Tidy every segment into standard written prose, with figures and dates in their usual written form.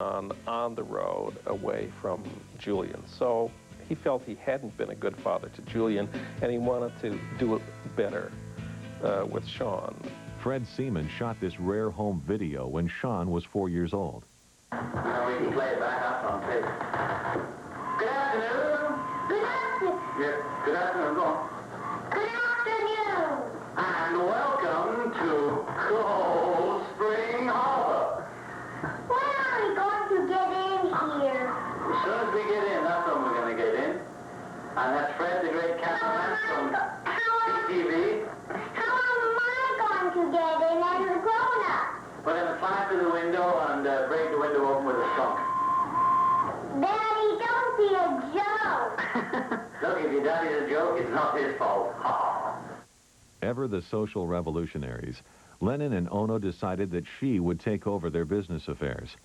on the road away from Julian. So he felt he hadn't been a good father to Julian, and he wanted to do it better with Sean. Fred Seaman shot this rare home video when Sean was 4 years old. We can play it back up on tape. Good afternoon. Good afternoon. Yeah, good afternoon. Go on. Good afternoon. And welcome to Cold Spring Harbor. When are we going to get in here? As soon as we get in, that's when we're going to get in. And that's Fred, the great cameraman from CTV. How am I going to get in as a grown-up? We're going to climb through the window and break the window open with a skunk. Daddy, don't be a joke. Look, if your daddy's a joke, it's not his fault. Ever the social revolutionaries, Lennon and Ono decided that she would take over their business affairs.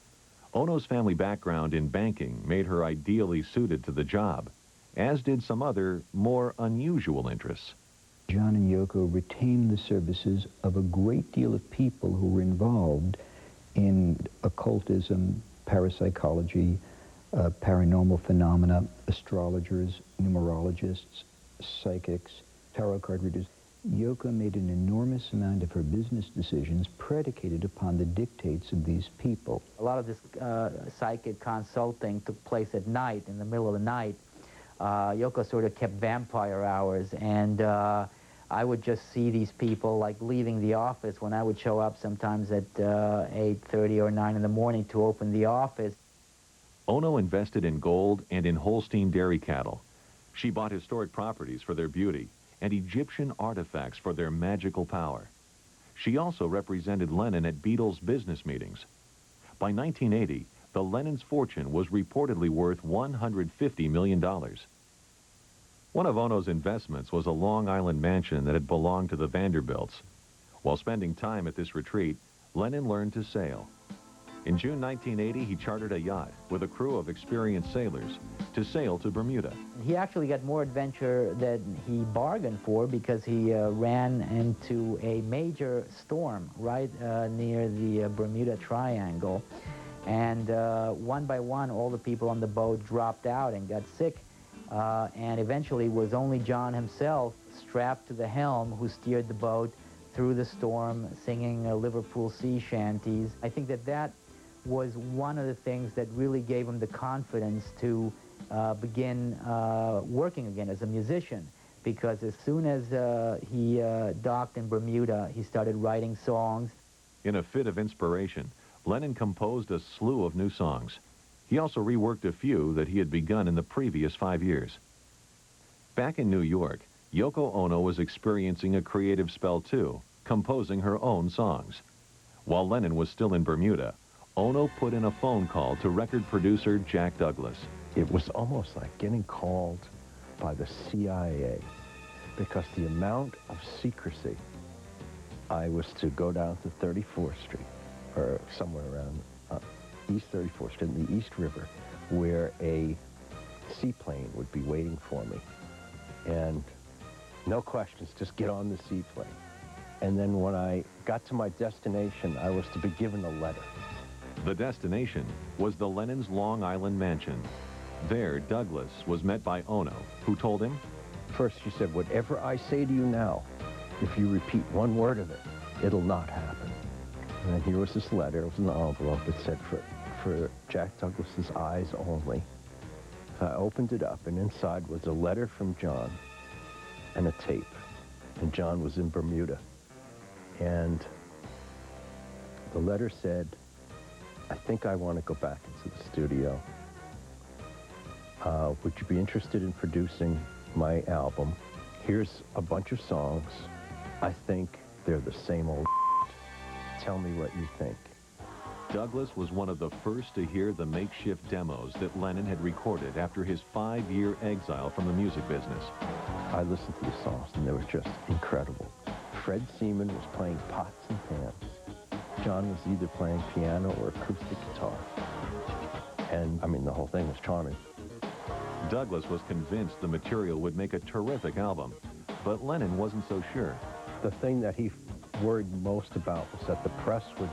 Ono's family background in banking made her ideally suited to the job, as did some other, more unusual interests. John and Yoko retained the services of a great deal of people who were involved in occultism, parapsychology, paranormal phenomena, astrologers, numerologists, psychics, tarot card readers. Yoko made an enormous amount of her business decisions predicated upon the dictates of these people. A lot of this psychic consulting took place at night, in the middle of the night. Yoko sort of kept vampire hours, and I would just see these people like leaving the office when I would show up sometimes at 8:30 or 9 in the morning to open the office. Ono invested in gold and in Holstein dairy cattle. She bought historic properties for their beauty and Egyptian artifacts for their magical power. She also represented Lennon at Beatles business meetings. By 1980, the Lennon's fortune was reportedly worth $150 million. One of Ono's investments was a Long Island mansion that had belonged to the Vanderbilts. While spending time at this retreat, Lennon learned to sail. In June 1980, he chartered a yacht with a crew of experienced sailors to sail to Bermuda. He actually got more adventure than he bargained for because he ran into a major storm right near the Bermuda Triangle. And one by one, all the people on the boat dropped out and got sick. And eventually it was only John himself, strapped to the helm, who steered the boat through the storm, singing Liverpool sea shanties. I think that was one of the things that really gave him the confidence to begin working again as a musician. Because as soon as he docked in Bermuda, he started writing songs. In a fit of inspiration, Lennon composed a slew of new songs. He also reworked a few that he had begun in the previous 5 years. Back in New York, Yoko Ono was experiencing a creative spell too, composing her own songs. While Lennon was still in Bermuda, Ono put in a phone call to record producer Jack Douglas. It was almost like getting called by the CIA, because the amount of secrecy. I was to go down to 34th Street, or somewhere around East 34th Street in the East River, where a seaplane would be waiting for me. And no questions, just get on the seaplane. And then when I got to my destination, I was to be given a letter. The destination was the Lennon's Long Island mansion. There, Douglas was met by Ono, who told him, First, she said, whatever I say to you now, if you repeat one word of it, it'll not happen. And then here was this letter. It was an envelope. It said, for Jack Douglas's eyes only. I opened it up, and inside was a letter from John and a tape. And John was in Bermuda. And the letter said, I think I want to go back into the studio. Would you be interested in producing my album? Here's a bunch of songs. I think they're the same old Tell me what you think. Douglas was one of the first to hear the makeshift demos that Lennon had recorded after his 5-year exile from the music business. I listened to the songs, and they were just incredible. Fred Seaman was playing pots and pans. John was either playing piano or acoustic guitar. And, I mean, the whole thing was charming. Douglas was convinced the material would make a terrific album, but Lennon wasn't so sure. The thing that he worried most about was that the press would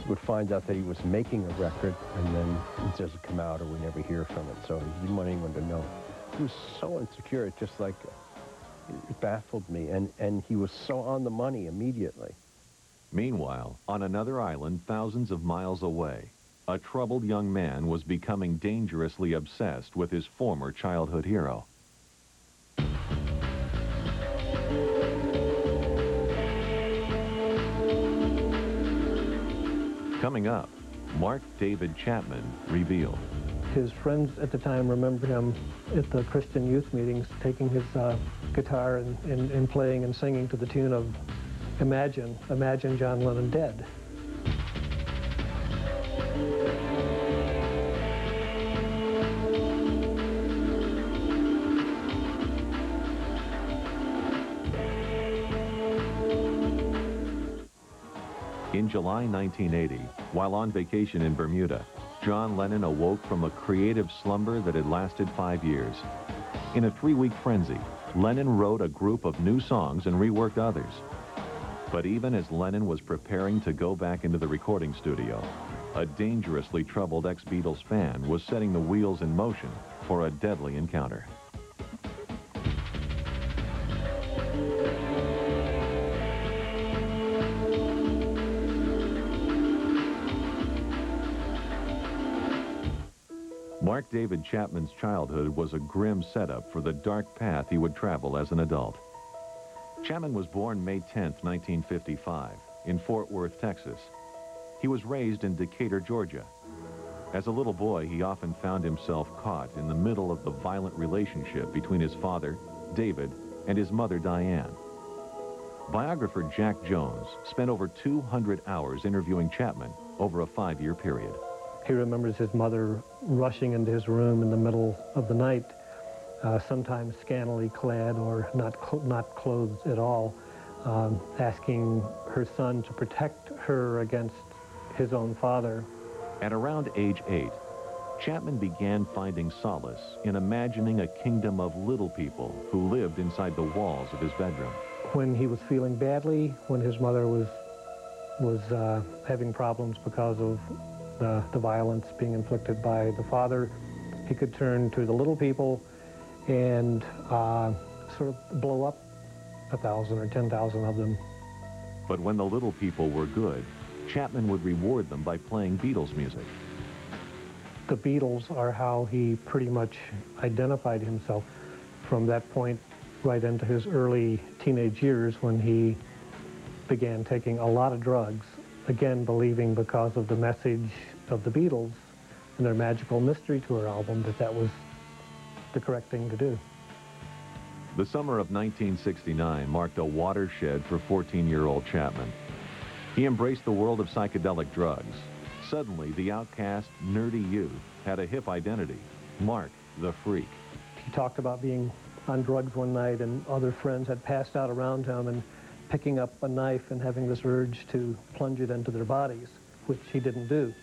would find out that he was making a record, and then it doesn't come out, or we never hear from it. So he didn't want anyone to know. He was so insecure, it just like, it baffled me. And he was so on the money immediately. Meanwhile, on another island thousands of miles away, a troubled young man was becoming dangerously obsessed with his former childhood hero. Coming up, Mark David Chapman revealed. His friends at the time remember him at the Christian youth meetings taking his guitar and playing and singing to the tune of Imagine John Lennon Dead. In July 1980, while on vacation in Bermuda, John Lennon awoke from a creative slumber that had lasted 5 years. In a 3-week frenzy, Lennon wrote a group of new songs and reworked others. But even as Lennon was preparing to go back into the recording studio, a dangerously troubled ex-Beatles fan was setting the wheels in motion for a deadly encounter. Mark David Chapman's childhood was a grim setup for the dark path he would travel as an adult. Chapman was born May 10, 1955, in Fort Worth, Texas. He was raised in Decatur, Georgia. As a little boy, he often found himself caught in the middle of the violent relationship between his father, David, and his mother, Diane. Biographer Jack Jones spent over 200 hours interviewing Chapman over a 5-year period. He remembers his mother rushing into his room in the middle of the night, sometimes scantily clad or not clothed at all, asking her son to protect her against his own father. At around age 8, Chapman began finding solace in imagining a kingdom of little people who lived inside the walls of his bedroom. When he was feeling badly, when his mother was having problems because of the violence being inflicted by the father, he could turn to the little people and sort of blow up 1,000 or 10,000 of them. But when the little people were good, Chapman would reward them by playing Beatles music. The Beatles are how he pretty much identified himself from that point right into his early teenage years, when he began taking a lot of drugs, again believing because of the message of the Beatles and their Magical Mystery Tour album that was the correct thing to do. The summer of 1969 marked a watershed for 14-year-old Chapman. He embraced the world of psychedelic drugs. Suddenly, the outcast, nerdy youth had a hip identity, Mark the Freak. He talked about being on drugs one night and other friends had passed out around him and picking up a knife and having this urge to plunge it into their bodies, which he didn't do.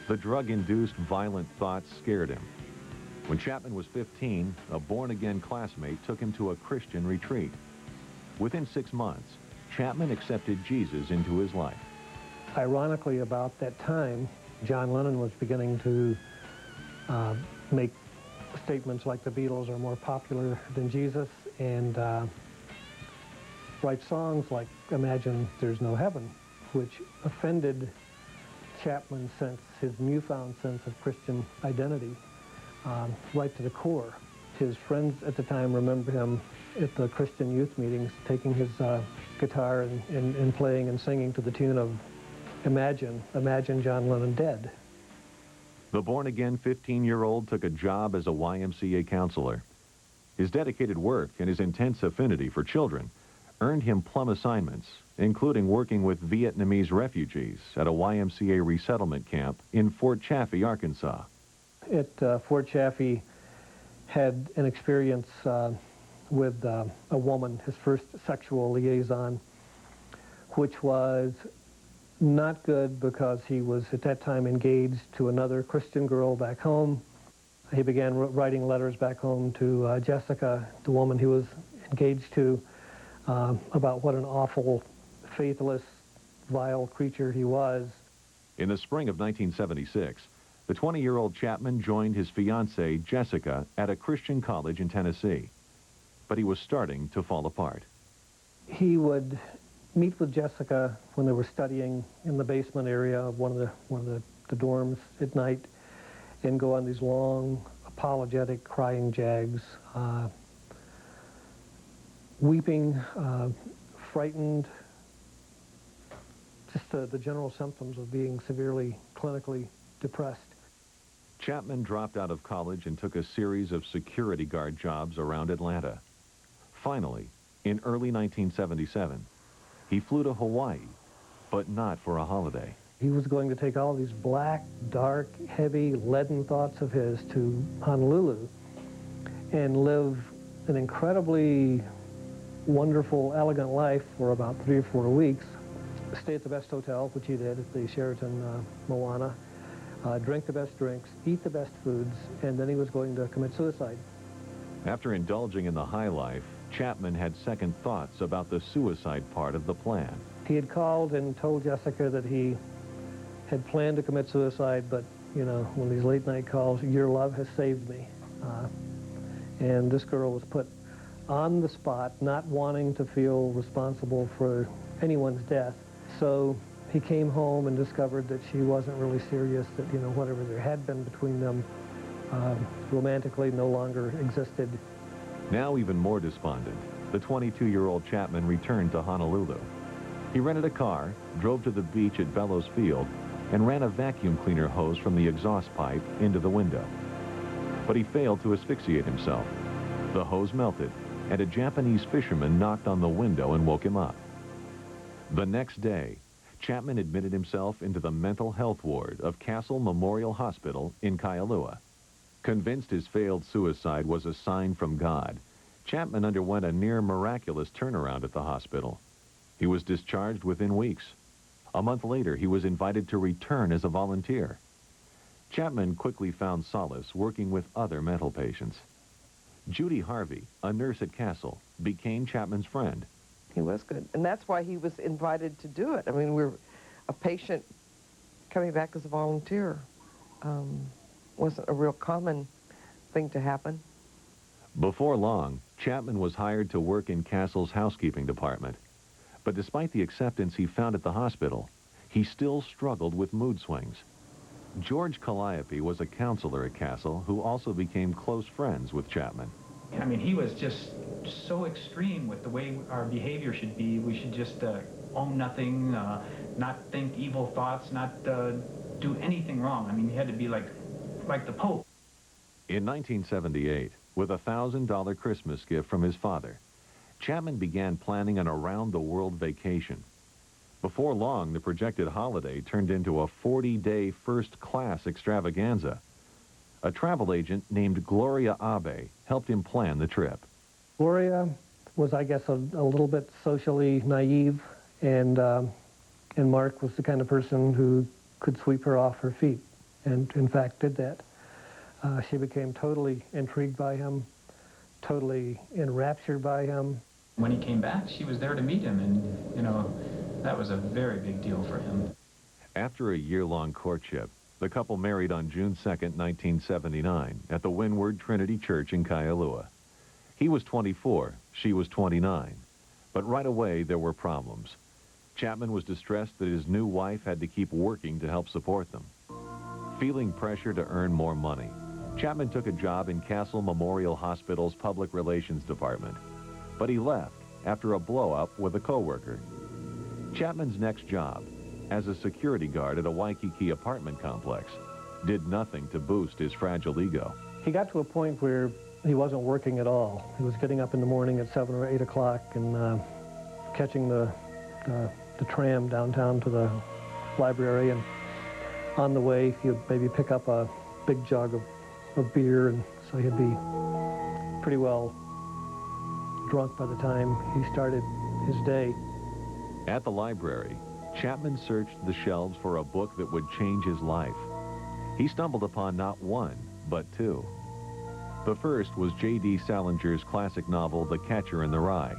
The drug-induced violent thoughts scared him. When Chapman was 15, a born-again classmate took him to a Christian retreat. Within 6 months, Chapman accepted Jesus into his life. Ironically, about that time, John Lennon was beginning to make statements like the Beatles are more popular than Jesus, and write songs like Imagine There's No Heaven, which offended Chapman's his newfound sense of Christian identity, right to the core. His friends at the time remember him at the Christian youth meetings taking his guitar and playing and singing to the tune of Imagine John Lennon Dead. The born-again 15-year-old took a job as a YMCA counselor. His dedicated work and his intense affinity for children earned him plum assignments, including working with Vietnamese refugees at a YMCA resettlement camp in Fort Chaffee, Arkansas. At Fort Chaffee, had an experience with a woman, his first sexual liaison, which was not good because he was at that time engaged to another Christian girl back home. He began writing letters back home to Jessica, the woman he was engaged to, about what an awful, faithless, vile creature he was. In the spring of 1976, the 20-year-old Chapman joined his fiancée, Jessica, at a Christian college in Tennessee. But he was starting to fall apart. He would meet with Jessica when they were studying in the basement area of one of the dorms at night and go on these long, apologetic, crying jags, weeping, frightened, just the general symptoms of being severely clinically depressed. Chapman dropped out of college and took a series of security guard jobs around Atlanta. Finally, in early 1977, he flew to Hawaii, but not for a holiday. He was going to take all these black, dark, heavy, leaden thoughts of his to Honolulu and live an incredibly wonderful, elegant life for about 3 or 4 weeks. Stay at the best hotel, which he did at the Sheraton Moana, drink the best drinks, eat the best foods, and then he was going to commit suicide. After indulging in the high life, Chapman had second thoughts about the suicide part of the plan. He had called and told Jessica that he had planned to commit suicide, but, you know, when these late-night calls, your love has saved me. And this girl was put on the spot, not wanting to feel responsible for anyone's death. So he came home and discovered that she wasn't really serious, that, you know, whatever there had been between them romantically no longer existed. Now even more despondent, the 22-year-old Chapman returned to Honolulu. He rented a car, drove to the beach at Bellows Field, and ran a vacuum cleaner hose from the exhaust pipe into the window. But he failed to asphyxiate himself. The hose melted, and a Japanese fisherman knocked on the window and woke him up. The next day, Chapman admitted himself into the mental health ward of Castle Memorial Hospital in Kailua. Convinced his failed suicide was a sign from God, Chapman underwent a near-miraculous turnaround at the hospital. He was discharged within weeks. A month later, he was invited to return as a volunteer. Chapman quickly found solace working with other mental patients. Judy Harvey, a nurse at Castle, became Chapman's friend. He was good, and that's why he was invited to do it. I mean, we're a patient coming back as a volunteer. Wasn't a real common thing to happen. Before long, Chapman was hired to work in Castle's housekeeping department. But despite the acceptance he found at the hospital, he still struggled with mood swings. George Calliope was a counselor at Castle who also became close friends with Chapman. I mean, he was just so extreme with the way our behavior should be. We should just own nothing, not think evil thoughts, not do anything wrong. I mean, he had to be like the Pope. In 1978, with a $1,000 Christmas gift from his father, Chapman began planning an around-the-world vacation. Before long, the projected holiday turned into a 40-day first-class extravaganza. A travel agent named Gloria Abe helped him plan the trip. Gloria was, I guess, a little bit socially naive, and Mark was the kind of person who could sweep her off her feet, and in fact did that. She became totally intrigued by him, totally enraptured by him. When he came back, she was there to meet him, and, you know, that was a very big deal for him. After a year-long courtship, the couple married on June 2nd, 1979, at the Windward Trinity Church in Kailua. He was 24, she was 29, but right away there were problems. Chapman was distressed that his new wife had to keep working to help support them. Feeling pressure to earn more money, Chapman took a job in Castle Memorial Hospital's public relations department, but he left after a blow-up with a coworker. Chapman's next job, as a security guard at a Waikiki apartment complex, did nothing to boost his fragile ego. He got to a point where he wasn't working at all. He was getting up in the morning at 7 or 8 o'clock and catching the tram downtown to the library, and on the way he would maybe pick up a big jug of beer, and so he'd be pretty well drunk by the time he started his day. At the library, Chapman searched the shelves for a book that would change his life. He stumbled upon not one, but two. The first was J.D. Salinger's classic novel, The Catcher in the Rye.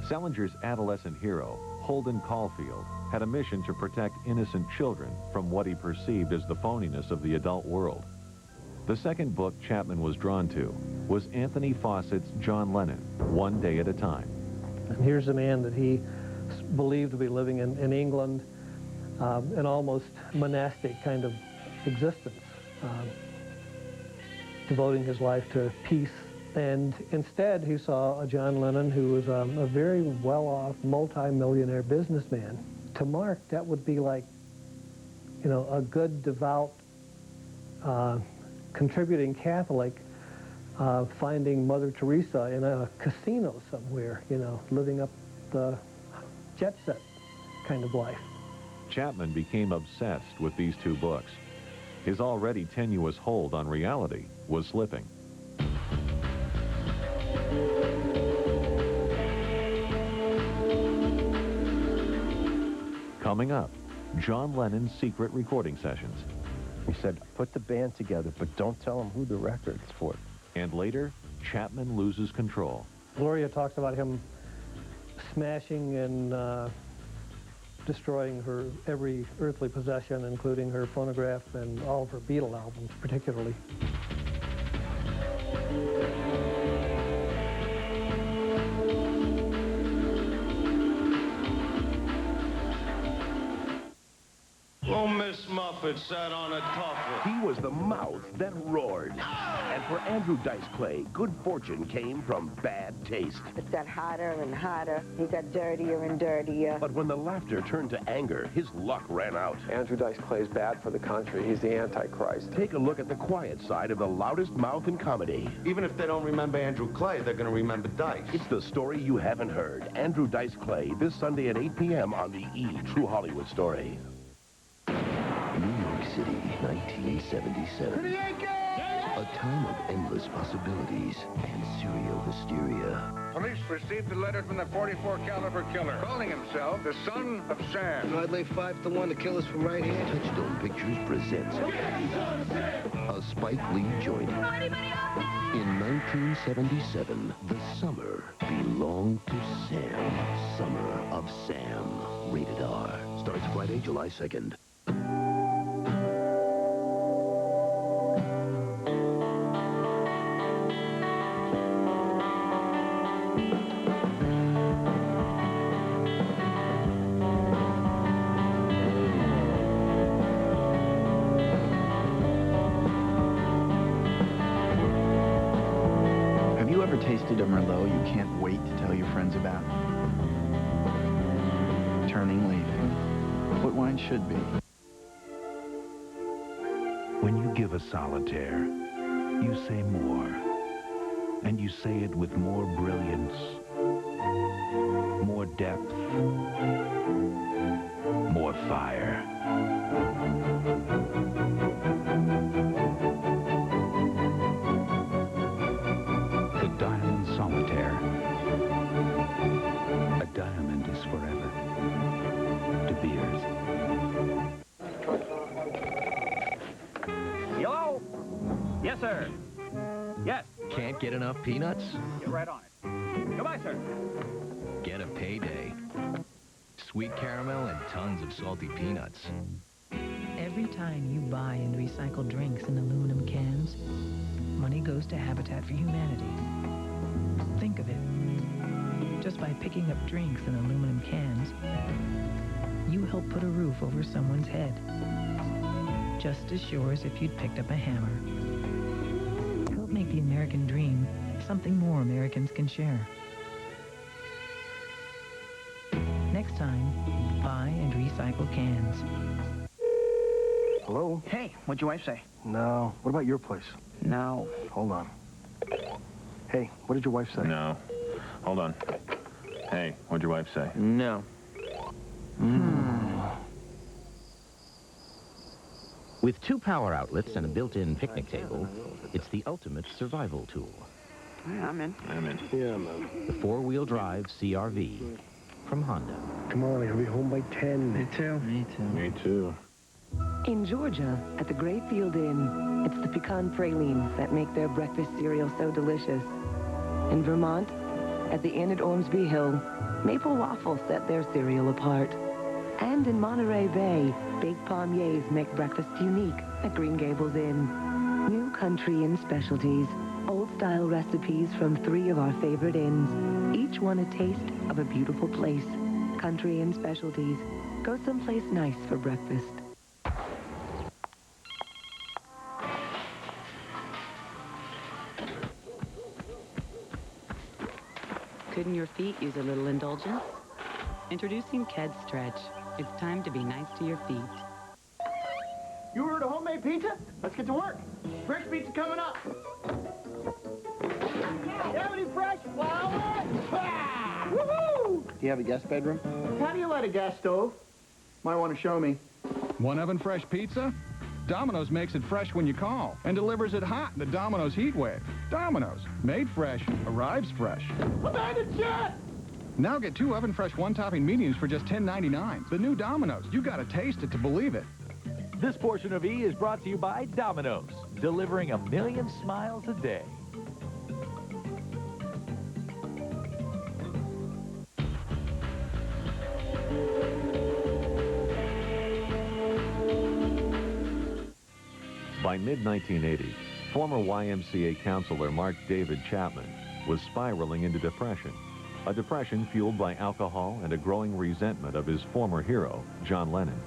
Salinger's adolescent hero, Holden Caulfield, had a mission to protect innocent children from what he perceived as the phoniness of the adult world. The second book Chapman was drawn to was Anthony Fawcett's John Lennon, One Day at a Time. And here's a man that he believed to be living in England, an almost monastic kind of existence, devoting his life to peace. And instead, he saw a John Lennon who was a very well-off, multi-millionaire businessman. To Mark, that would be like, you know, a good, devout, contributing Catholic finding Mother Teresa in a casino somewhere, you know, living up the jet set kind of life. Chapman became obsessed with these two books. His already tenuous hold on reality was slipping. Coming up, John Lennon's secret recording sessions. He said, put the band together, but don't tell them who the record's for. And later, Chapman loses control. Gloria talks about him smashing and destroying her every earthly possession, including her phonograph and all of her Beatle albums, particularly. Oh, Miss Muffet sat on a tuffet. He was the mouth that roared. And for Andrew Dice Clay, good fortune came from bad taste. It got hotter and hotter. He got dirtier and dirtier. But when the laughter turned to anger, his luck ran out. Andrew Dice Clay is bad for the country. He's the Antichrist. Take a look at the quiet side of the loudest mouth in comedy. Even if they don't remember Andrew Clay, they're going to remember Dice. It's the story you haven't heard. Andrew Dice Clay, this Sunday at 8 p.m. on the E! True Hollywood Story. New York City, 1977. A time of endless possibilities and serial hysteria. Police received a letter from the .44 caliber killer, calling himself the Son of Sam. I'd lay 5 to 1 to kill us from right here. Touchstone Pictures presents a Spike Lee joint. In 1977, the summer belonged to Sam. Summer of Sam. Rated R. Starts Friday, July 2nd. Have you ever tasted a Merlot you can't wait to tell your friends about? Turning leaf. What wine should be. When you give a solitaire, you say more. And you say it with more brilliance, more depth, more fire. The Diamond Solitaire. A diamond is forever. De Beers. Hello? Yes, sir. Yes. Can't get enough peanuts? Get right on it. Goodbye, sir. Get a payday. Sweet caramel and tons of salty peanuts. Every time you buy and recycle drinks in aluminum cans, money goes to Habitat for Humanity. Think of it. Just by picking up drinks in aluminum cans, you help put a roof over someone's head. Just as sure as if you'd picked up a hammer. Help make the American dream something more Americans can share. Next time, buy and recycle cans. Hello? Hey, what'd your wife say? No. What about your place? No. Hold on. Hey, what did your wife say? No. Hold on. Hey, what'd your wife say? No. With 2 power outlets and a built-in picnic table, it's the ultimate survival tool. Yeah, I'm in. I'm in. Yeah, man. The 4-wheel drive CR-V from Honda. Come on, I'll be home by 10. Me too. Me too. Me too. In Georgia, at the Great Field Inn, it's the pecan pralines that make their breakfast cereal so delicious. In Vermont, at the Inn at Ormsby Hill, maple waffles set their cereal apart. And in Monterey Bay, Big Palmiers make breakfast unique at Green Gables Inn. New country and specialties, old-style recipes from 3 of our favorite inns, each one a taste of a beautiful place. Country and specialties. Go someplace nice for breakfast. Couldn't your feet use a little indulgence? Introducing Ked Stretch. It's time to be nice to your feet. You ordered a homemade pizza? Let's get to work. Fresh pizza coming up. You have any fresh flour? Woohoo! Do you have a guest bedroom? How do you light a gas stove? Might want to show me. Want oven fresh pizza? Domino's makes it fresh when you call and delivers it hot in the Domino's heat wave. Domino's, made fresh, arrives fresh. I'm at the jet! Now get 2 oven fresh one-topping mediums for just $10.99. The new Domino's. You gotta taste it to believe it. This portion of E is brought to you by Domino's, delivering 1 million smiles a day. By mid-1980, former YMCA counselor Mark David Chapman was spiraling into depression, a depression fueled by alcohol and a growing resentment of his former hero, John Lennon.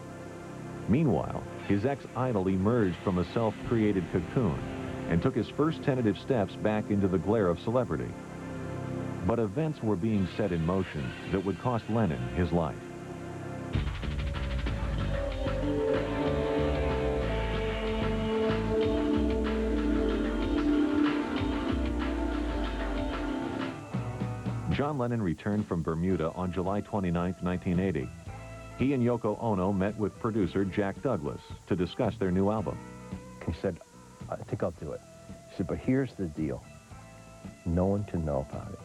Meanwhile, his ex-idol emerged from a self-created cocoon and took his first tentative steps back into the glare of celebrity. But events were being set in motion that would cost Lennon his life. John Lennon returned from Bermuda on July 29, 1980. He and Yoko Ono met with producer Jack Douglas to discuss their new album. He said, I think I'll do it. He said, but here's the deal. No one can know about it.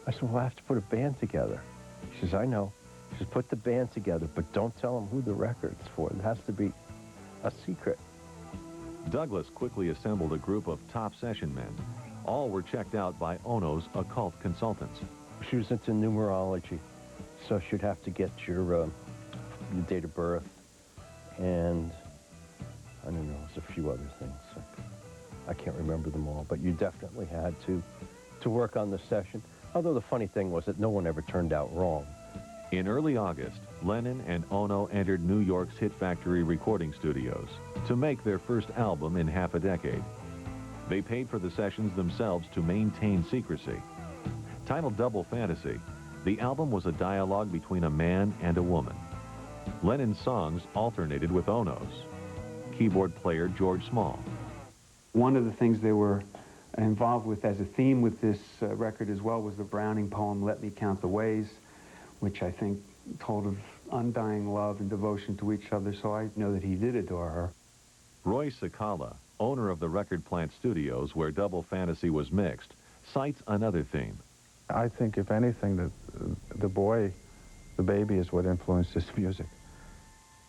I said, well, I have to put a band together. He says, I know. He says, put the band together, but don't tell them who the record's for. It has to be a secret. Douglas quickly assembled a group of top session men. All were checked out by Ono's occult consultants. She was into numerology, so she'd have to get your date of birth, and I don't know, there's a few other things. I can't remember them all, but you definitely had to work on the session. Although the funny thing was that no one ever turned out wrong. In early August, Lennon and Ono entered New York's Hit Factory recording studios to make their first album in half a decade. They paid for the sessions themselves to maintain secrecy. Titled Double Fantasy, the album was a dialogue between a man and a woman. Lennon's songs alternated with Ono's. Keyboard player George Small. One of the things they were involved with as a theme with this record as well was the Browning poem, Let Me Count the Ways, which I think told of undying love and devotion to each other, so I know that he did adore her. Roy Cicala, owner of the Record Plant Studios where Double Fantasy was mixed, cites another theme. I think, if anything, that the baby is what influenced this music.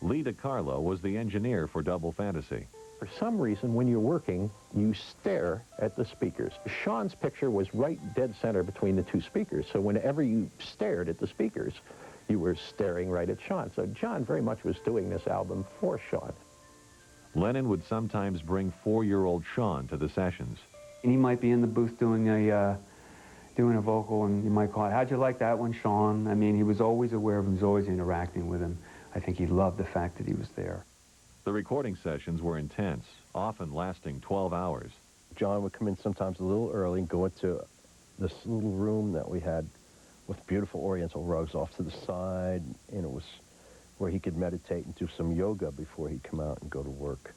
Lee DiCarlo was the engineer for Double Fantasy. For some reason, when you're working, you stare at the speakers. Sean's picture was right dead center between the two speakers, so whenever you stared at the speakers, you were staring right at Sean. So John very much was doing this album for Sean. Lennon would sometimes bring 4-year-old Sean to the sessions. And he might be in the booth doing a vocal, and you might call it, how'd you like that one, Sean? I mean, he was always aware of him, he was always interacting with him. I think he loved the fact that he was there. The recording sessions were intense, often lasting 12 hours. John would come in sometimes a little early and go into this little room that we had with beautiful oriental rugs off to the side, and it was where he could meditate and do some yoga before he'd come out and go to work.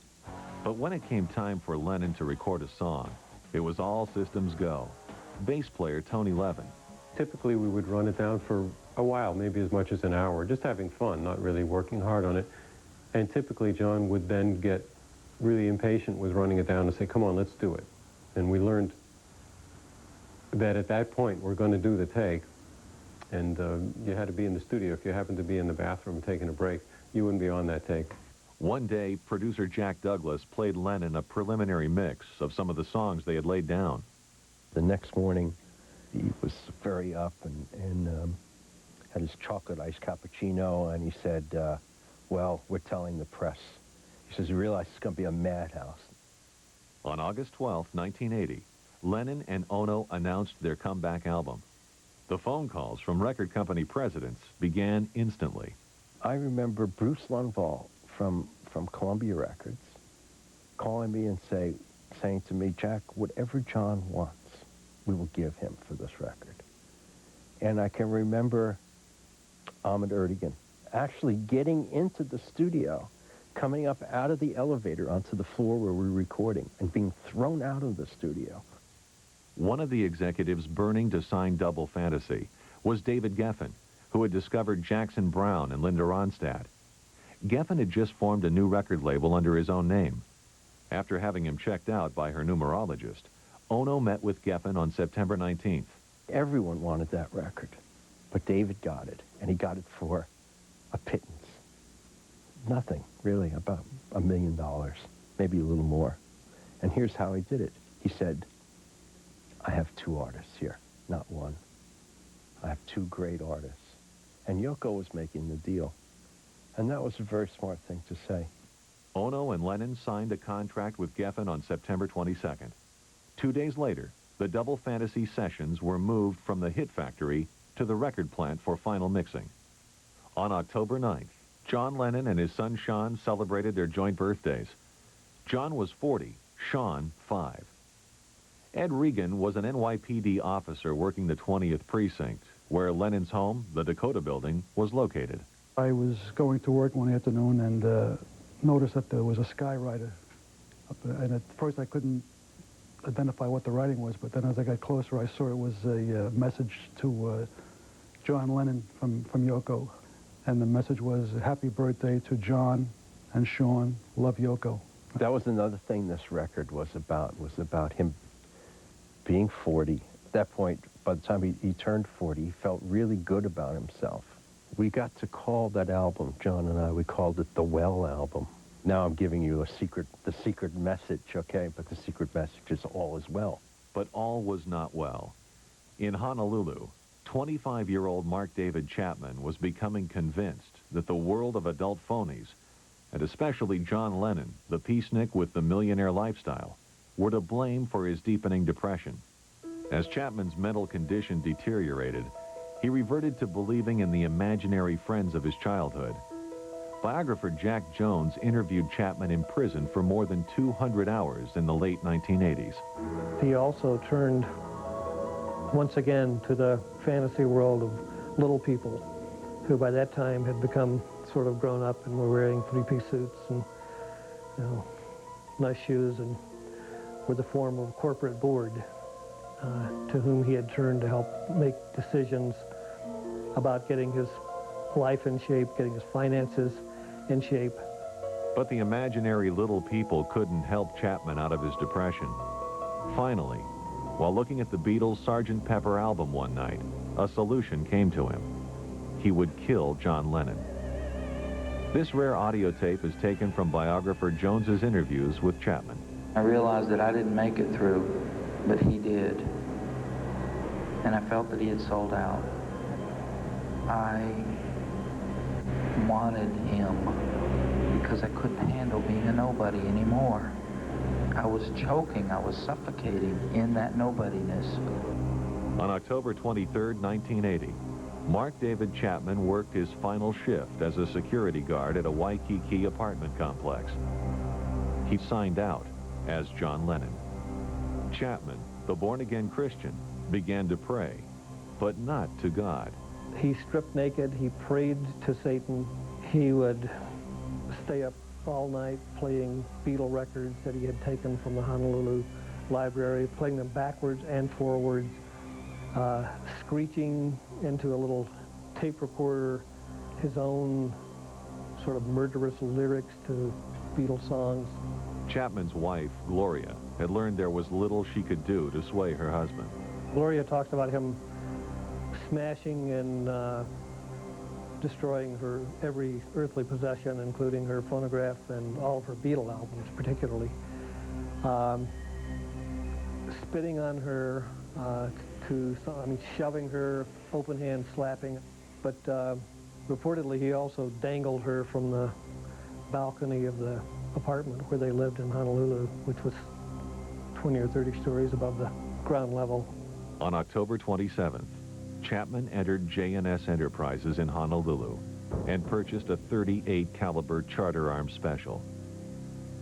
But when it came time for Lennon to record a song, it was all systems go. Bass player Tony Levin. Typically we would run it down for a while, maybe as much as an hour, just having fun, not really working hard on it. And typically John would then get really impatient with running it down and say, come on, let's do it. And we learned that at that point we're going to do the take, and you had to be in the studio. If you happened to be in the bathroom taking a break, you wouldn't be on that take. One day, producer Jack Douglas played Lennon a preliminary mix of some of the songs they had laid down. The next morning, He was very up and had his chocolate iced cappuccino, and he said, well, we're telling the press. He says, you realize it's going to be a madhouse. On August 12, 1980, Lennon and Ono announced their comeback album. The phone calls from record company presidents began instantly. I remember Bruce Lundvall from Columbia Records calling me and saying to me, Jack, whatever John wants, we will give him for this record. And I can remember Ahmet Ertegun actually getting into the studio, coming up out of the elevator onto the floor where we were recording, and being thrown out of the studio. One of the executives burning to sign Double Fantasy was David Geffen, who had discovered Jackson Browne and Linda Ronstadt. Geffen had just formed a new record label under his own name. After having him checked out by her numerologist, Ono met with Geffen on September 19th. Everyone wanted that record, but David got it, and he got it for a pittance. Nothing, really, about $1 million, maybe a little more. And here's how he did it. He said, I have two artists here, not one. I have two great artists. And Yoko was making the deal. And that was a very smart thing to say. Ono and Lennon signed a contract with Geffen on September 22nd. 2 days later, the Double Fantasy sessions were moved from the Hit Factory to the record plant for final mixing. On October 9th, John Lennon and his son Sean celebrated their joint birthdays. John was 40, Sean 5. Ed Regan was an NYPD officer working the 20th Precinct, where Lennon's home, the Dakota Building, was located. I was going to work one afternoon and noticed that there was a skywriter up there. And at first I couldn't identify what the writing was, but then as I got closer, I saw it was a message to John Lennon from Yoko. And the message was, happy birthday to John and Sean, love Yoko. That was another thing this record was about him being 40. At that point, by the time he turned 40, he felt really good about himself. We got to call that album, John and I, we called it the Well album. Now I'm giving you the secret message, okay? But the secret message is all is well. But all was not well. In Honolulu, 25-year-old Mark David Chapman was becoming convinced that the world of adult phonies, and especially John Lennon, the peacenik with the millionaire lifestyle, were to blame for his deepening depression. As Chapman's mental condition deteriorated, he reverted to believing in the imaginary friends of his childhood. Biographer Jack Jones interviewed Chapman in prison for more than 200 hours in the late 1980s. He also turned once again to the fantasy world of little people who by that time had become sort of grown up and were wearing three-piece suits and, you know, nice shoes and were the form of a corporate board to whom he had turned to help make decisions about getting his life in shape, getting his finances in shape. But the imaginary little people couldn't help Chapman out of his depression. Finally, while looking at the Beatles' Sgt. Pepper album one night, a solution came to him. He would kill John Lennon. This rare audio tape is taken from biographer Jones's interviews with Chapman. I realized that I didn't make it through, but he did. And I felt that he had sold out. I wanted him because I couldn't handle being a nobody anymore. I was choking, I was suffocating in that nobodiness. On October 23, 1980, Mark David Chapman worked his final shift as a security guard at a Waikiki apartment complex. He signed out as John Lennon. Chapman, the born-again Christian, began to pray, but not to God. He stripped naked, he prayed to Satan. He would stay up all night playing Beatle records that he had taken from the Honolulu library, playing them backwards and forwards, screeching into a little tape recorder his own sort of murderous lyrics to Beatle songs. Chapman's wife, Gloria, had learned there was little she could do to sway her husband. Gloria talks about him smashing and destroying her every earthly possession, including her phonograph and all of her Beatle albums, particularly. Spitting on her, to, shoving her, open hand slapping. But reportedly, he also dangled her from the balcony of the apartment where they lived in Honolulu, which was 20 or 30 stories above the ground level. On October 27th, Chapman entered J&S Enterprises in Honolulu and purchased a .38 caliber Charter Arms Special.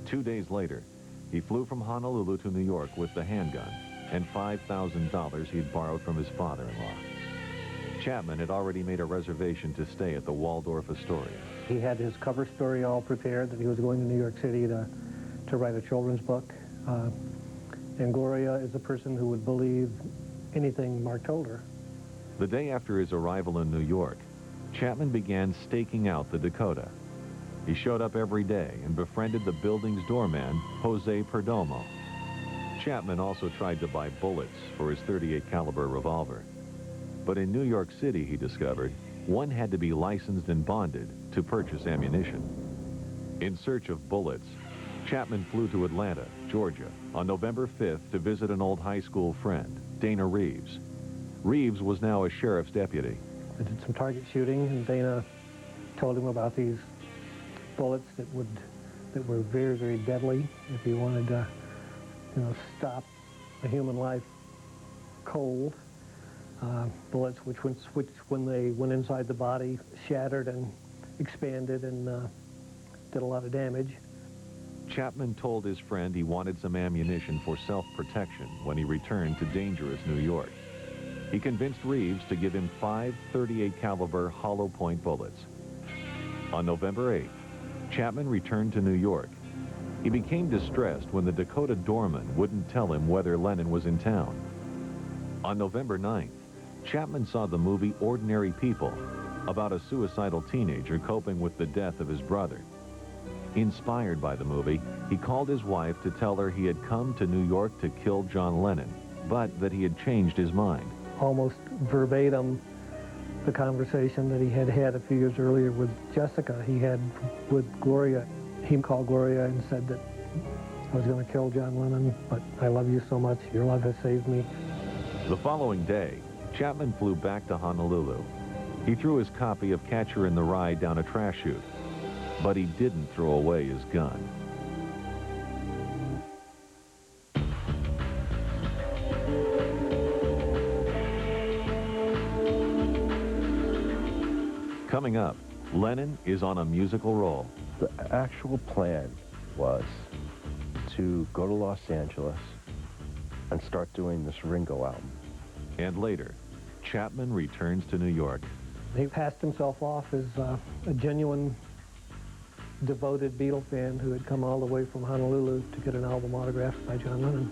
2 days later, he flew from Honolulu to New York with the handgun and $5,000 he'd borrowed from his father-in-law. Chapman had already made a reservation to stay at the Waldorf Astoria. He had his cover story all prepared that he was going to New York City to write a children's book. And Gloria is a person who would believe anything Mark told her. The day after his arrival in New York, Chapman began staking out the Dakota. He showed up every day and befriended the building's doorman, Jose Perdomo. Chapman also tried to buy bullets for his .38 caliber revolver. But in New York City, he discovered, one had to be licensed and bonded to purchase ammunition. In search of bullets, Chapman flew to Atlanta, Georgia, on November 5th to visit an old high school friend, Dana Reeves. Reeves was now a sheriff's deputy. I did some target shooting, and Dana told him about these bullets that were very, very deadly if you wanted to, stop a human life cold. Bullets which when they went inside the body, shattered and expanded and did a lot of damage. Chapman told his friend he wanted some ammunition for self-protection when he returned to dangerous New York. He convinced Reeves to give him 5 .38 caliber hollow point bullets. On November 8th, Chapman returned to New York. He became distressed when the Dakota doorman wouldn't tell him whether Lennon was in town. On November 9th, Chapman saw the movie Ordinary People, about a suicidal teenager coping with the death of his brother. Inspired by the movie, he called his wife to tell her he had come to New York to kill John Lennon, but that he had changed his mind. Almost verbatim, the conversation that he had had a few years earlier with Jessica, he had with Gloria. He called Gloria and said that I was going to kill John Lennon, but I love you so much. Your love has saved me. The following day, Chapman flew back to Honolulu. He threw his copy of Catcher in the Rye down a trash chute, but he didn't throw away his gun. Coming up, Lennon is on a musical roll. The actual plan was to go to Los Angeles and start doing this Ringo album. And later, Chapman returns to New York. He passed himself off as a genuine, devoted Beatle fan who had come all the way from Honolulu to get an album autographed by John Lennon.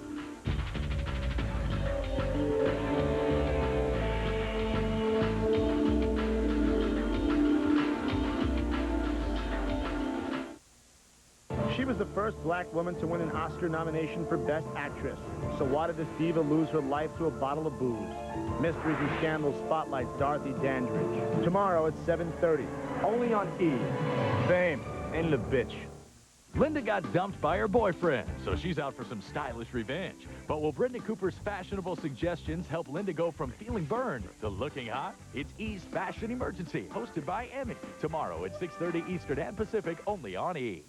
She was the first black woman to win an Oscar nomination for Best Actress. So why did this diva lose her life to a bottle of booze? Mysteries and Scandals spotlights Dorothy Dandridge. Tomorrow at 7:30. Only on E! Fame and the bitch. Linda got dumped by her boyfriend, so she's out for some stylish revenge. But will Brittany Cooper's fashionable suggestions help Linda go from feeling burned to looking hot? It's E's Fashion Emergency, hosted by Emmy. Tomorrow at 6:30 Eastern and Pacific, only on E!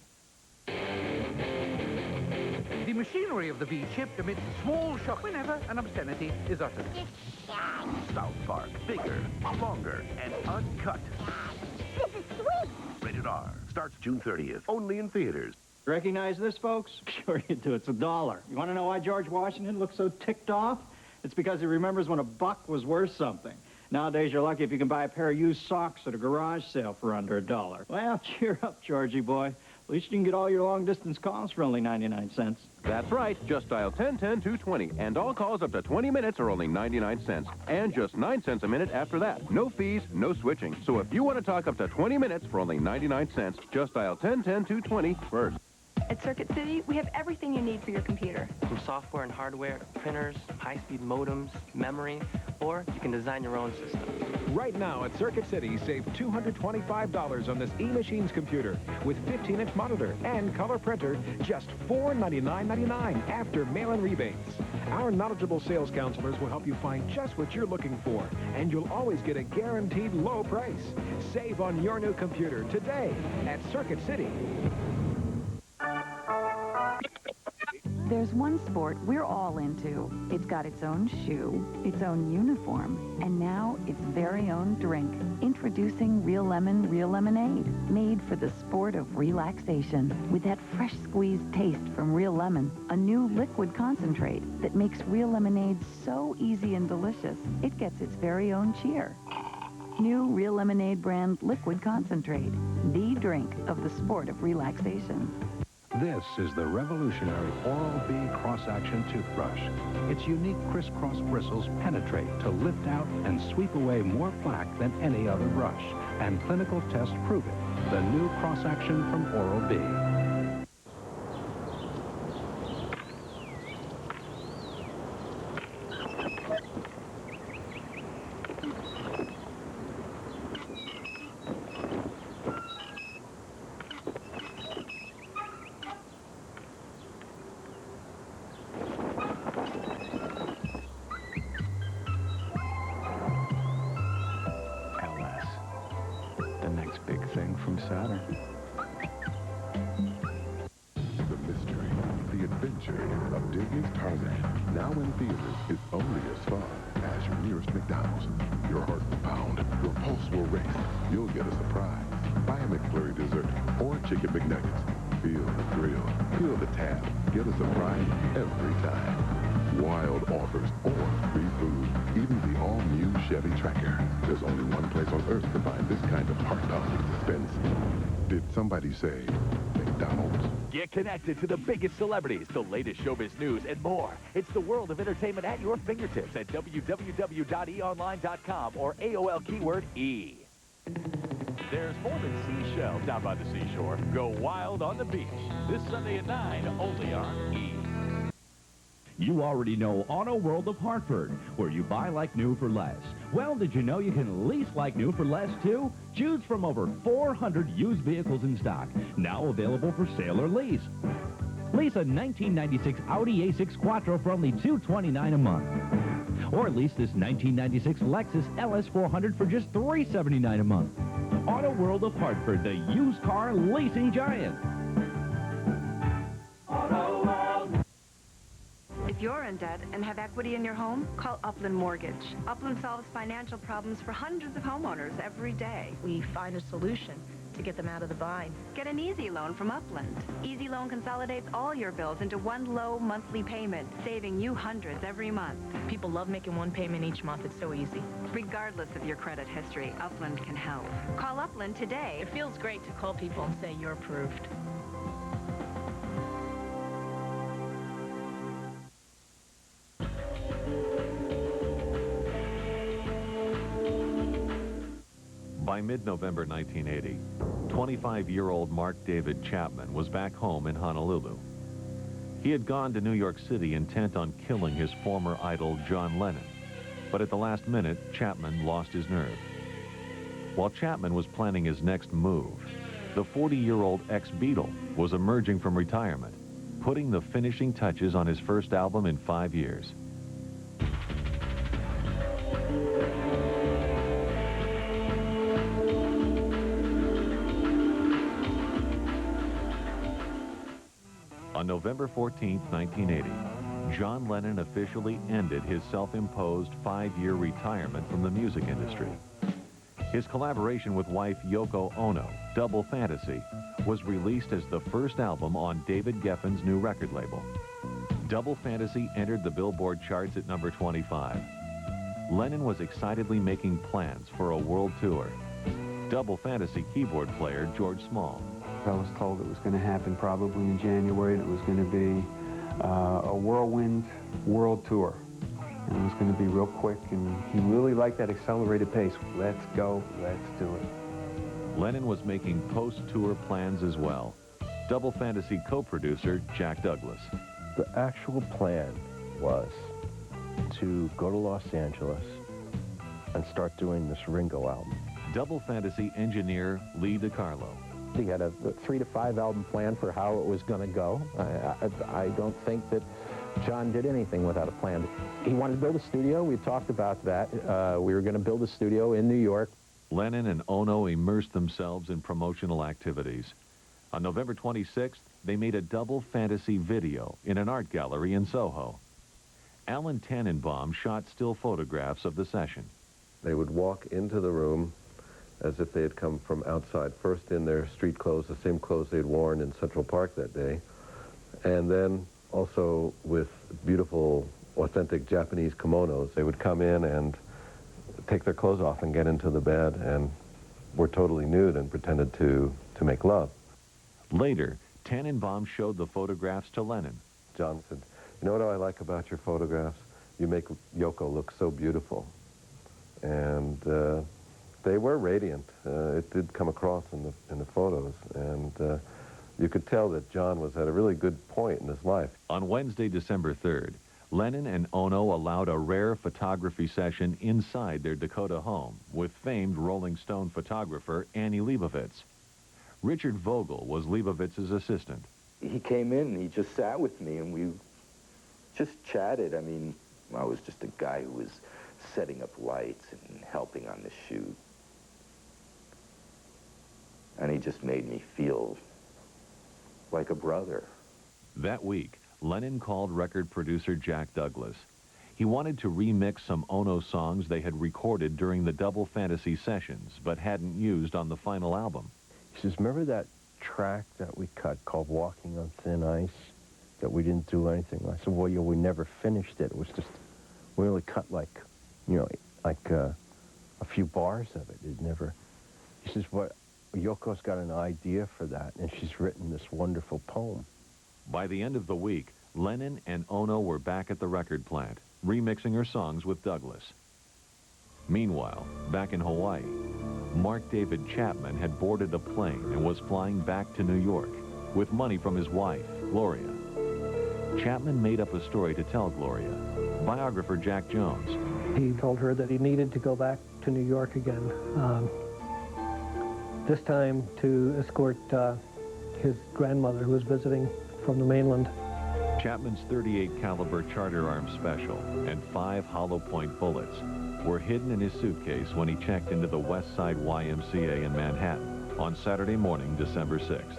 The machinery of the V ship emits a small shock whenever an obscenity is uttered. South Park, bigger, longer, and uncut. This is sweet! Rated R. Starts June 30th, only in theaters. Recognize this, folks? Sure you do. It's $1. You want to know why George Washington looks so ticked off? It's because he remembers when a buck was worth something. Nowadays, you're lucky if you can buy a pair of used socks at a garage sale for under $1. Well, cheer up, Georgie boy. At least you can get all your long-distance calls for only 99 cents. That's right. Just dial 1010-220, and all calls up to 20 minutes are only 99 cents. And just 9 cents a minute after that. No fees, no switching. So if you want to talk up to 20 minutes for only 99 cents, just dial 1010-220 first. At Circuit City, we have everything you need for your computer. From software and hardware, printers, high-speed modems, memory, or you can design your own system. Right now at Circuit City, save $225 on this E-Machines computer with 15-inch monitor and color printer, just $499.99 after mail-in rebates. Our knowledgeable sales counselors will help you find just what you're looking for, and you'll always get a guaranteed low price. Save on your new computer today at Circuit City. There's one sport we're all into. It's got its own shoe, its own uniform, and now its very own drink. Introducing Real Lemon, Real Lemonade, made for the sport of relaxation. With that fresh squeezed taste from Real Lemon, a new liquid concentrate that makes Real Lemonade so easy and delicious, it gets its very own cheer. New Real Lemonade brand liquid concentrate, the drink of the sport of relaxation. This is the revolutionary Oral-B cross-action toothbrush. Its unique crisscross bristles penetrate to lift out and sweep away more plaque than any other brush. And clinical tests prove it. The new cross-action from Oral-B. Big thing from Saturn. The mystery, the adventure of Disney's Tarzan, now in theaters, is only as fun as your nearest McDonald's. Your heart will pound, your pulse will race. You'll get a surprise. Buy a McFlurry dessert or Chicken McNuggets. Feel the thrill, feel the tab. Get a surprise every time. Wild offers or free food. Even the all-new Chevy Tracker. There's only one place on Earth to find this kind of heart-pounding suspense. Did somebody say McDonald's? Get connected to the biggest celebrities, the latest showbiz news, and more. It's the world of entertainment at your fingertips at www.eonline.com or AOL keyword E. There's more than seashells down by the seashore. Go wild on the beach. This Sunday at 9, only on E. You already know Auto World of Hartford, where you buy like new for less. Well, did you know you can lease like new for less, too? Choose from over 400 used vehicles in stock, now available for sale or lease. Lease a 1996 Audi A6 Quattro for only $229 a month. Or lease this 1996 Lexus LS400 for just $379 a month. Auto World of Hartford, the used car leasing giant. If you're in debt and have equity in your home, call Upland Mortgage. Upland solves financial problems for hundreds of homeowners every day. We find a solution to get them out of the bind. Get an easy loan from Upland. Easy Loan consolidates all your bills into one low monthly payment, saving you hundreds every month. People love making one payment each month. It's so easy. Regardless of your credit history, Upland can help. Call Upland today. It feels great to call people and say you're approved. By mid-November 1980, 25-year-old Mark David Chapman was back home in Honolulu. He had gone to New York City intent on killing his former idol, John Lennon. But at the last minute, Chapman lost his nerve. While Chapman was planning his next move, the 40-year-old ex-Beatle was emerging from retirement, putting the finishing touches on his first album in 5 years. On November 14, 1980, John Lennon officially ended his self-imposed 5-year retirement from the music industry. His collaboration with wife Yoko Ono, Double Fantasy, was released as the first album on David Geffen's new record label. Double Fantasy entered the Billboard charts at number 25. Lennon was excitedly making plans for a world tour. Double Fantasy keyboard player George Small. I was told it was going to happen probably in January, and it was going to be a whirlwind world tour. And it was going to be real quick, and he really liked that accelerated pace. Let's go, let's do it. Lennon was making post-tour plans as well. Double Fantasy co-producer Jack Douglas. The actual plan was to go to Los Angeles, and start doing this Ringo album. Double Fantasy engineer Lee DiCarlo. He had a 3 to 5 album plan for how it was going to go. I don't think that John did anything without a plan. He wanted to build a studio. We talked about that. We were going to build a studio in New York. Lennon and Ono immersed themselves in promotional activities. On November 26th, they made a Double Fantasy video in an art gallery in Soho. Alan Tannenbaum shot still photographs of the session. They would walk into the room as if they had come from outside, first in their street clothes, the same clothes they'd worn in Central Park that day, and then also with beautiful, authentic Japanese kimonos. They would come in and take their clothes off and get into the bed and were totally nude and pretended to make love. Later, Tannenbaum showed the photographs to Lennon. John said, "You know what I like about your photographs? You make Yoko look so beautiful." And they were radiant. It did come across in the photos, and you could tell that John was at a really good point in his life. On Wednesday, December 3rd, Lennon and Ono allowed a rare photography session inside their Dakota home with famed Rolling Stone photographer Annie Leibovitz. Richard Vogel was Leibovitz's assistant. He came in and he just sat with me and we just chatted. I mean, I was just a guy who was setting up lights and helping on the shoot. And he just made me feel like a brother. That week, Lennon called record producer Jack Douglas. He wanted to remix some Ono songs they had recorded during the Double Fantasy sessions, but hadn't used on the final album. He says, remember that track that we cut called Walking on Thin Ice that we didn't do anything? I said, well, yeah, we never finished it. It was just, we only cut like, you know, like a few bars of it. It never, he says, what, Yoko's got an idea for that, and she's written this wonderful poem. By the end of the week, Lennon and Ono were back at the record plant, remixing her songs with Douglas. Meanwhile, back in Hawaii, Mark David Chapman had boarded a plane and was flying back to New York with money from his wife, Gloria. Chapman made up a story to tell Gloria. Biographer Jack Jones. He told her that he needed to go back to New York again, this time to escort his grandmother who was visiting from the mainland. Chapman's .38 caliber Charter Arms Special and 5 hollow point bullets were hidden in his suitcase when he checked into the West Side YMCA in Manhattan on Saturday morning, December 6th.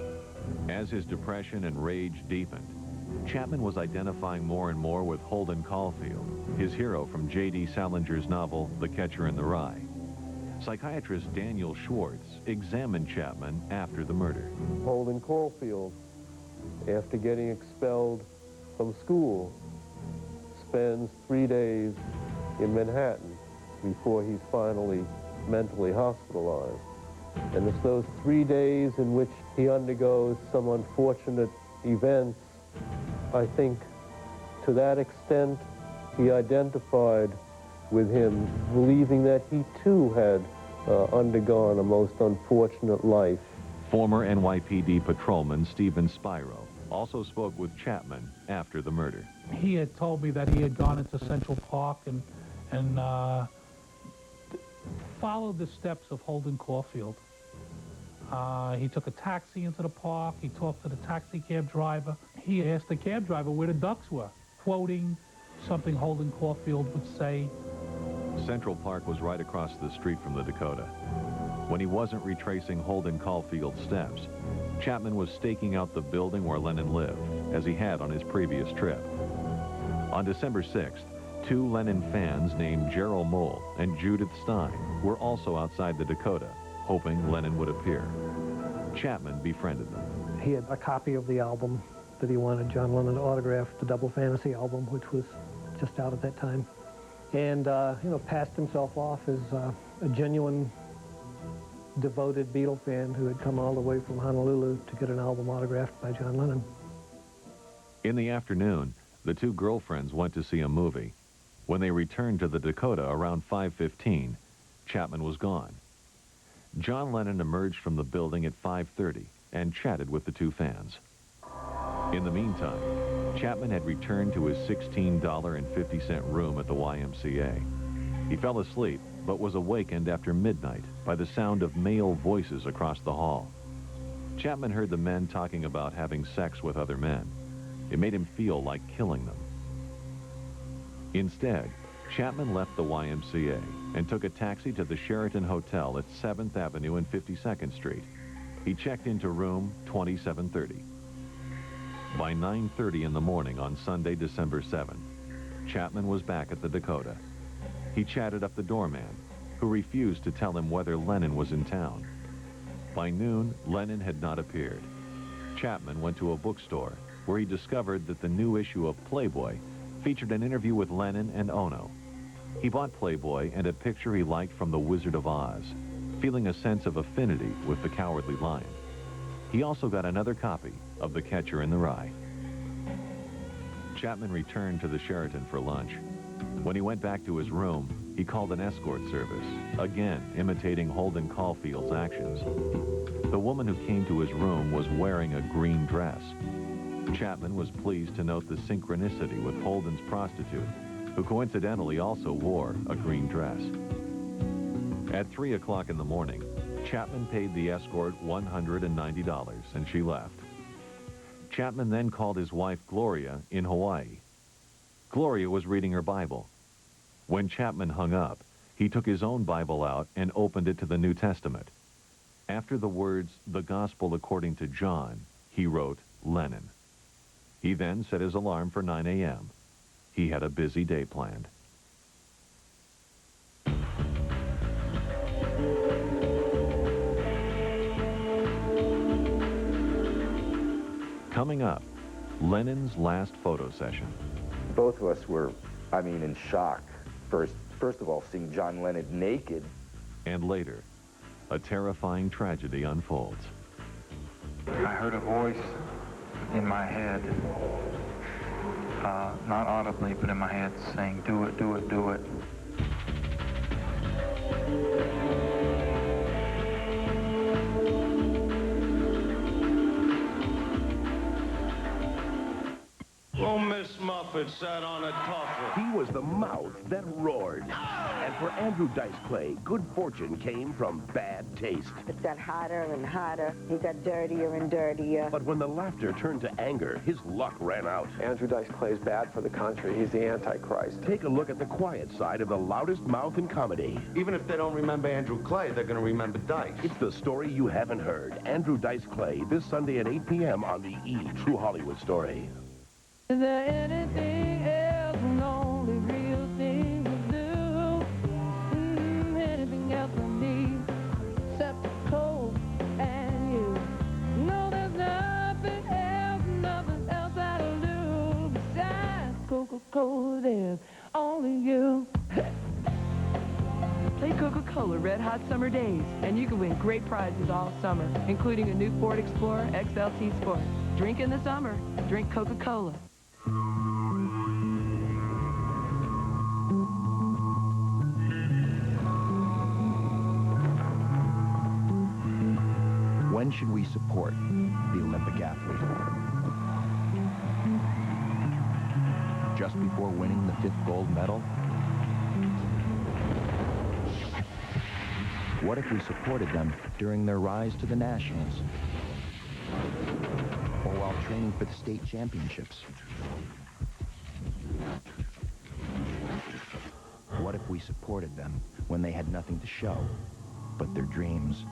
As his depression and rage deepened, Chapman was identifying more and more with Holden Caulfield, his hero from J.D. Salinger's novel The Catcher in the Rye. Psychiatrist Daniel Schwartz examined Chapman after the murder. Holden Caulfield, after getting expelled from school, spends 3 days in Manhattan before he's finally mentally hospitalized. And it's those 3 days in which he undergoes some unfortunate events. I think to that extent he identified with him, believing that he too had undergone a most unfortunate life. Former NYPD patrolman Stephen Spiro also spoke with Chapman after the murder. He had told me that he had gone into Central Park and followed the steps of Holden Caulfield. He took a taxi into the park. He talked to the taxi cab driver. He asked the cab driver where the ducks were, quoting something Holden Caulfield would say. Central Park was right across the street from the Dakota. When he wasn't retracing Holden Caulfield's steps, Chapman was staking out the building where Lennon lived, as he had on his previous trip. On December 6th, 2 Lennon fans named Gerald Moll and Judith Stein were also outside the Dakota, hoping Lennon would appear. Chapman befriended them. He had a copy of the album that he wanted John Lennon to autograph, the Double Fantasy album, which was just out at that time. And, you know, passed himself off as a genuine, devoted Beatle fan who had come all the way from Honolulu to get an album autographed by John Lennon. In the afternoon, the 2 girlfriends went to see a movie. When they returned to the Dakota around 5:15, Chapman was gone. John Lennon emerged from the building at 5:30 and chatted with the 2 fans. In the meantime, Chapman had returned to his $16.50 room at the YMCA. He fell asleep but was awakened after midnight by the sound of male voices across the hall. Chapman heard the men talking about having sex with other men. It made him feel like killing them. Instead, Chapman left the YMCA and took a taxi to the Sheraton Hotel at 7th Avenue and 52nd Street. He checked into room 2730. By 9:30 in the morning on Sunday, December 7th, Chapman was back at the Dakota. He chatted up the doorman, who refused to tell him whether Lennon was in town. By noon, Lennon had not appeared. Chapman went to a bookstore where he discovered that the new issue of Playboy featured an interview with Lennon and Ono. He bought Playboy and a picture he liked from The Wizard of Oz, feeling a sense of affinity with the Cowardly Lion. He also got another copy of The Catcher in the Rye. Chapman returned to the Sheraton for lunch. When he went back to his room, he called an escort service, again imitating Holden Caulfield's actions. The woman who came to his room was wearing a green dress. Chapman was pleased to note the synchronicity with Holden's prostitute, who coincidentally also wore a green dress. At 3 o'clock in the morning, Chapman paid the escort $190, and she left. Chapman then called his wife, Gloria, in Hawaii. Gloria was reading her Bible. When Chapman hung up, he took his own Bible out and opened it to the New Testament. After the words, "The Gospel according to John," he wrote, "Lennon." He then set his alarm for 9 a.m. He had a busy day planned. Coming up, Lennon's last photo session. Both of us were, in shock. First of all, seeing John Lennon naked. And later, a terrifying tragedy unfolds. I heard a voice in my head, not audibly, but in my head, saying, "Do it, do it, do it." Oh, Miss Muffet sat on a tuffet. He was the mouth that roared. And for Andrew Dice Clay, good fortune came from bad taste. It got hotter and hotter. He got dirtier and dirtier. But when the laughter turned to anger, his luck ran out. Andrew Dice Clay is bad for the country. He's the Antichrist. Take a look at the quiet side of the loudest mouth in comedy. Even if they don't remember Andrew Clay, they're going to remember Dice. It's the story you haven't heard. Andrew Dice Clay, this Sunday at 8 p.m. on the E! True Hollywood Story. Is there anything else, an only real thing to do? Anything else I need, except the cold and you. No, there's nothing else that'll do. Besides Coca-Cola, there's only you. Play Coca-Cola Red Hot Summer Days, and you can win great prizes all summer, including a new Ford Explorer XLT Sport. Drink in the summer. Drink Coca-Cola. When should we support the Olympic athlete? Just before winning the 5th gold medal? What if we supported them during their rise to the nationals? Or while training for the state championships? What if we supported them when they had nothing to show but their dreams?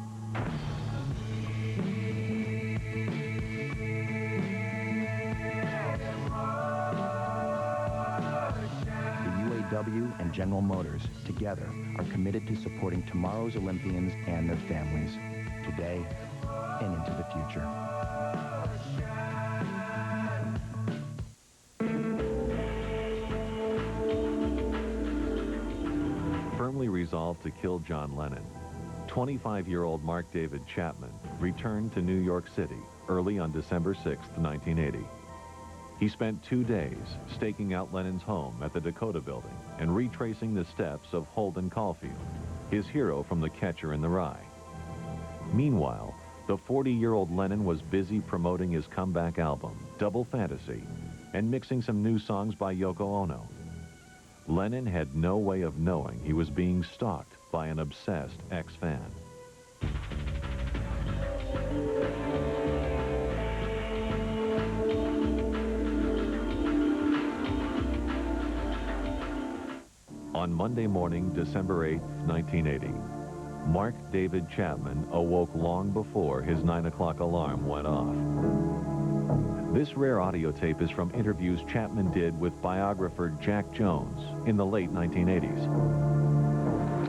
UAW and General Motors, together, are committed to supporting tomorrow's Olympians and their families, today and into the future. Firmly resolved to kill John Lennon, 25-year-old Mark David Chapman returned to New York City early on December 6, 1980. He spent 2 days staking out Lennon's home at the Dakota Building and retracing the steps of Holden Caulfield, his hero from The Catcher in the Rye. Meanwhile, the 40-year-old Lennon was busy promoting his comeback album, Double Fantasy, and mixing some new songs by Yoko Ono. Lennon had no way of knowing he was being stalked by an obsessed ex-fan. On Monday morning, December 8, 1980, Mark David Chapman awoke long before his 9 o'clock alarm went off. This rare audio tape is from interviews Chapman did with biographer Jack Jones in the late 1980s.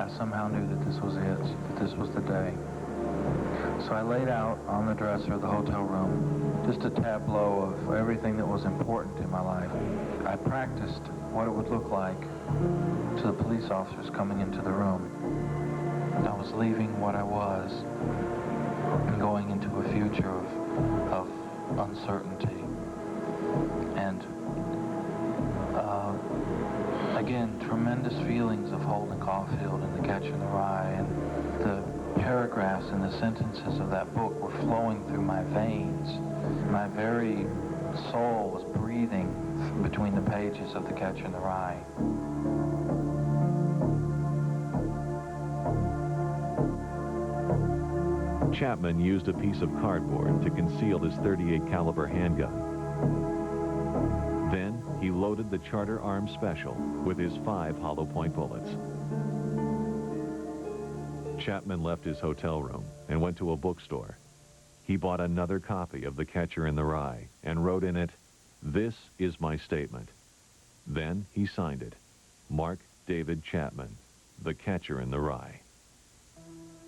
I somehow knew that this was it, that this was the day. So I laid out on the dresser of the hotel room just a tableau of everything that was important in my life. I practiced what it would look like to the police officers coming into the room. I was leaving what I was and going into a future of uncertainty. And again, tremendous feelings of Holden Caulfield and The Catcher in the Rye, and the paragraphs and the sentences of that book were flowing through my veins. My very soul was breathing between the pages of The Catcher in the Rye. Chapman used a piece of cardboard to conceal his .38 caliber handgun. Then he loaded the Charter Arms Special with his 5 hollow point bullets. Chapman left his hotel room and went to a bookstore. He bought another copy of The Catcher in the Rye and wrote in it, "This is my statement." Then he signed it, Mark David Chapman, The Catcher in the Rye.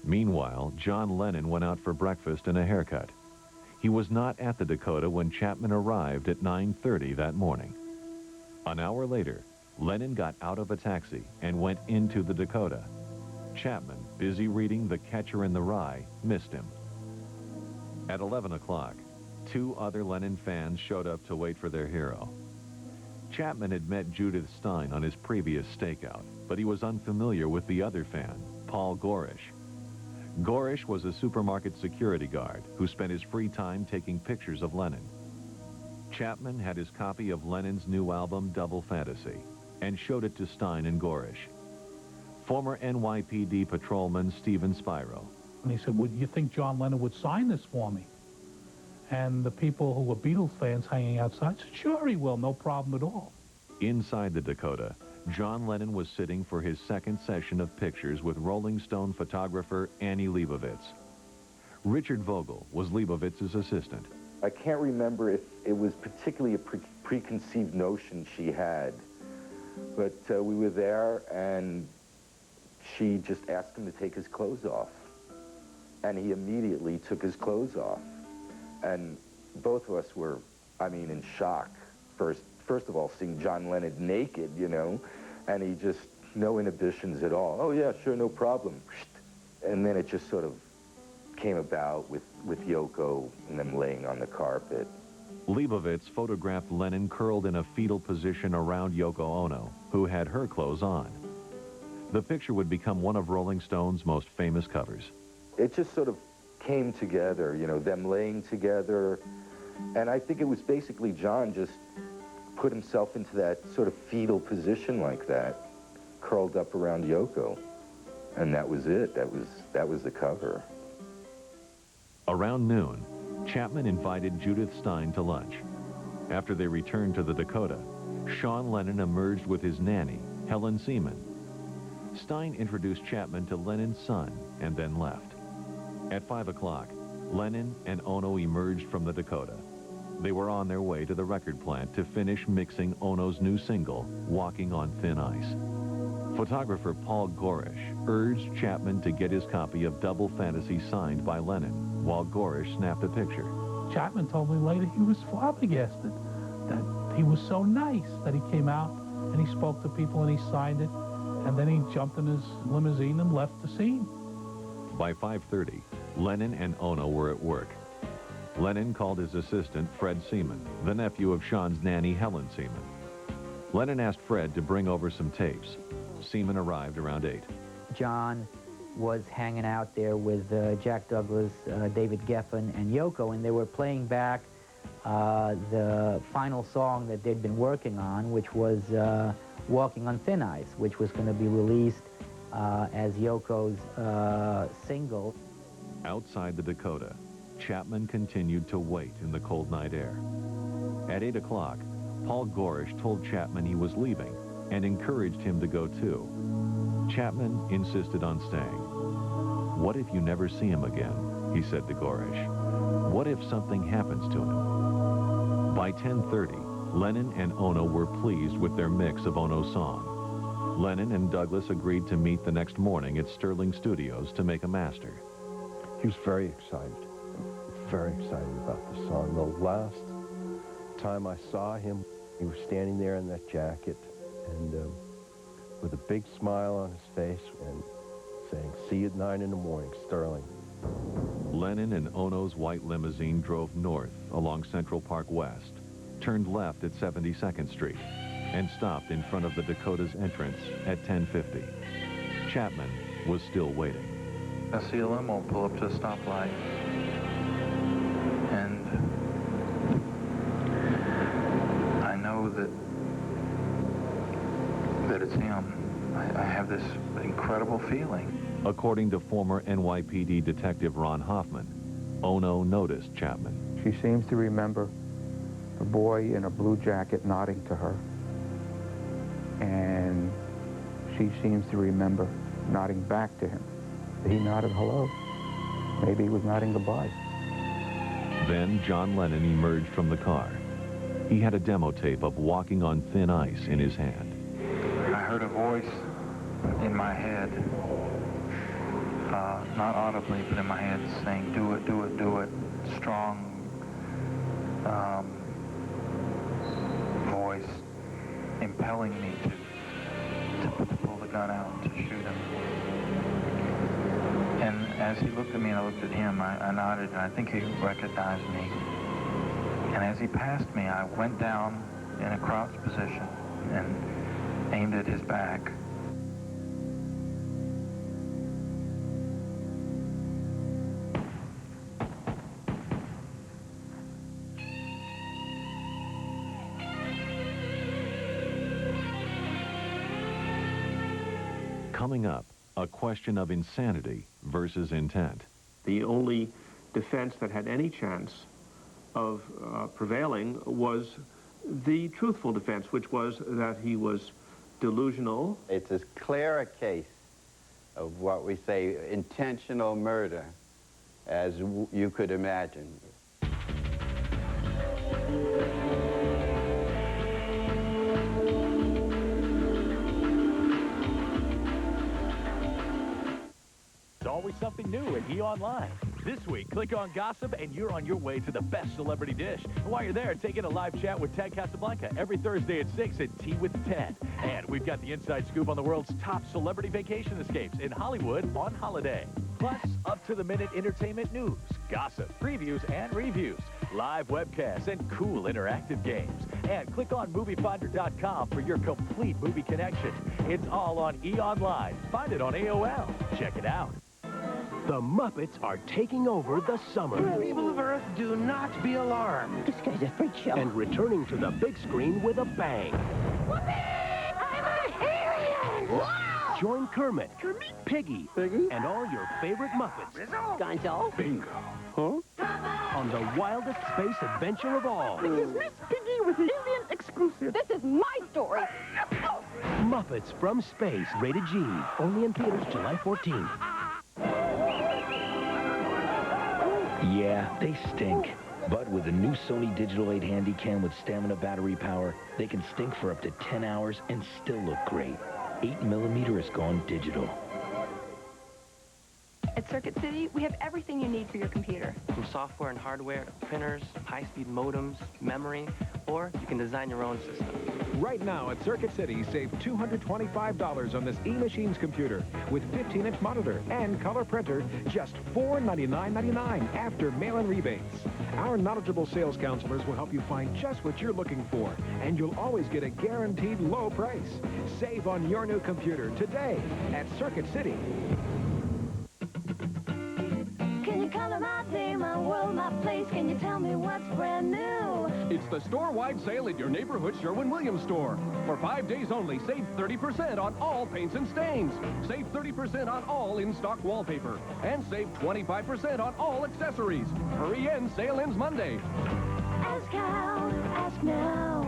Meanwhile, John Lennon went out for breakfast and a haircut. He was not at the Dakota when Chapman arrived at 9:30 that morning. An hour later, Lennon got out of a taxi and went into the Dakota. Chapman, busy reading The Catcher in the Rye, missed him. At 11 o'clock, 2 other Lennon fans showed up to wait for their hero. Chapman had met Judith Stein on his previous stakeout, but he was unfamiliar with the other fan, Paul Gorish. Gorish was a supermarket security guard who spent his free time taking pictures of Lennon. Chapman had his copy of Lennon's new album, Double Fantasy, and showed it to Stein and Gorish. Former NYPD patrolman Stephen Spiro. And he said, "Would you think John Lennon would sign this for me?" And the people who were Beatles fans hanging outside said, "Sure he will, no problem at all." Inside the Dakota, John Lennon was sitting for his second session of pictures with Rolling Stone photographer Annie Leibovitz. Richard Vogel was Leibovitz's assistant. I can't remember if it was particularly a preconceived notion she had, but we were there and she just asked him to take his clothes off. And he immediately took his clothes off. And both of us were, I mean, in shock. First of all, seeing John Lennon naked, you know, and he just, no inhibitions at all. "Oh yeah, sure, no problem." And then it just sort of came about with Yoko and them laying on the carpet. Leibovitz photographed Lennon curled in a fetal position around Yoko Ono, who had her clothes on. The picture would become one of Rolling Stone's most famous covers. It just sort of came together, you know, them laying together. And I think it was basically John just put himself into that sort of fetal position like that, curled up around Yoko. And that was it. That was the cover. Around noon, Chapman invited Judith Stein to lunch. After they returned to the Dakota, Sean Lennon emerged with his nanny, Helen Seaman. Stein introduced Chapman to Lennon's son and then left. At 5 o'clock, Lennon and Ono emerged from the Dakota. They were on their way to the record plant to finish mixing Ono's new single, Walking on Thin Ice. Photographer Paul Gorish urged Chapman to get his copy of Double Fantasy signed by Lennon, while Gorish snapped a picture. Chapman told me later he was flabbergasted, that he was so nice that he came out and he spoke to people and he signed it, and then he jumped in his limousine and left the scene. By 5:30, Lennon and Ono were at work. Lennon called his assistant, Fred Seaman, the nephew of Sean's nanny, Helen Seaman. Lennon asked Fred to bring over some tapes. Seaman arrived around 8. John was hanging out there with Jack Douglas, David Geffen, and Yoko, and they were playing back the final song that they'd been working on, which was Walking on Thin Ice, which was going to be released as Yoko's single. Outside the Dakota, Chapman continued to wait in the cold night air. At 8 o'clock, Paul Gorish told Chapman he was leaving and encouraged him to go too. Chapman insisted on staying. "What if you never see him again?" he said to Gorish. "What if something happens to him?" By 10:30, Lennon and Ono were pleased with their mix of Ono's song. Lennon and Douglas agreed to meet the next morning at Sterling Studios to make a master. He was very excited about the song. The last time I saw him, he was standing there in that jacket and with a big smile on his face and saying, "See you at 9 in the morning, Sterling." Lennon and Ono's white limousine drove north along Central Park West, turned left at 72nd Street, and stopped in front of the Dakota's entrance at 10:50. Chapman was still waiting. I see a limo pull up to a stoplight, and I know that it's him. I have this incredible feeling. According to former NYPD Detective Ron Hoffman, Ono noticed Chapman. She seems to remember a boy in a blue jacket nodding to her, and she seems to remember nodding back to him. He nodded hello. Maybe he was nodding goodbye. Then John Lennon emerged from the car. He had a demo tape of Walking on Thin Ice in his hand. I heard a voice in my head, not audibly, but in my head, saying, "Do it, do it, do it." Strong voice impelling me to pull the gun out, to shoot him. And as he looked at me and I looked at him, I nodded, and I think he recognized me. And as he passed me, I went down in a crouched position and aimed at his back. Coming up, a question of insanity versus intent. The only defense that had any chance of prevailing was the truthful defense, which was that he was delusional. It's as clear a case of what we say intentional murder as you could imagine. There's always something new at eOnline. This week, click on Gossip and you're on your way to the best celebrity dish. And while you're there, take in a live chat with Ted Casablanca every Thursday at 6 at Tea with Ted. And we've got the inside scoop on the world's top celebrity vacation escapes in Hollywood on holiday. Plus, up-to-the-minute entertainment news, gossip, previews, and reviews, live webcasts, and cool interactive games. And click on MovieFinder.com for your complete movie connection. It's all on eOnline. Find it on AOL. Check it out. The Muppets are taking over the summer. People of Earth, do not be alarmed. This guy's a freak show. And returning to the big screen with a bang. I'm a alien! Wow! Join Kermit, Piggy, and all your favorite Muppets. Gonzo. Bingo. Huh? On the wildest space adventure of all. This is Miss Piggy with Alien Exclusive. This is my story. Muppets from Space, rated G. Only in theaters July 14th. Yeah, they stink. But with the new Sony Digital 8 Handycam with stamina battery power, they can stink for up to 10 hours and still look great. 8mm has gone digital. At Circuit City, we have everything you need for your computer. From software and hardware, printers, high-speed modems, memory, or you can design your own system. Right now at Circuit City, save $225 on this eMachines computer with 15-inch monitor and color printer, just $499.99 after mail-in rebates. Our knowledgeable sales counselors will help you find just what you're looking for, and you'll always get a guaranteed low price. Save on your new computer today at Circuit City. Can you color my day, my world, my place? Can you tell me what's brand new? It's It's the store-wide sale at your neighborhood Sherwin-Williams store. For 5 days only, save 30% on all paints and stains. Save 30% on all in-stock wallpaper. And save 25% on all accessories. Hurry in, sale ends Monday. Ask how, ask now.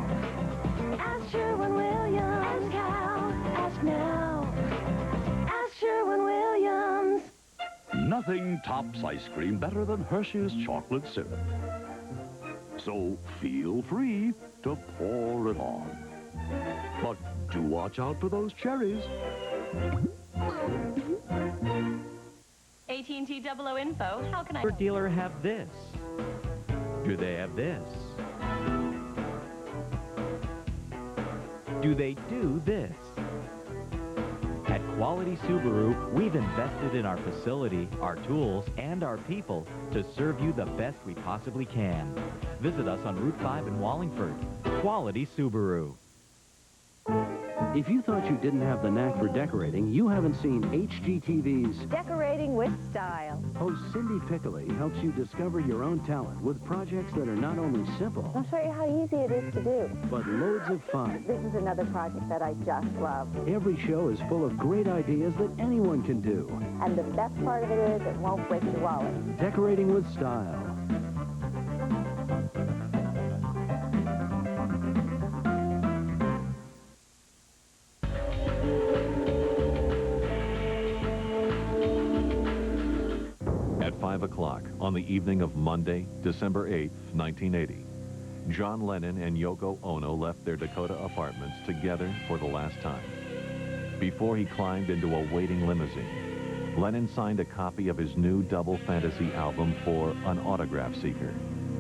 Ask Sherwin-Williams. Ask how, ask now. Ask Sherwin-Williams. Nothing tops ice cream better than Hershey's chocolate syrup. So feel free to pour it on. But do watch out for those cherries. AT&T Double O Info, how can I... Your dealer have this? Do they have this? Do they do this? At Quality Subaru, we've invested in our facility, our tools, and our people to serve you the best we possibly can. Visit us on Route 5 in Wallingford. Quality Subaru. If you thought you didn't have the knack for decorating, you haven't seen HGTV's Decorating with Style. Host Cindy Pickley helps you discover your own talent with projects that are not only simple, I'll show you how easy it is to do. but loads of fun. This is another project that I just love. Every show is full of great ideas that anyone can do. And the best part of it is it won't break your wallet. Decorating with Style. At 5 o'clock on the evening of Monday, December 8th, 1980, John Lennon and Yoko Ono left their Dakota apartments together for the last time. Before he climbed into a waiting limousine, Lennon signed a copy of his new double fantasy album for an autograph seeker,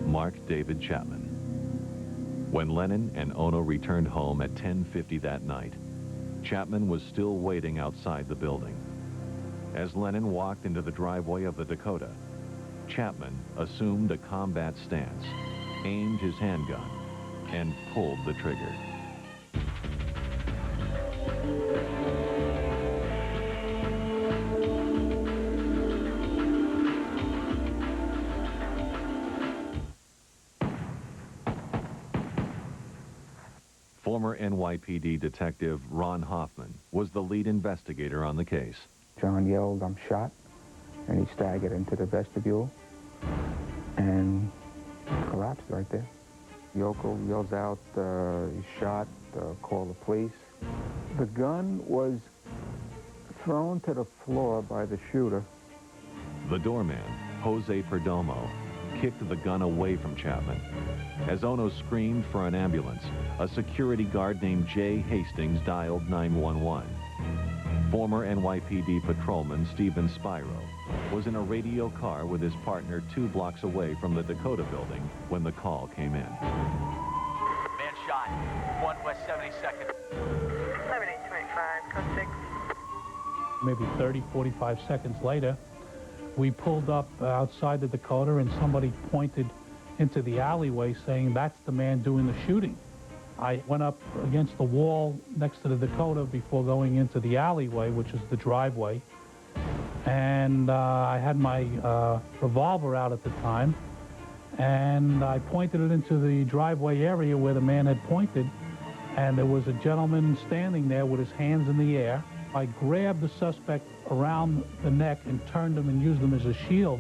Mark David Chapman. When Lennon and Ono returned home at 10:50 that night, Chapman was still waiting outside the building. As Lennon walked into the driveway of the Dakota, Chapman assumed a combat stance, aimed his handgun, and pulled the trigger. Former NYPD detective Ron Hoffman was the lead investigator on the case. John yelled, "I'm shot," and he staggered into the vestibule and collapsed right there. Yoko yells out, he's shot, call the police. The gun was thrown to the floor by the shooter. The doorman, Jose Perdomo, kicked the gun away from Chapman. As Ono screamed for an ambulance, a security guard named Jay Hastings dialed 911. Former NYPD patrolman Stephen Spiro was in a radio car with his partner 2 blocks away from the Dakota building when the call came in. Man shot, 1 West 72nd. 7825, code 6. Maybe 30, 45 seconds later, we pulled up outside the Dakota and somebody pointed into the alleyway saying, "That's the man doing the shooting." I went up against the wall next to the Dakota before going into the alleyway, which is the driveway. And I had my revolver out at the time. And I pointed it into the driveway area where the man had pointed. And there was a gentleman standing there with his hands in the air. I grabbed the suspect around the neck and turned him and used him as a shield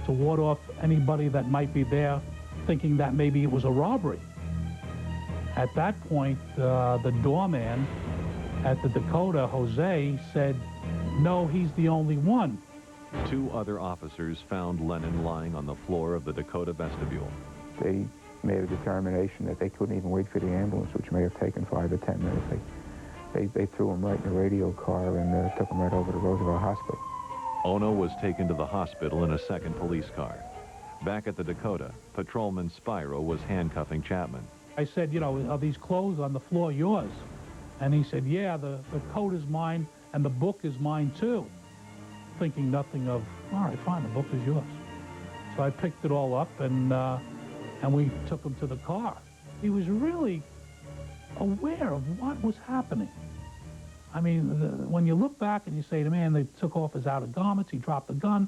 to ward off anybody that might be there thinking that maybe it was a robbery. At that point, the doorman at the Dakota, Jose, said, "No, he's the only one." 2 other officers found Lennon lying on the floor of the Dakota vestibule. They made a determination that they couldn't even wait for the ambulance, which may have taken 5 or 10 minutes. They threw him right in the radio car and took him right over to Roosevelt Hospital. Ono was taken to the hospital in a second police car. Back at the Dakota, patrolman Spiro was handcuffing Chapman. I said, "You know, are these clothes on the floor yours?" And he said, "Yeah, the coat is mine and the book is mine too." Thinking nothing of, all right, fine, the book is yours. So I picked it all up and we took him to the car. He was really aware of what was happening. I mean, when you look back and you say, the man, they took off his outer garments, he dropped the gun,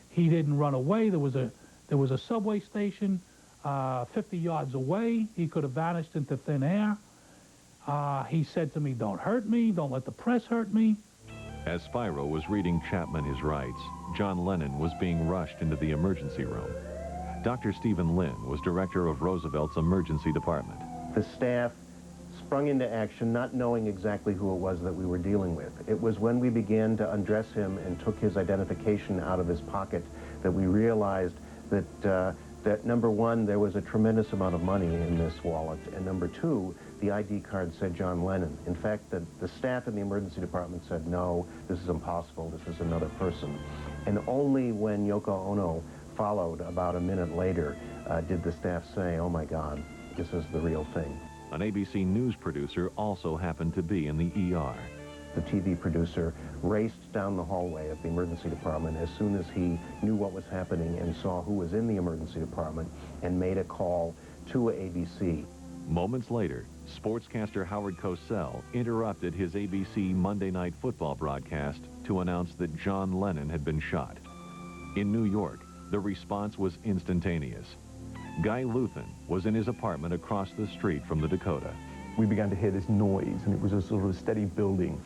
he didn't run away, there was a subway station, 50 yards away. He could have vanished into thin air. He said to me, "Don't hurt me. Don't let the press hurt me." As Spyro was reading Chapman his rights, John Lennon was being rushed into the emergency room. Dr. Stephen Lynn was director of Roosevelt's emergency department. The staff sprung into action not knowing exactly who it was that we were dealing with. It was when we began to undress him and took his identification out of his pocket that we realized that number one, there was a tremendous amount of money in this wallet, and number two, the ID card said John Lennon. In fact, the staff in the emergency department said, no, this is impossible, this is another person. And only when Yoko Ono followed about a minute later did the staff say, oh my God, this is the real thing. An ABC News producer also happened to be in the ER. The TV producer raced down the hallway of the emergency department as soon as he knew what was happening and saw who was in the emergency department and made a call to ABC. Moments later, sportscaster Howard Cosell interrupted his ABC Monday Night Football broadcast to announce that John Lennon had been shot. In New York, the response was instantaneous. Guy Luthen was in his apartment across the street from the Dakota. We began to hear this noise, and it was a sort of steady building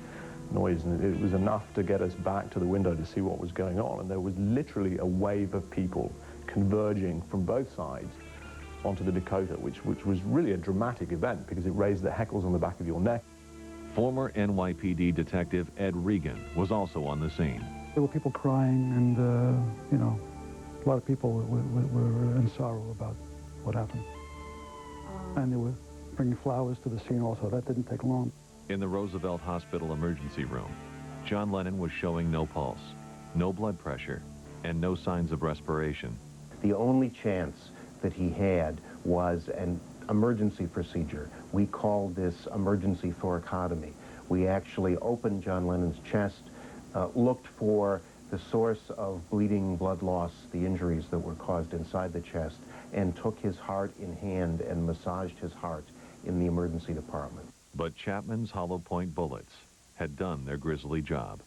noise, and it was enough to get us back to the window to see what was going on. And there was literally a wave of people converging from both sides onto the Dakota, which was really a dramatic event because it raised the hackles on the back of your neck. Former NYPD detective Ed Regan was also on the scene. There were people crying, and, you know, a lot of people were in sorrow about what happened. And they were bringing flowers to the scene also. That didn't take long. In the Roosevelt Hospital emergency room, John Lennon was showing no pulse, no blood pressure, and no signs of respiration. The only chance that he had was an emergency procedure. We called this emergency thoracotomy. We actually opened John Lennon's chest, looked for the source of bleeding, blood loss, the injuries that were caused inside the chest, and took his heart in hand and massaged his heart in the emergency department. But Chapman's hollow point bullets had done their grisly job.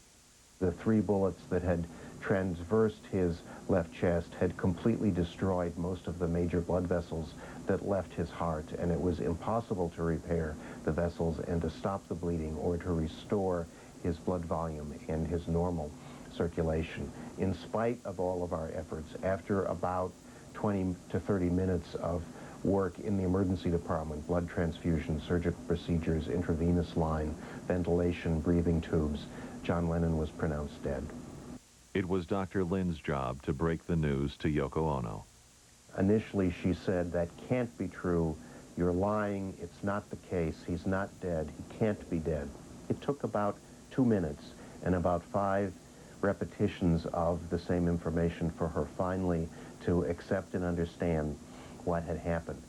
The 3 bullets that had transversed his left chest had completely destroyed most of the major blood vessels that left his heart, and it was impossible to repair the vessels and to stop the bleeding or to restore his blood volume and his normal circulation. In spite of all of our efforts, after about 20 to 30 minutes of work in the emergency department, blood transfusion, surgical procedures, intravenous line, ventilation, breathing tubes, John Lennon was pronounced dead. It was Dr. Lynn's job to break the news to Yoko Ono. Initially, she said, that can't be true. You're lying. It's not the case. He's not dead. He can't be dead. It took about 2 minutes and about 5 repetitions of the same information for her finally to accept and understand what had happened.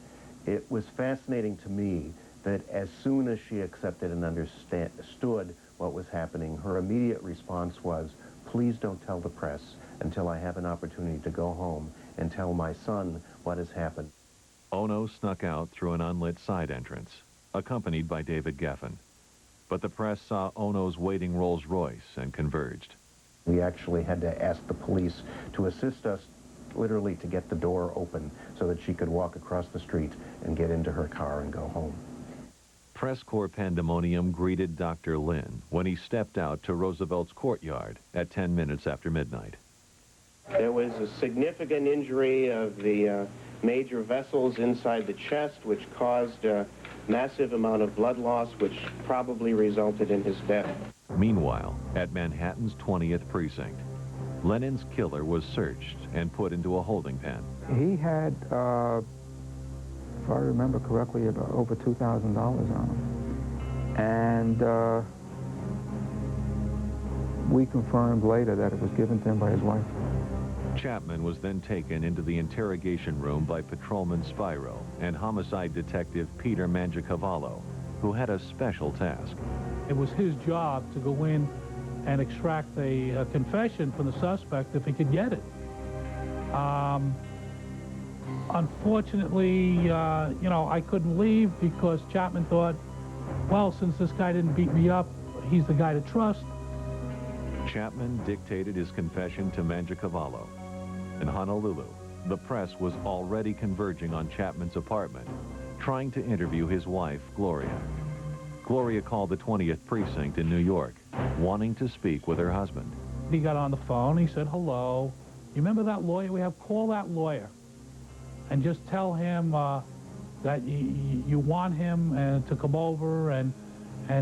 It was fascinating to me that as soon as she accepted and understood what was happening, her immediate response was, please don't tell the press until I have an opportunity to go home and tell my son what has happened. Ono snuck out through an unlit side entrance, accompanied by David Geffen. But the press saw Ono's waiting Rolls-Royce and converged. We actually had to ask the police to assist us literally to get the door open so that she could walk across the street and get into her car and go home. Press corps pandemonium greeted Dr. Lynn when he stepped out to Roosevelt's courtyard at 10 minutes after midnight. There was a significant injury of the major vessels inside the chest, which caused a massive amount of blood loss, which probably resulted in his death. Meanwhile, at Manhattan's 20th precinct, Lennon's killer was searched and put into a holding pen. He had, if I remember correctly, about over $2,000 on him. And we confirmed later that it was given to him by his wife. Chapman was then taken into the interrogation room by Patrolman Spyro and homicide detective Peter Mangiacavallo, who had a special task. It was his job to go in and extract a confession from the suspect if he could get it. Unfortunately, you know, I couldn't leave because Chapman thought, well, since this guy didn't beat me up, he's the guy to trust. Chapman dictated his confession to Mangiacavallo. In Honolulu, The press was already converging on Chapman's apartment, trying to interview his wife, Gloria. Gloria called the 20th Precinct in New York, wanting to speak with her husband. He got on the phone. He said, hello. You remember that lawyer we have? Call that lawyer and just tell him that you want him to come over and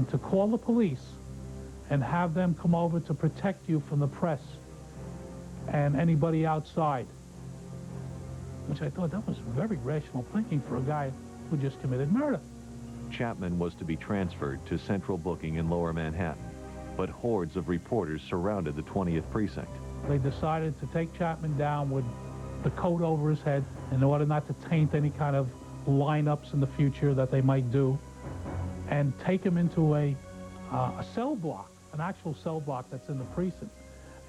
to call the police and have them come over to protect you from the press and anybody outside. Which I thought that was very rational thinking for a guy who just committed murder. Chapman was to be transferred to central booking in Lower Manhattan, but hordes of reporters surrounded the 20th Precinct. They decided to take Chapman down with the coat over his head in order not to taint any kind of lineups in the future that they might do, and take him into a cell block, an actual cell block that's in the precinct,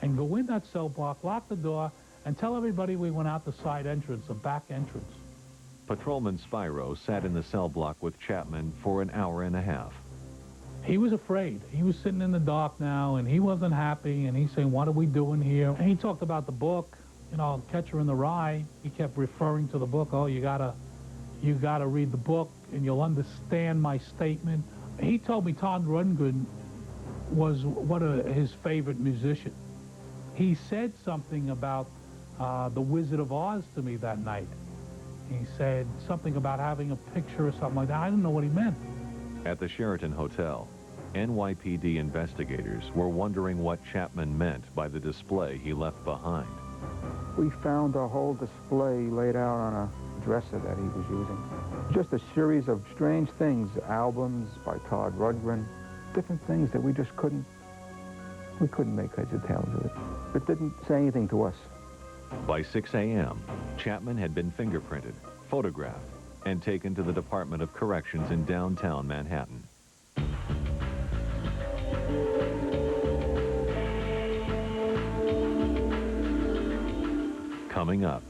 and go in that cell block, lock the door, and tell everybody we went out the side entrance, the back entrance. Patrolman Spyro sat in the cell block with Chapman for an hour and a half. He was afraid. He was sitting in the dark now, and he wasn't happy, and he's saying, what are we doing here? And he talked about the book, you know, Catcher in the Rye. He kept referring to the book. Oh, you gotta read the book, and you'll understand my statement. He told me Todd Rundgren was one of his favorite musicians. He said something about the Wizard of Oz to me that night. He said something about having a picture or something like that. I didn't know what he meant. At the Sheraton Hotel, NYPD investigators were wondering what Chapman meant by the display he left behind. We found a whole display laid out on a dresser that he was using. Just a series of strange things, albums by Todd Rundgren, different things that we just couldn't make heads or tails of it. It didn't say anything to us. By 6 a.m., Chapman had been fingerprinted, photographed, and taken to the Department of Corrections in downtown Manhattan. Coming up,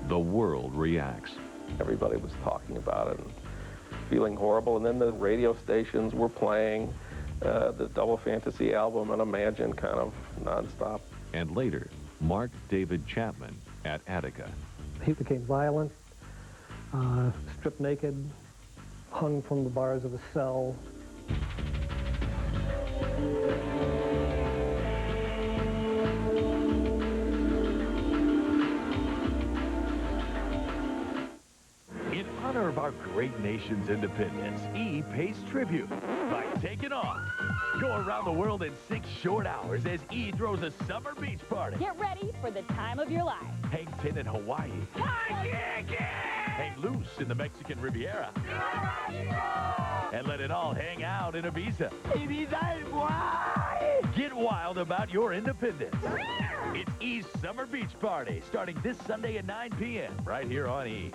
the world reacts. Everybody was talking about it and feeling horrible, and then the radio stations were playing the Double Fantasy album and Imagine kind of nonstop. And later, Mark David Chapman at Attica. He became violent, stripped naked, hung from the bars of a cell. In honor of our great nation's independence, E pays tribute by taking off. Go around the world in 6 short hours as E throws a summer beach party. Get ready for the time of your life. Hang 10 in Hawaii. Hang loose in the Mexican Riviera. And let it all hang out in Ibiza. Get wild about your independence. It's E's Summer Beach Party, starting this Sunday at 9 p.m. right here on E.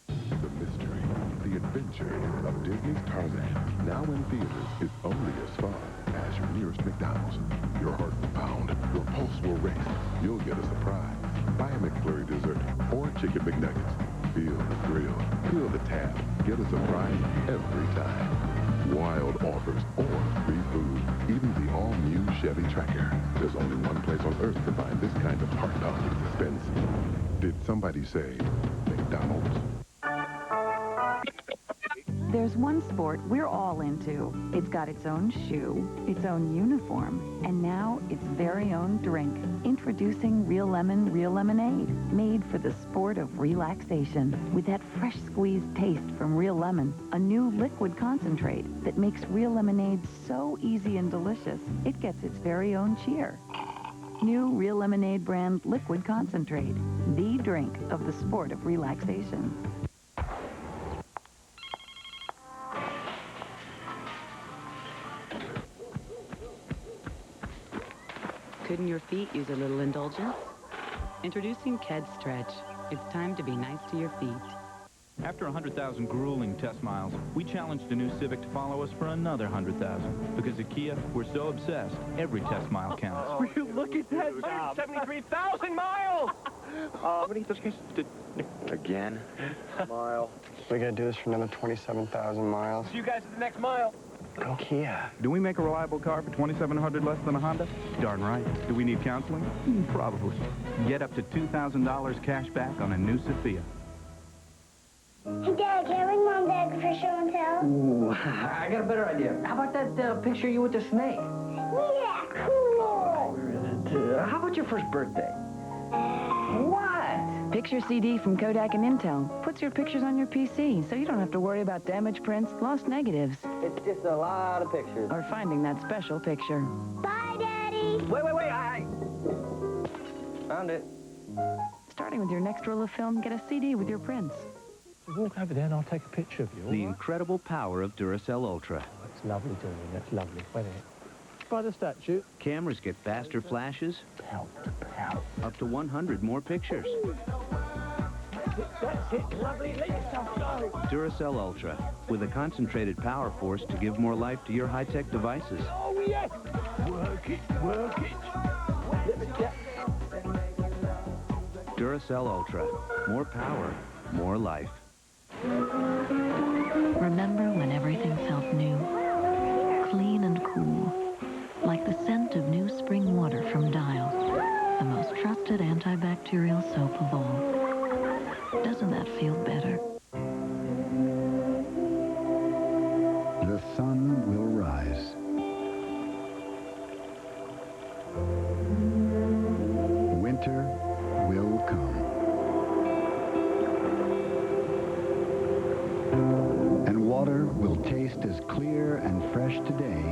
The mystery, the adventure of Disney's Tarzan, now in theaters, is only as fun as your nearest McDonald's. Your heart will pound, your pulse will race. You'll get a surprise. Buy a McFlurry dessert or Chicken McNuggets. Feel the thrill, feel the tap. Get a surprise every time. Wild offers or free food. Even the all-new Chevy Tracker. There's only one place on earth to find this kind of heart-pounding suspense. Did somebody say McDonald's? There's one sport we're all into. It's got its own shoe, its own uniform, and now its very own drink. Introducing Real Lemon, Real Lemonade, made for the sport of relaxation. With that fresh squeezed taste from Real Lemon, a new liquid concentrate that makes Real Lemonade so easy and delicious, it gets its very own cheer. New Real Lemonade brand liquid concentrate, the drink of the sport of relaxation. Couldn't your feet use a little indulgence? Introducing Ked Stretch. It's time to be nice to your feet. After 100,000 grueling test miles, we challenged a new Civic to follow us for another 100,000. Because at Kia, we're so obsessed, every test mile counts. Will you look at that? 173,000 miles! Beneath this case, again? Mile. We gotta do this for another 27,000 miles. See you guys at the next mile. Kia. Do we make a reliable car for $2,700 less than a Honda? Darn right. Do we need counseling? Probably. Get up to $2,000 cash back on a new Sophia. Hey, Dad, can I bring Mom back for show and tell? Ooh, I got a better idea. How about that picture of you with the snake? Yeah, cool. How about your first birthday? What? Picture CD from Kodak and Intel puts your pictures on your PC, so you don't have to worry about damaged prints, lost negatives, It's just a lot of pictures. or finding that special picture. Bye, Daddy. Wait, I found it. Starting with your next roll of film, get a CD with your prints. Walk over there and I'll take a picture of you. The incredible power of Duracell Ultra. It's lovely, Julian. That's lovely. Wait a minute. By the statue. Cameras get faster flashes. Up to 100 more pictures. That's it. Lovely. Let yourself go. Duracell Ultra, with a concentrated power force to give more life to your high-tech devices. Oh, yes. Work it. Duracell Ultra, more power, more life. Remember when everything felt new, clean and cool, like the scent of new spring water from Dial, the most trusted antibacterial soap of all. Doesn't that feel better? The sun will rise. Winter will come. And water will taste as clear and fresh today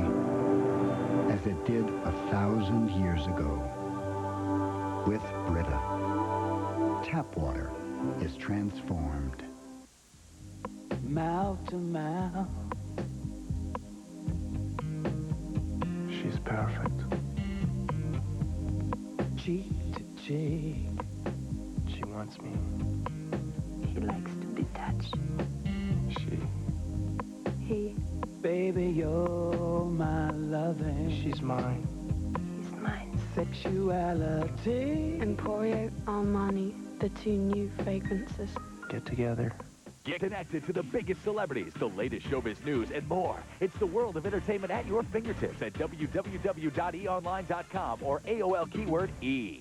as it did 1,000 years ago. With Brita, tap water is transformed. Mouth to mouth. She's perfect. Cheek to cheek. She wants me. He likes to be touched. He. Baby, you're my loving. She's mine. He's mine. Sexuality. Emporio Armani, the two new fragrances. Get together. Get connected to the biggest celebrities, the latest showbiz news, and more. It's the world of entertainment at your fingertips at www.eonline.com or AOL keyword E.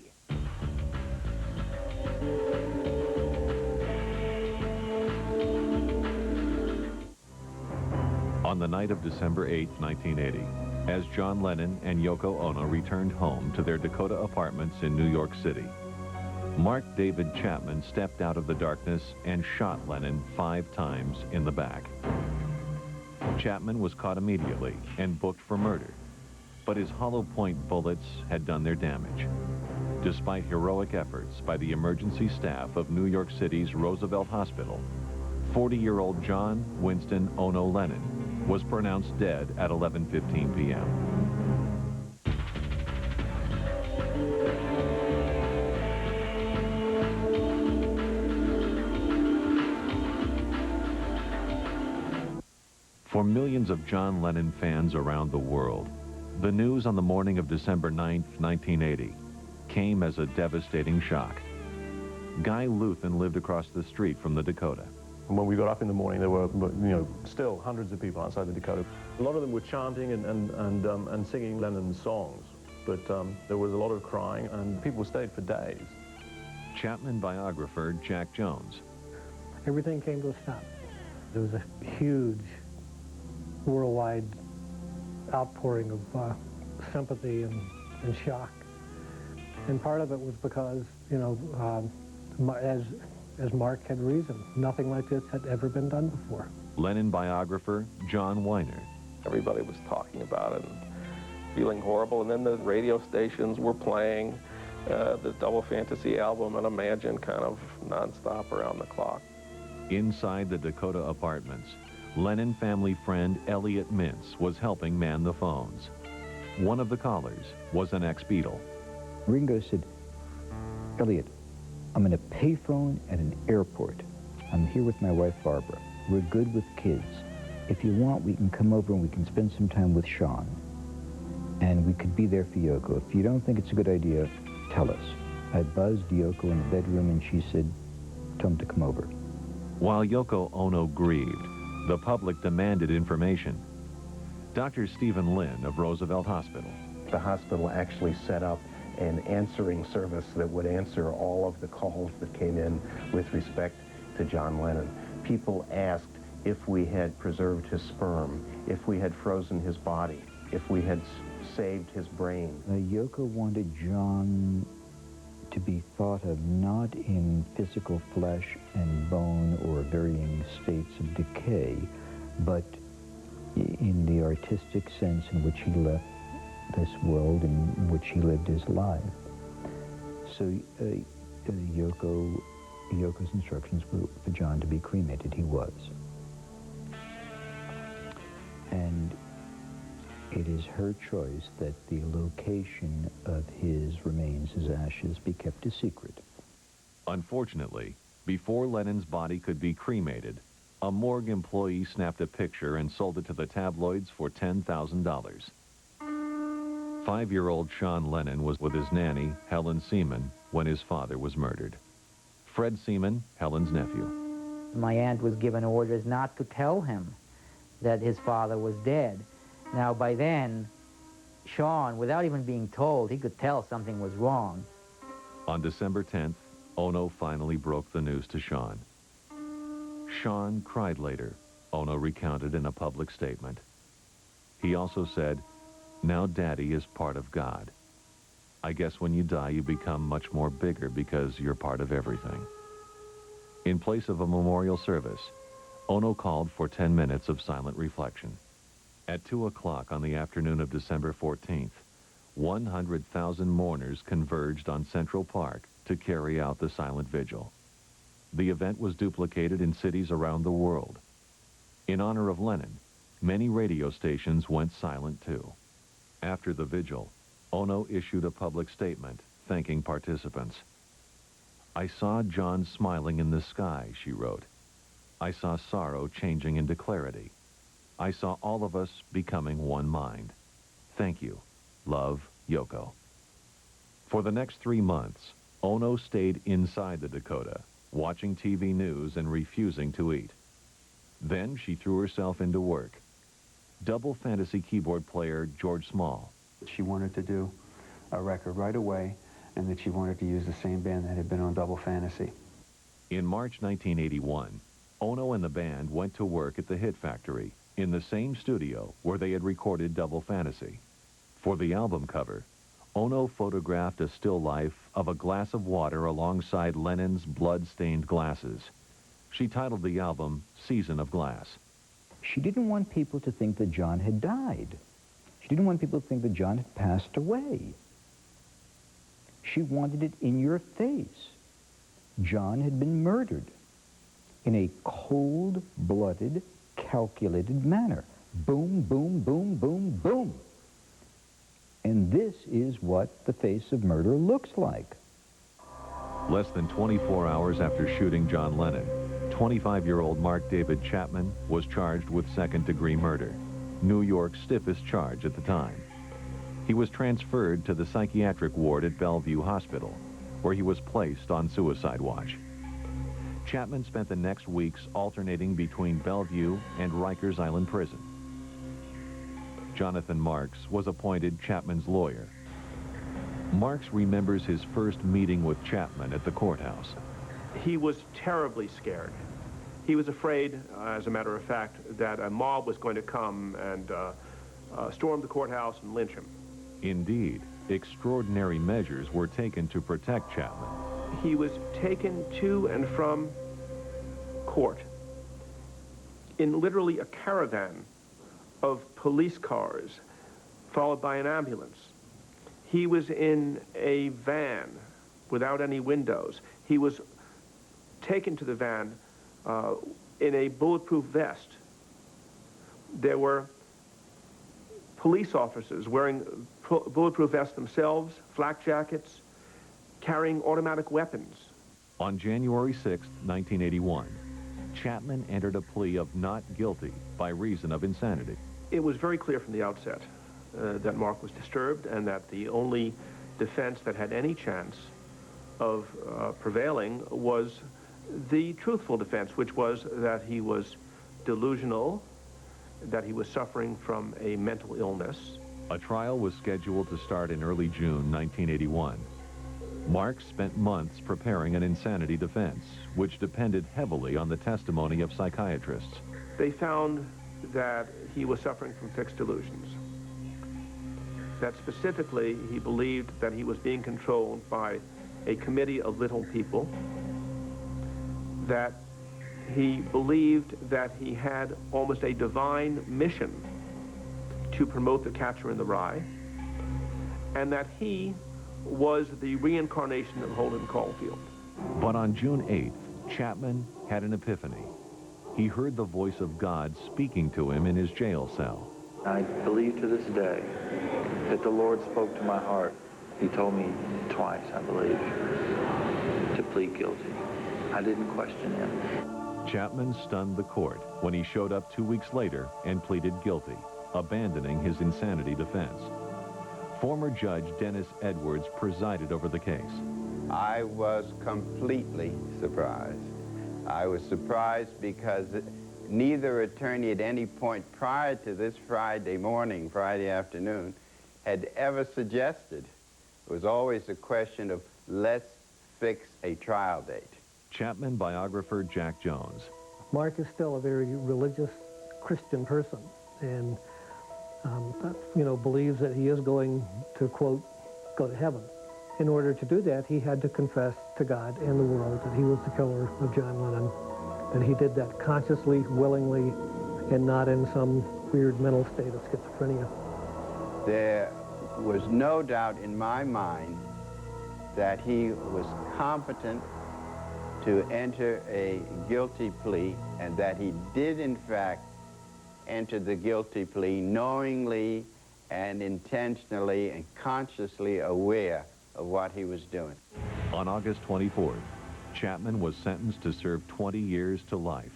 On the night of December 8, 1980, as John Lennon and Yoko Ono returned home to their Dakota apartments in New York City, Mark David Chapman stepped out of the darkness and shot Lennon 5 times in the back. Chapman was caught immediately and booked for murder, but his hollow point bullets had done their damage. Despite heroic efforts by the emergency staff of New York City's Roosevelt Hospital, 40-year-old John Winston Ono Lennon was pronounced dead at 11:15 p.m. For millions of John Lennon fans around the world, the news on the morning of December 9, 1980, came as a devastating shock. Guy Luthen lived across the street from the Dakota. And when we got up in the morning, there were, still hundreds of people outside the Dakota. A lot of them were chanting and singing Lennon's songs, but there was a lot of crying, and people stayed for days. Chapman biographer Jack Jones. Everything came to a stop. There was a huge worldwide outpouring of sympathy and shock. And part of it was because, as Mark had reasoned, nothing like this had ever been done before. Lennon biographer John Weiner. Everybody was talking about it and feeling horrible, and then the radio stations were playing the Double Fantasy album and Imagine kind of nonstop around the clock. Inside the Dakota apartments, Lennon family friend Elliot Mintz was helping man the phones. One of the callers was an ex-Beatle. Ringo said, "Elliot, I'm in a payphone at an airport. I'm here with my wife, Barbara. We're good with kids. If you want, we can come over and we can spend some time with Sean. And we could be there for Yoko. If you don't think it's a good idea, tell us." I buzzed Yoko in the bedroom and she said, "Tell him to come over." While Yoko Ono grieved, the public demanded information. Dr. Stephen Lynn of Roosevelt Hospital. The hospital actually set up an answering service that would answer all of the calls that came in with respect to John Lennon. People asked if we had preserved his sperm, if we had frozen his body, if we had saved his brain. Yoko wanted John to be thought of not in physical flesh and bone or varying states of decay, but in the artistic sense in which he left this world, in which he lived his life. So Yoko's instructions were for John to be cremated. He was. And it is her choice that the location of his remains, his ashes, be kept a secret. Unfortunately, before Lennon's body could be cremated, a morgue employee snapped a picture and sold it to the tabloids for $10,000. 5-year-old Sean Lennon was with his nanny, Helen Seaman, when his father was murdered. Fred Seaman, Helen's nephew. My aunt was given orders not to tell him that his father was dead. Now, by then, Sean, without even being told, he could tell something was wrong. On December 10th, Ono finally broke the news to Sean. Sean cried later, Ono recounted in a public statement. He also said, "Now Daddy is part of God. I guess when you die, you become much more bigger because you're part of everything." In place of a memorial service, Ono called for 10 minutes of silent reflection. At 2 o'clock on the afternoon of December 14th, 100,000 mourners converged on Central Park to carry out the silent vigil. The event was duplicated in cities around the world. In honor of Lennon, many radio stations went silent too. After the vigil, Ono issued a public statement thanking participants. "I saw John smiling in the sky," she wrote. "I saw sorrow changing into clarity. I saw all of us becoming one mind. Thank you. Love, Yoko." For the next 3 months, Ono stayed inside the Dakota, watching TV news and refusing to eat. Then she threw herself into work. Double Fantasy keyboard player George Small. She wanted to do a record right away, and that she wanted to use the same band that had been on Double Fantasy. In March 1981, Ono and the band went to work at the Hit Factory, in the same studio where they had recorded Double Fantasy. For the album cover, Ono photographed a still life of a glass of water alongside Lennon's blood-stained glasses. She titled the album Season of Glass. She didn't want people to think that John had died. She didn't want people to think that John had passed away. She wanted it in your face. John had been murdered in a cold-blooded, calculated manner. Boom, boom, boom, boom, boom. And this is what the face of murder looks like. Less than 24 hours after shooting John Lennon, 25-year-old Mark David Chapman was charged with second-degree murder, New York's stiffest charge at the time. He was transferred to the psychiatric ward at Bellevue Hospital, where he was placed on suicide watch. Chapman spent the next weeks alternating between Bellevue and Rikers Island Prison. Jonathan Marks was appointed Chapman's lawyer. Marks remembers his first meeting with Chapman at the courthouse. He was terribly scared. He was afraid, as a matter of fact, that a mob was going to come and storm the courthouse and lynch him. Indeed, extraordinary measures were taken to protect Chapman. He was taken to and from court in literally a caravan of police cars, followed by an ambulance. He was in a van without any windows. He was taken to the van in a bulletproof vest. There were police officers wearing bulletproof vests themselves, flak jackets, carrying automatic weapons. On January 6, 1981, Chapman entered a plea of not guilty by reason of insanity. It was very clear from the outset that Mark was disturbed and that the only defense that had any chance of prevailing was the truthful defense, which was that he was delusional that he was suffering from a mental illness. A trial was scheduled to start in early June 1981. Mark spent months preparing an insanity defense, which depended heavily on the testimony of psychiatrists. They found that he was suffering from fixed delusions. That specifically, he believed that he was being controlled by a committee of little people, that he believed that he had almost a divine mission to promote the Catcher in the Rye, and that he was the reincarnation of Holden Caulfield. But on June 8th, Chapman had an epiphany. He heard the voice of God speaking to him in his jail cell. I believe to this day that the Lord spoke to my heart. He told me twice, I believe, to plead guilty. I didn't question him. Chapman stunned the court when he showed up 2 weeks later and pleaded guilty, abandoning his insanity defense. Former Judge Dennis Edwards presided over the case. I was completely surprised. I was surprised because neither attorney at any point prior to this Friday afternoon, had ever suggested. It was always a question of, let's fix a trial date. Chapman biographer Jack Jones. Mark is still a very religious Christian person, and believes that he is going to, quote, go to heaven. In order to do that, he had to confess to God and the world that he was the killer of John Lennon, and he did that consciously, willingly, and not in some weird mental state of schizophrenia. There was no doubt in my mind that he was competent to enter a guilty plea, and that he did, in fact, enter the guilty plea knowingly and intentionally and consciously aware of what he was doing. On August 24th, Chapman was sentenced to serve 20 years to life.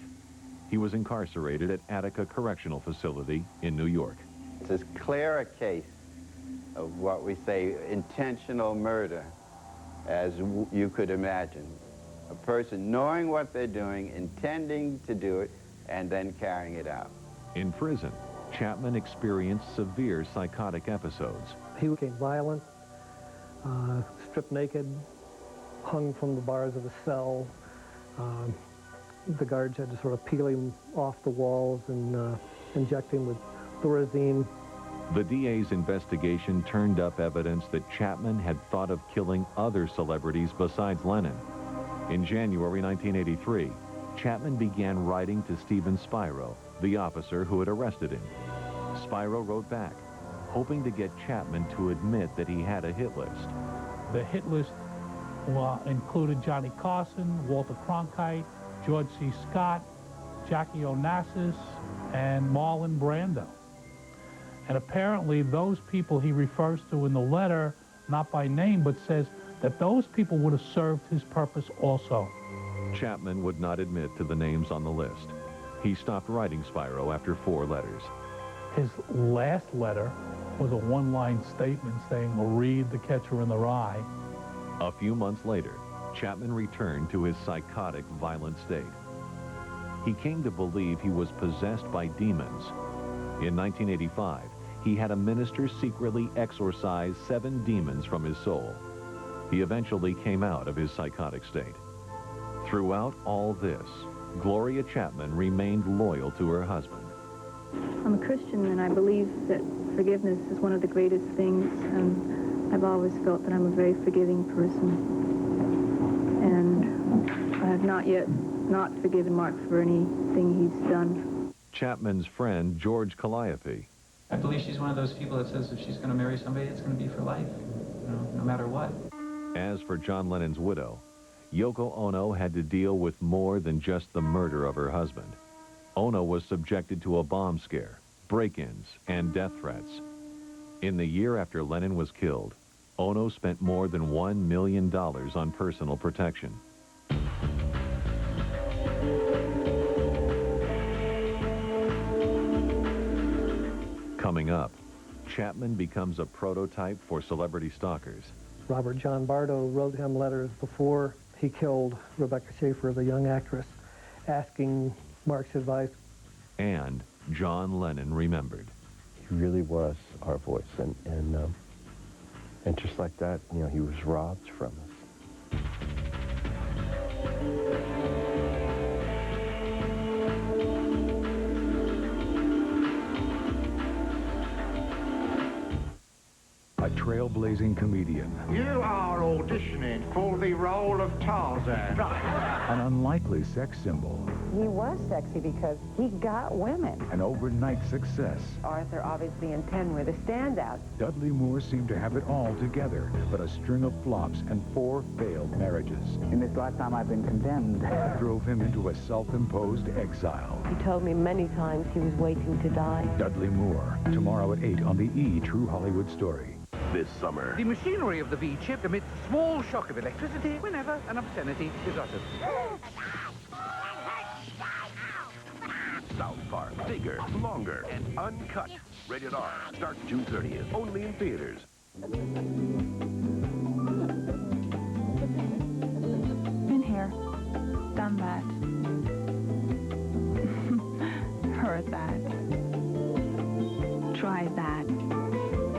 He was incarcerated at Attica Correctional Facility in New York. It's as clear a case of what we say intentional murder as you could imagine. A person knowing what they're doing, intending to do it, and then carrying it out. In prison, Chapman experienced severe psychotic episodes. He became violent, stripped naked, hung from the bars of a cell. The guards had to sort of peel him off the walls and inject him with Thorazine. The DA's investigation turned up evidence that Chapman had thought of killing other celebrities besides Lennon. In January 1983, Chapman began writing to Stephen Spiro, the officer who had arrested him. Spiro wrote back, hoping to get Chapman to admit that he had a hit list. The hit list included Johnny Carson, Walter Cronkite, George C. Scott, Jackie Onassis, and Marlon Brando. And apparently those people he refers to in the letter, not by name, but says that those people would have served his purpose also. Chapman would not admit to the names on the list. He stopped writing Spiro after 4 letters. His last letter was a one-line statement saying, read The Catcher in the Rye. A few months later, Chapman returned to his psychotic, violent state. He came to believe he was possessed by demons. In 1985, he had a minister secretly exorcise 7 demons from his soul. He eventually came out of his psychotic state. Throughout all this, Gloria Chapman remained loyal to her husband. I'm a Christian, and I believe that forgiveness is one of the greatest things, and I've always felt that I'm a very forgiving person. And I have not yet not forgiven Mark for anything he's done. Chapman's friend, George Calliope. I believe she's one of those people that says if she's going to marry somebody, it's going to be for life, no matter what. As for John Lennon's widow, Yoko Ono had to deal with more than just the murder of her husband. Ono was subjected to a bomb scare, break-ins, and death threats. In the year after Lennon was killed, Ono spent more than $1 million on personal protection. Coming up, Chapman becomes a prototype for celebrity stalkers. Robert John Bardo wrote him letters before he killed Rebecca Schaefer, the young actress, asking Mark's advice. And John Lennon remembered. He really was our voice, and just like that, you know, he was robbed from us. A trailblazing comedian. You are auditioning for the role of Tarzan. An unlikely sex symbol. He was sexy because he got women. An overnight success. Arthur, obviously in 10, were the standouts. Dudley Moore seemed to have it all together, but a string of flops and 4 failed marriages. In this lifetime, I've been condemned. Drove him into a self-imposed exile. He told me many times he was waiting to die. Dudley Moore, tomorrow at 8 on the E! True Hollywood Story. This summer, The machinery of the V-chip emits a small shock of electricity whenever an obscenity is uttered. South Park, bigger, longer, and uncut. Rated R. Starts June 30th. Only in theaters. Been here, done that, heard that, tried that.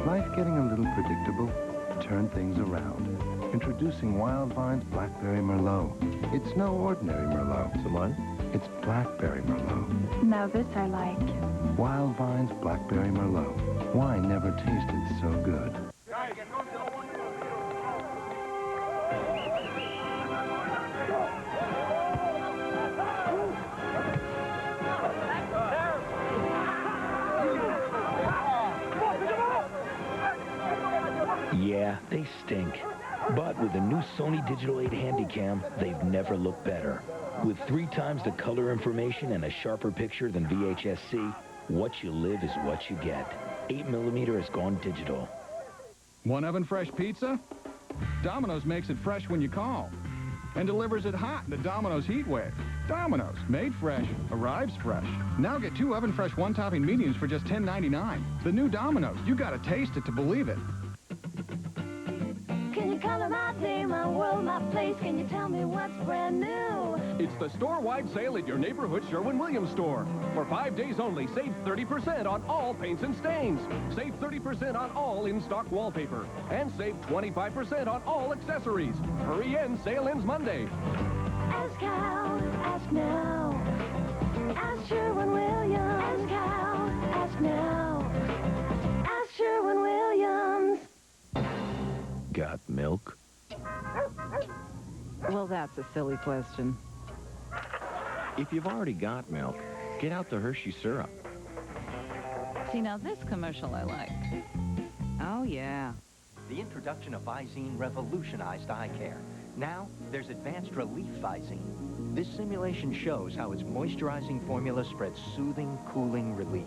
Life getting a little predictable? Turn things around. Introducing Wild Vine's Blackberry Merlot. It's no ordinary Merlot. Someone? It's Blackberry Merlot. Now this I like. Wild Vine's Blackberry Merlot. Wine never tasted so good. Yeah, they stink. But with the new Sony Digital 8 Handycam, they've never looked better. With 3 times the color information and a sharper picture than VHS-C, what you live is what you get. 8mm has gone digital. Want oven fresh pizza? Domino's makes it fresh when you call. And delivers it hot in the Domino's heat wave. Domino's, made fresh, arrives fresh. Now get 2 oven fresh 1-topping mediums for just $10.99. The new Domino's, you gotta taste it to believe it. Can you color my day, my world, my place? Can you tell me what's brand new? It's the store-wide sale at your neighborhood Sherwin-Williams store. For 5 days only, save 30% on all paints and stains. Save 30% on all in-stock wallpaper. And save 25% on all accessories. Hurry in, sale ends Monday. Ask how, ask now. Ask Sherwin-Williams. Ask how, ask now. Ask Sherwin-Williams. Got milk? Well, that's a silly question. If you've already got milk, get out the Hershey syrup. See, now this commercial I like. Oh, yeah. The introduction of Visine revolutionized eye care. Now, there's Advanced Relief Visine. This simulation shows how its moisturizing formula spreads soothing, cooling relief.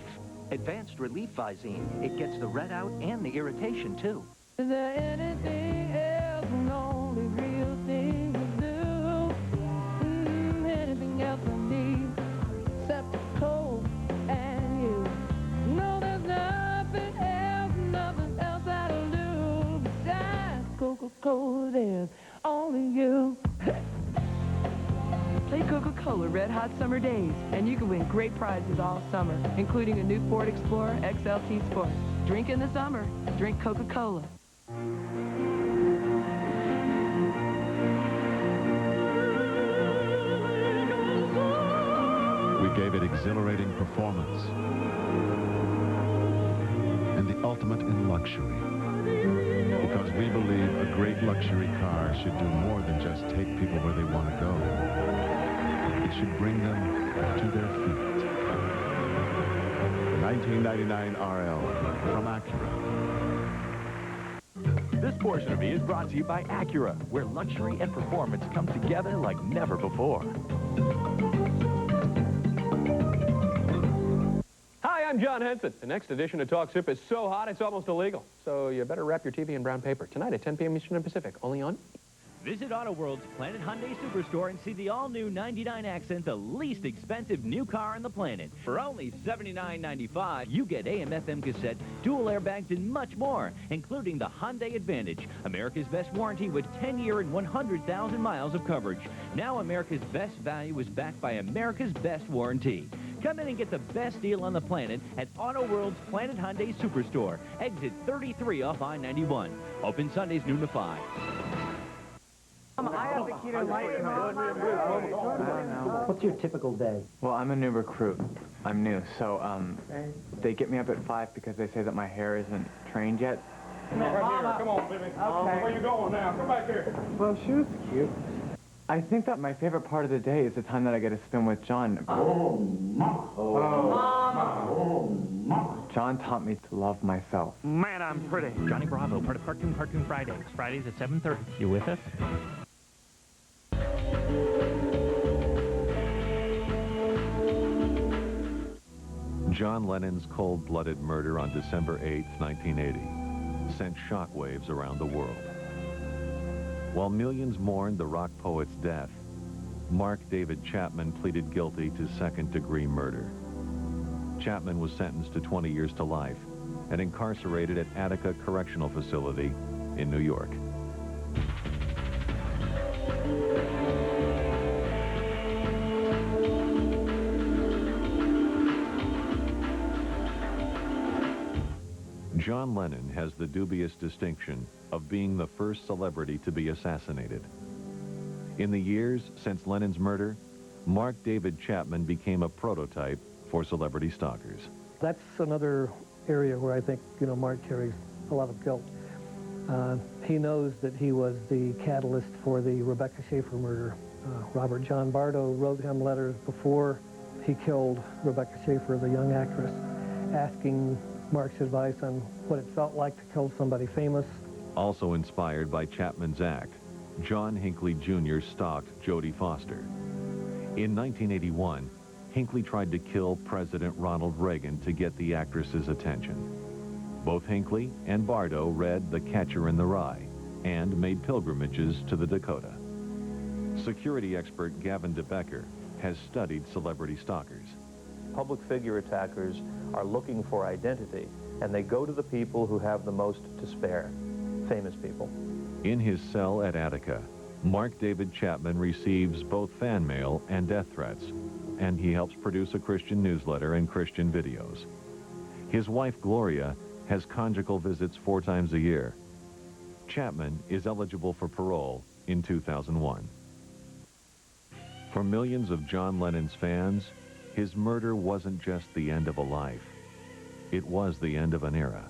Advanced Relief Visine, it gets the red out and the irritation, too. Is there anything else, an only real thing to do? Anything else I need, except the cold and you. No, there's nothing else that'll do. Besides Coca-Cola, there's only you. Play Coca-Cola Red Hot Summer Days, and you can win great prizes all summer, including a new Ford Explorer XLT Sport. Drink in the summer. Drink Coca-Cola. We gave it exhilarating performance and the ultimate in luxury. Because we believe a great luxury car should do more than just take people where they want to go. It should bring them to their feet. The 1999 RL from Acura. This portion of E! is brought to you by Acura, where luxury and performance come together like never before. Hi, I'm John Henson. The next edition of Talk Soup is so hot it's almost illegal. So you better wrap your TV in brown paper. Tonight at 10 p.m. Eastern and Pacific, only on... Visit Auto World's Planet Hyundai Superstore and see the all-new 99 Accent, the least expensive new car on the planet. For only $79.95, you get AM/FM cassette, dual airbags, and much more, including the Hyundai Advantage, America's best warranty with 10-year and 100,000 miles of coverage. Now America's best value is backed by America's best warranty. Come in and get the best deal on the planet at Auto World's Planet Hyundai Superstore. Exit 33 off I-91. Open Sundays noon to 5. I have the key to light. What's your typical day? Well, I'm a new recruit. I'm new, so they get me up at 5 because they say that my hair isn't trained yet. Come on, right here. Come on, baby. Okay. Where you going now? Come back here. Well, she was cute. I think that my favorite part of the day is the time that I get to spend with John. Oh, Mama. John taught me to love myself. Man, I'm pretty. Johnny Bravo, part of Cartoon Fridays. Fridays at 7:30. You with us? John Lennon's cold-blooded murder on December 8, 1980, sent shockwaves around the world. While millions mourned the rock poet's death, Mark David Chapman pleaded guilty to second-degree murder. Chapman was sentenced to 20 years to life and incarcerated at Attica Correctional Facility in New York. John Lennon has the dubious distinction of being the first celebrity to be assassinated. In the years since Lennon's murder, Mark David Chapman became a prototype for celebrity stalkers. That's another area where I think, Mark carries a lot of guilt. He knows that he was the catalyst for the Rebecca Schaeffer murder. Robert John Bardo wrote him letters before he killed Rebecca Schaeffer, the young actress, asking Mark's advice on what it felt like to kill somebody famous. Also inspired by Chapman's act, John Hinckley Jr. stalked Jodie Foster. In 1981, Hinckley tried to kill President Ronald Reagan to get the actress's attention. Both Hinckley and Bardo read The Catcher in the Rye and made pilgrimages to the Dakota. Security expert Gavin DeBecker has studied celebrity stalkers. Public figure attackers are looking for identity, and they go to the people who have the most to spare, famous people. In his cell at Attica, Mark David Chapman receives both fan mail and death threats, and he helps produce a Christian newsletter and Christian videos. His wife, Gloria, has conjugal visits 4 times a year. Chapman is eligible for parole in 2001. For millions of John Lennon's fans, his murder wasn't just the end of a life. It was the end of an era.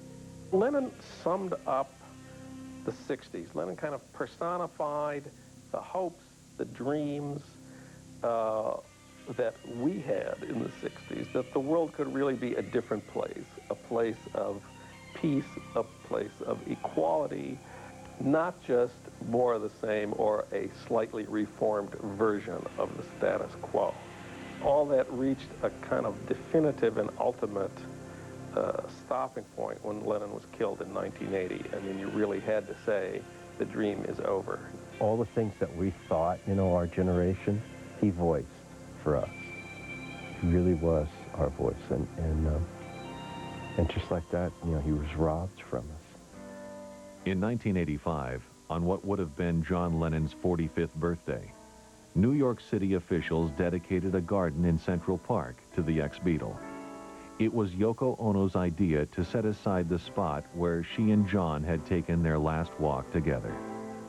Lennon summed up the 60s. Lennon kind of personified the hopes, the dreams that we had in the 60s, that the world could really be a different place, a place of peace, a place of equality, not just more of the same or a slightly reformed version of the status quo. All that reached a kind of definitive and ultimate stopping point when Lennon was killed in 1980. I mean, you really had to say the dream is over. All the things that we thought, our generation, he voiced for us. He really was our voice, and just like that, he was robbed from us. In 1985, on what would have been John Lennon's 45th birthday, New York City officials dedicated a garden in Central Park to the ex-Beatle. It was Yoko Ono's idea to set aside the spot where she and John had taken their last walk together.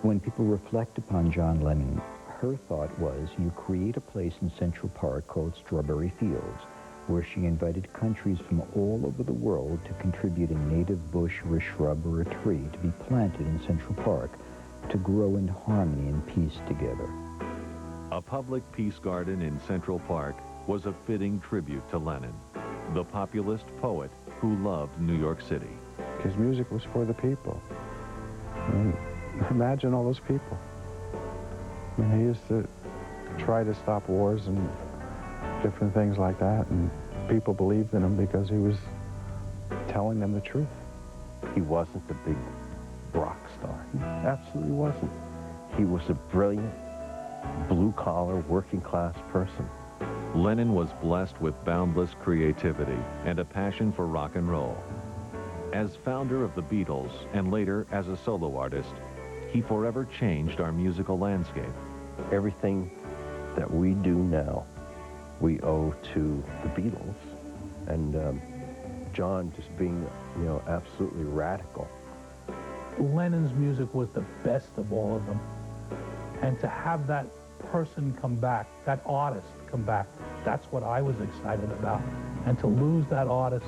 When people reflect upon John Lennon, her thought was you create a place in Central Park called Strawberry Fields, where she invited countries from all over the world to contribute a native bush or a shrub or a tree to be planted in Central Park to grow in harmony and peace together. A public peace garden in Central Park was a fitting tribute to Lennon, the populist poet who loved New York City. His music was for the people. Imagine all those people. He used to try to stop wars and different things like that, and people believed in him because he was telling them the truth. He wasn't the big rock star. He absolutely wasn't. He was a brilliant, blue-collar, working-class person. Lennon was blessed with boundless creativity and a passion for rock and roll. As founder of the Beatles, and later as a solo artist, he forever changed our musical landscape. Everything that we do now we owe to the Beatles, and John just being, you know, absolutely radical. Lennon's music was the best of all of them. And to have that person come back, that artist come back, that's what I was excited about. And to lose that artist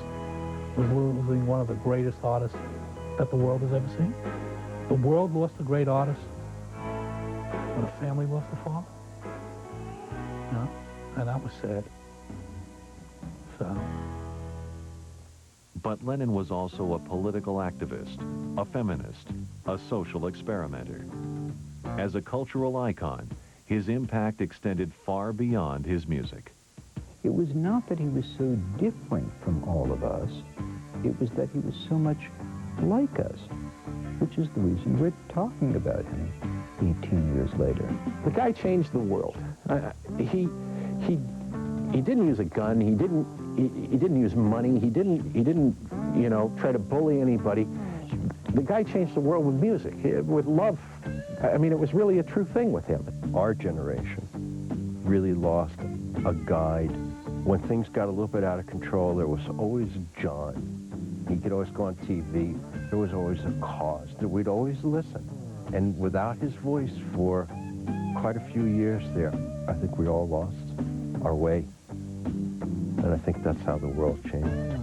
was losing one of the greatest artists that the world has ever seen. The world lost a great artist, but a family lost a father. You know? And that was sad. So. But Lennon was also a political activist, a feminist, a social experimenter. As a cultural icon, his impact extended far beyond his music. It was not that he was so different from all of us. It was that he was so much like us, which is the reason we're talking about him 18 years later. The guy changed the world. He didn't use a gun. He didn't use money. He didn't you know, try to bully anybody. The guy changed the world with music, with love. I mean, it was really a true thing with him. Our generation really lost a guide. When things got a little bit out of control, there was always John. He could always go on TV. There was always a cause that we'd always listen. And without his voice for quite a few years there, I think we all lost our way. And I think that's how the world changed.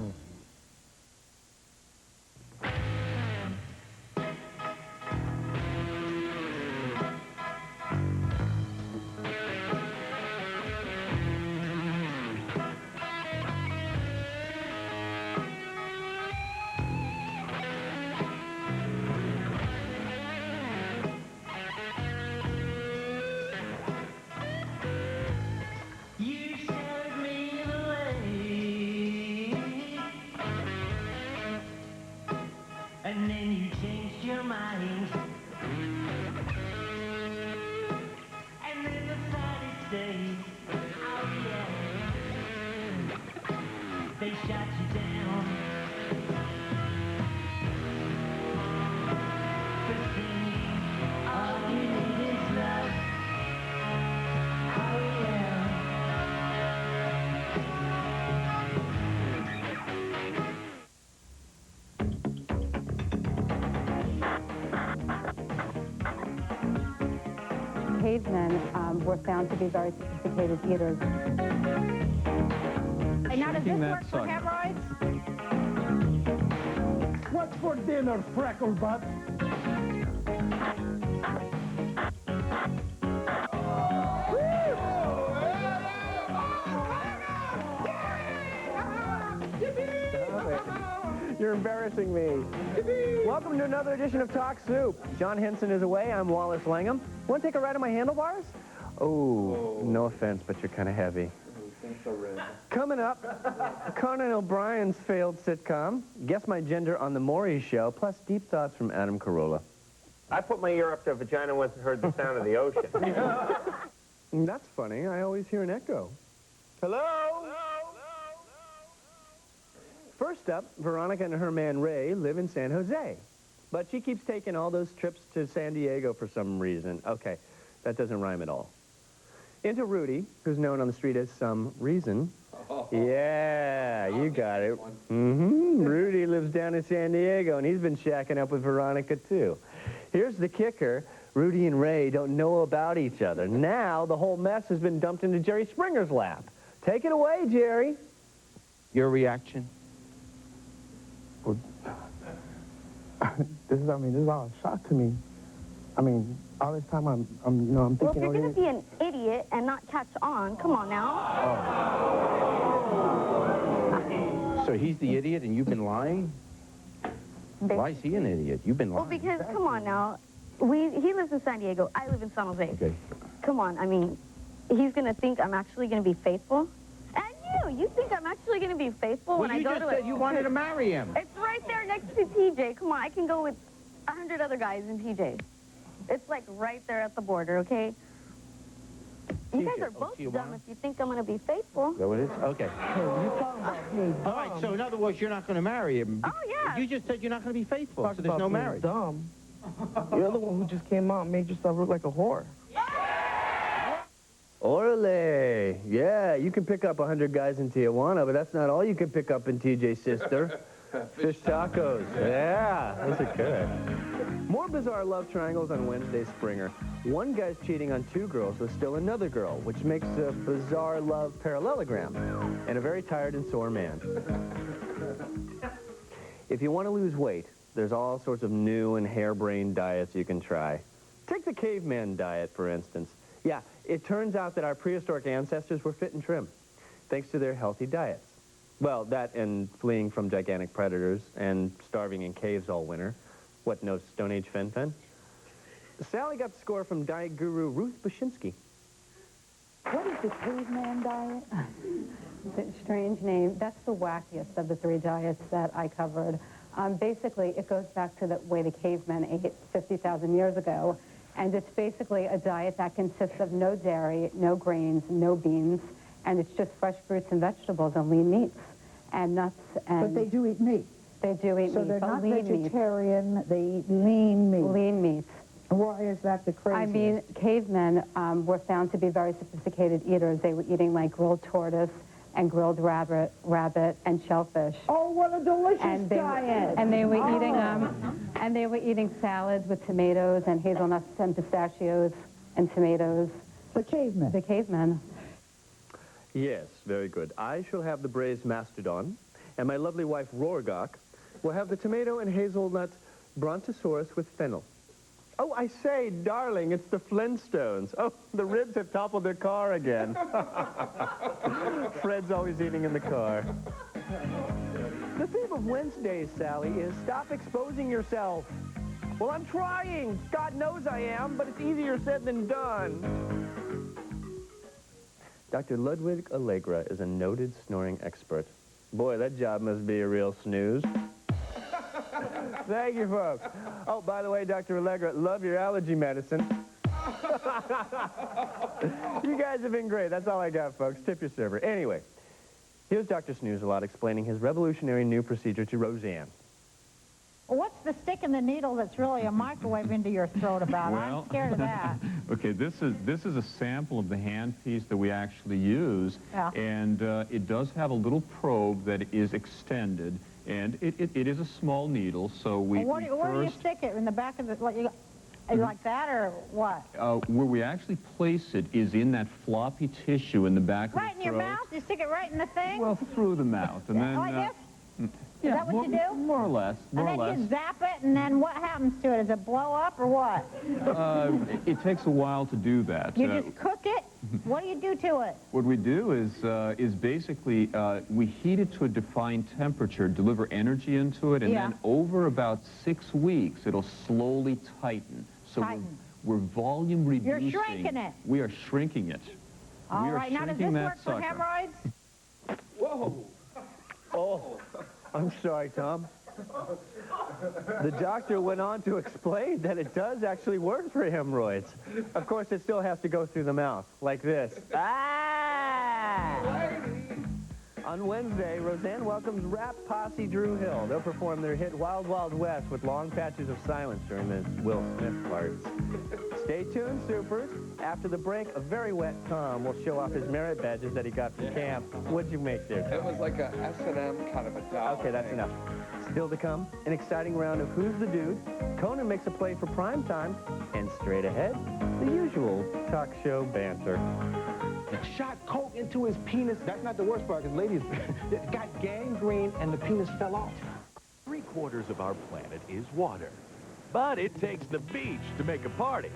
And then you changed your mind. And then the saddest days, oh yeah, they shot you down. For singing, all you need is love. Oh yeah. Cavemen were found to be very sophisticated eaters. And now does this That work for sucker. hemorrhoids? What's for dinner, freckle butt? You're embarrassing me. Welcome to another edition of Talk Soup. John Henson is away. I'm Wallace Langham. Want to take a ride on my handlebars? Oh, no offense, but you're kind of heavy. Coming up, Conan O'Brien's failed sitcom, Guess My Gender on the Maury Show, plus deep thoughts from Adam Carolla. I put my ear up to a vagina once and heard the sound of the ocean. That's funny. I always hear an echo. Hello? First up, Veronica and her man Ray live in San Jose. But she keeps taking all those trips to San Diego for some reason. Okay, that doesn't rhyme at all. Into Rudy, who's known on the street as Some Reason. Yeah, you got it. Rudy lives down in San Diego, and he's been shacking up with Veronica, too. Here's the kicker. Rudy and Ray don't know about each other. Now, the whole mess has been dumped into Jerry Springer's lap. Take it away, Jerry. Your reaction? This is all a shock to me. I mean, all this time I'm thinking. Well, if you're going to be an idiot and not catch on, come on now. So he's the idiot and you've been lying? Why is he an idiot? You've been Well, lying. because, come on now, he lives in San Diego, I live in San Jose. Okay. Come on, I mean, he's going to think I'm actually going to be faithful? And you think I'm actually going to be faithful when I go to you just said you wanted to marry him. It's right there next to TJ. Come on, I can go with 100 other guys in TJ. It's like right there at the border, okay? You guys are both dumb if you think I'm going to be faithful. Is that what it is? Okay. All right, so in other words, you're not going to marry him. Oh, yeah. You just said you're not going to be faithful, so there's no marriage. Dumb. You're the one who just came out and made yourself look like a whore. Orale. Yeah, you can pick up 100 guys in Tijuana, but that's not all you can pick up in TJ's sister. Fish tacos. Yeah, those are good. More bizarre love triangles on Wednesday Springer. One guy's cheating on 2 girls with still another girl, which makes a bizarre love parallelogram and a very tired and sore man. If you want to lose weight, there's all sorts of new and harebrained diets you can try. Take the caveman diet, for instance. Yeah, it turns out that our prehistoric ancestors were fit and trim, thanks to their healthy diets. Well, that and fleeing from gigantic predators and starving in caves all winter. What, no Stone Age fen-fen? Sally got the score from diet guru Ruth Bashinsky. What is the caveman diet? It's a strange name. That's the wackiest of the 3 diets that I covered. Basically, it goes back to the way the cavemen ate 50,000 years ago. And it's basically a diet that consists of no dairy, no grains, no beans, and it's just fresh fruits and vegetables and lean meats and nuts. And but they do eat meat. They do eat meat. So they're not vegetarian, meat. they eat lean meat. Lean meats. Why is that the craziest? I mean, cavemen were found to be very sophisticated eaters. They were eating like grilled tortoise and grilled rabbit and shellfish. Oh, what a delicious diet! And they were eating salads with tomatoes and hazelnuts and pistachios and tomatoes. The cavemen. The cavemen. Yes, very good. I shall have the braised mastodon, and my lovely wife Rorgok will have the tomato and hazelnut brontosaurus with fennel. Oh, I say, darling, it's the Flintstones. Oh, the ribs have toppled their car again. Fred's always eating in the car. The theme of Wednesdays, Sally, is stop exposing yourself. Well, I'm trying. God knows I am, but it's easier said than done. Dr. Ludwig Allegra is a noted snoring expert. Boy, that job must be a real snooze. Thank you, folks. Oh, by the way, Dr. Allegra, love your allergy medicine. You guys have been great. That's all I got, folks. Tip your server. Anyway, here's Dr. Snooze-a-Lot explaining his revolutionary new procedure to Roseanne. What's the stick in the needle that's really a microwave into your throat about? Well, I'm scared of that. Okay, this is a sample of the handpiece that we actually use, Yeah. and it does have a little probe that is extended, and it is a small needle, so Where do you stick it? In the back of the... Like that, or what? Where we actually place it is in that floppy tissue in the back Right of in the your throat. mouth? You stick it right in the thing? Well, through the mouth, and then... Like this? Yeah, Is that what you do? More or less, more or And less. then you zap it, and then what happens to it? Does it blow up, or what? It takes a while to do that. You just cook it? What do you do to it? What we do is basically we heat it to a defined temperature, deliver energy into it, and Yeah. then over about 6 weeks, it'll slowly tighten. So we're volume reducing. You're shrinking it. We are shrinking it. All we are right, now does shrinking this that work for sucker. hemorrhoids? Whoa! Oh, I'm sorry, Tom. The doctor went on to explain that it does actually work for hemorrhoids. Of course, it still has to go through the mouth, like this. Ah! On Wednesday, Roseanne welcomes rap posse Drew Hill. They'll perform their hit Wild Wild West with long patches of silence during the Will Smith parts. Stay tuned, supers. After the break, a very wet Tom will show off his merit badges that he got from camp. What'd you make there? It was like a S&M kind of a doll. Okay, that's enough. Still to come, an exciting round of Who's the Dude? Conan makes a play for prime time. And straight ahead, the usual talk show banter. Shot coke into his penis. That's not the worst part, because ladies got gangrene and the penis fell off. 3/4 of our planet is water. But it takes the beach to make a party.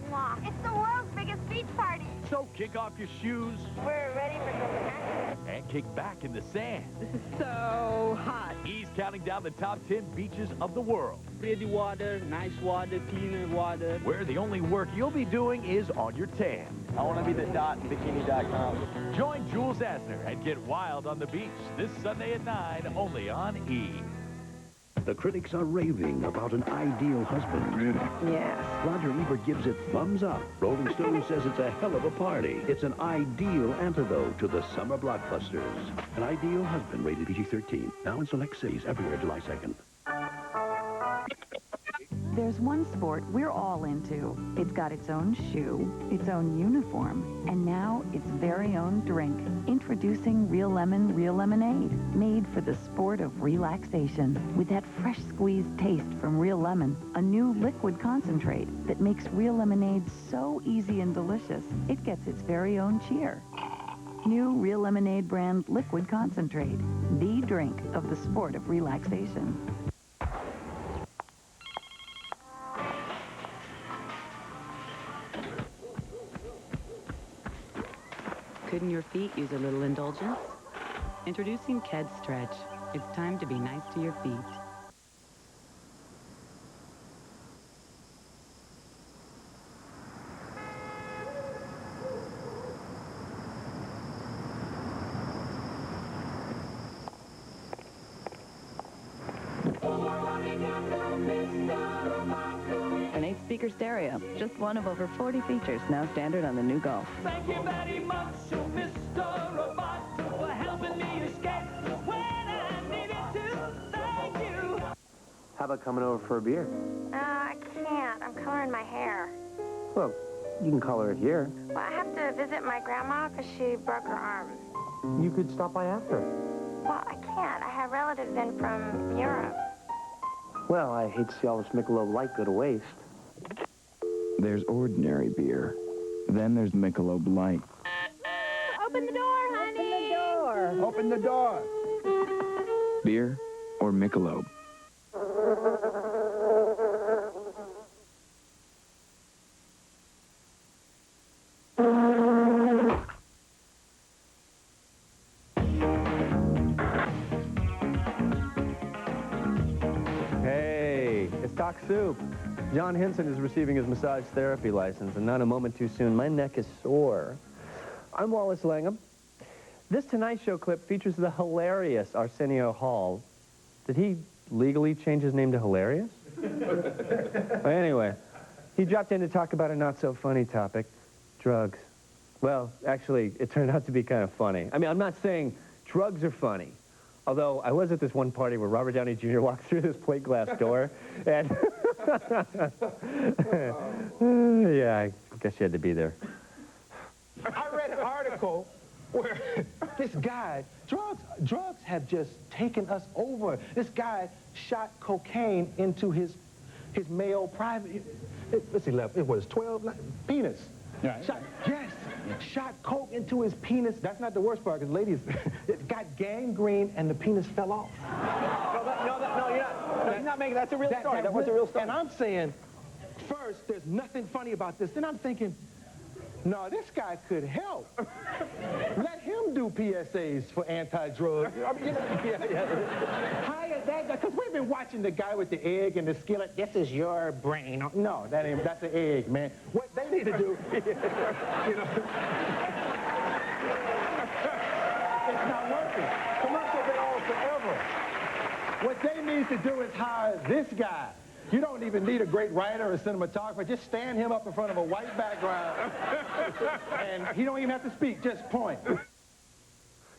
It's the world's biggest beach party. So kick off your shoes We're ready for some action. and kick back in the sand. This is so hot. He's counting down the top 10 beaches of the world. Pretty water, nice water, cleaner water. Where the only work you'll be doing is on your tan. I want to be the dot in bikini.com. Join Jules Asner and get wild on the beach this Sunday at 9, only on E! The critics are raving about An Ideal Husband. Really? Yes. Roger Ebert gives it thumbs up. Rolling Stone says it's a hell of a party. It's an ideal antidote to the summer blockbusters. An Ideal Husband, rated PG-13. Now in select cities everywhere July 2nd. There's one sport we're all into. It's got its own shoe, its own uniform, and now its very own drink. Introducing Real Lemon, Real Lemonade, made for the sport of relaxation. With that fresh squeezed taste from Real Lemon, a new liquid concentrate that makes Real Lemonade so easy and delicious, it gets its very own cheer. New Real Lemonade brand liquid concentrate, the drink of the sport of relaxation. Couldn't your feet use a little indulgence? Introducing Ked Stretch. It's time to be nice to your feet. An 8-speaker stereo, just one of over 40 features, now standard on the new Golf. Thank you very much, Mr. Robot, for helping me escape when I needed to. Thank you. How about coming over for a beer? I can't. I'm coloring my hair. Well, you can color it here. Well, I have to visit my grandma because she broke her arm. You could stop by after. Well, I can't. I have relatives in from Europe. Well, I hate to see all this Michelob Light go to waste. There's ordinary beer. Then there's Michelob Light. Open the door, honey. Open the door. Beer or Michelob? Hey, it's Doc Soup. John Henson is receiving his massage therapy license, and not a moment too soon, my neck is sore. I'm Wallace Langham. This Tonight Show clip features the hilarious Arsenio Hall. Did he legally change his name to Hilarious? Anyway, he dropped in to talk about a not-so-funny topic, drugs. Well, actually, it turned out to be kind of funny. I mean, I'm not saying drugs are funny. Although, I was at this one party where Robert Downey Jr. walked through this plate glass door, and... yeah, I guess you had to be there. I read an article where this guy, drugs have just taken us over. This guy shot cocaine into his male private, let's see, it was 12, penis. Right. Shot coke into his penis. That's not the worst part, because ladies, it got gangrene and the penis fell off. No, you're not. No, he's not making. That's a real story. That was a real story. And I'm saying, first, there's nothing funny about this. Then I'm thinking, no, this guy could help. Let him do PSAs for anti-drugs. I mean, hire that guy, because we've been watching the guy with the egg and the skillet. This is your brain. No, that's an egg, man. What they need to do, it's not working. Commercials been on forever. What they need to do is hire this guy. You don't even need a great writer or cinematographer. Just stand him up in front of a white background, and he don't even have to speak, just point.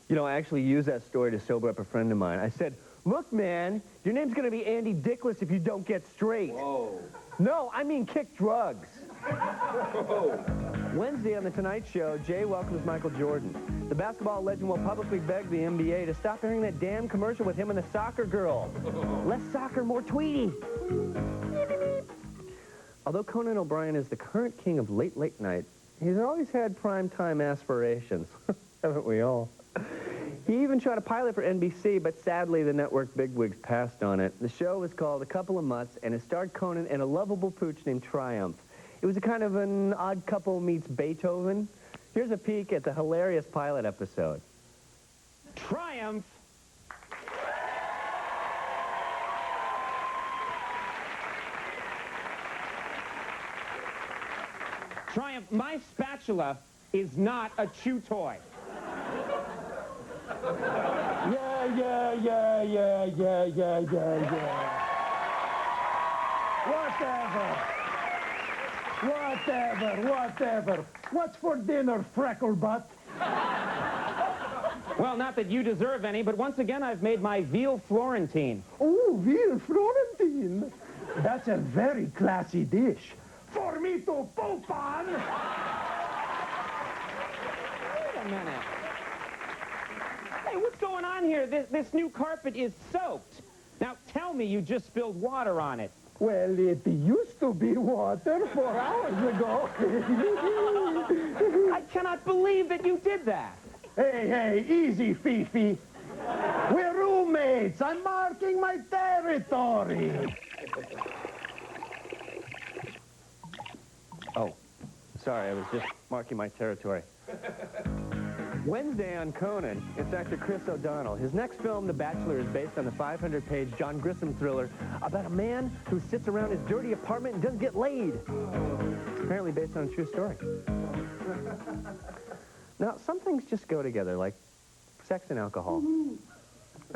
You know, I actually used that story to sober up a friend of mine. I said, look, man, your name's going to be Andy Dickless if you don't get straight. Whoa. No, I mean kick drugs. Wednesday on The Tonight Show, Jay welcomes Michael Jordan. The basketball legend will publicly beg the NBA to stop airing that damn commercial with him and the soccer girl. Less soccer, more Tweety. Although Conan O'Brien is the current king of late night, he's always had primetime aspirations. Haven't we all? He even tried a pilot for NBC, but sadly the network bigwigs passed on it. The show was called A Couple of Mutts, and it starred Conan and a lovable pooch named Triumph. It was a kind of an Odd Couple meets Beethoven. Here's a peek at the hilarious pilot episode. Triumph! Triumph, my spatula is not a chew toy. Yeah. Whatever. What's for dinner, freckle butt? Well, not that you deserve any, but once again I've made my veal Florentine. Oh, veal Florentine. That's a very classy dish. For me to poop on! Wait a minute. Hey, what's going on here? This new carpet is soaked. Now tell me you just spilled water on it. Well, it used to be water 4 hours ago. I cannot believe that you did that. Hey, easy, Fifi. We're roommates. I'm marking my territory. Oh, sorry, I was just marking my territory. Wednesday on Conan, it's actor Chris O'Donnell. His next film, The Bachelor, is based on the 500-page John Grisham thriller about a man who sits around his dirty apartment and doesn't get laid. It's apparently based on a true story. Now, some things just go together, like sex and alcohol.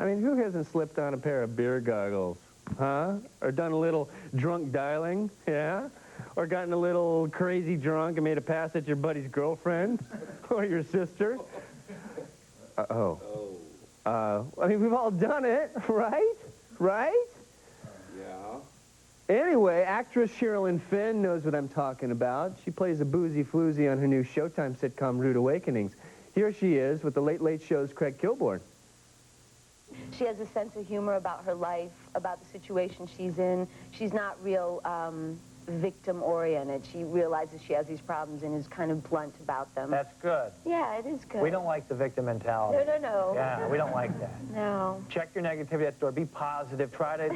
I mean, who hasn't slipped on a pair of beer goggles, huh? Or done a little drunk dialing, yeah? Or gotten a little crazy drunk and made a pass at your buddy's girlfriend or your sister. I mean, we've all done it, right? Right? Yeah. Anyway, actress Sherilyn Fenn knows what I'm talking about. She plays a boozy floozy on her new Showtime sitcom, Rude Awakenings. Here she is with the Late Late Show's Craig Kilborn. She has a sense of humor about her life, about the situation she's in. She's not real victim-oriented. She realizes she has these problems and is kind of blunt about them. That's good. Yeah, it is good. We don't like the victim mentality. No. Yeah, we don't like that. No. Check your negativity at the door. Be positive. Try to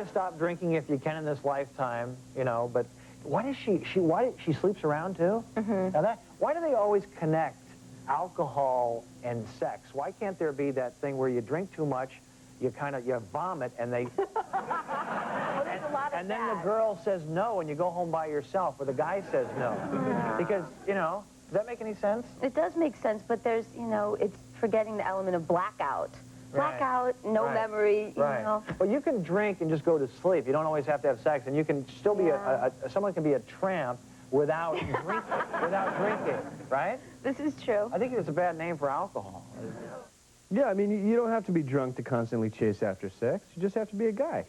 stop drinking if you can in this lifetime. You know. But why does she sleeps around too? Mm-hmm. Now why do they always connect alcohol and sex? Why can't there be that thing where you drink too much, you vomit, and they... Well, there's a lot of and then the girl says no, and you go home by yourself, or the guy says no. Because, does that make any sense? It does make sense, but there's, it's forgetting the element of blackout. Blackout, no memory, you know. Well, you can drink and just go to sleep. You don't always have to have sex, and you can still be someone can be a tramp without drinking, right? This is true. I think it's a bad name for alcohol. Yeah, I mean, you don't have to be drunk to constantly chase after sex. You just have to be a guy.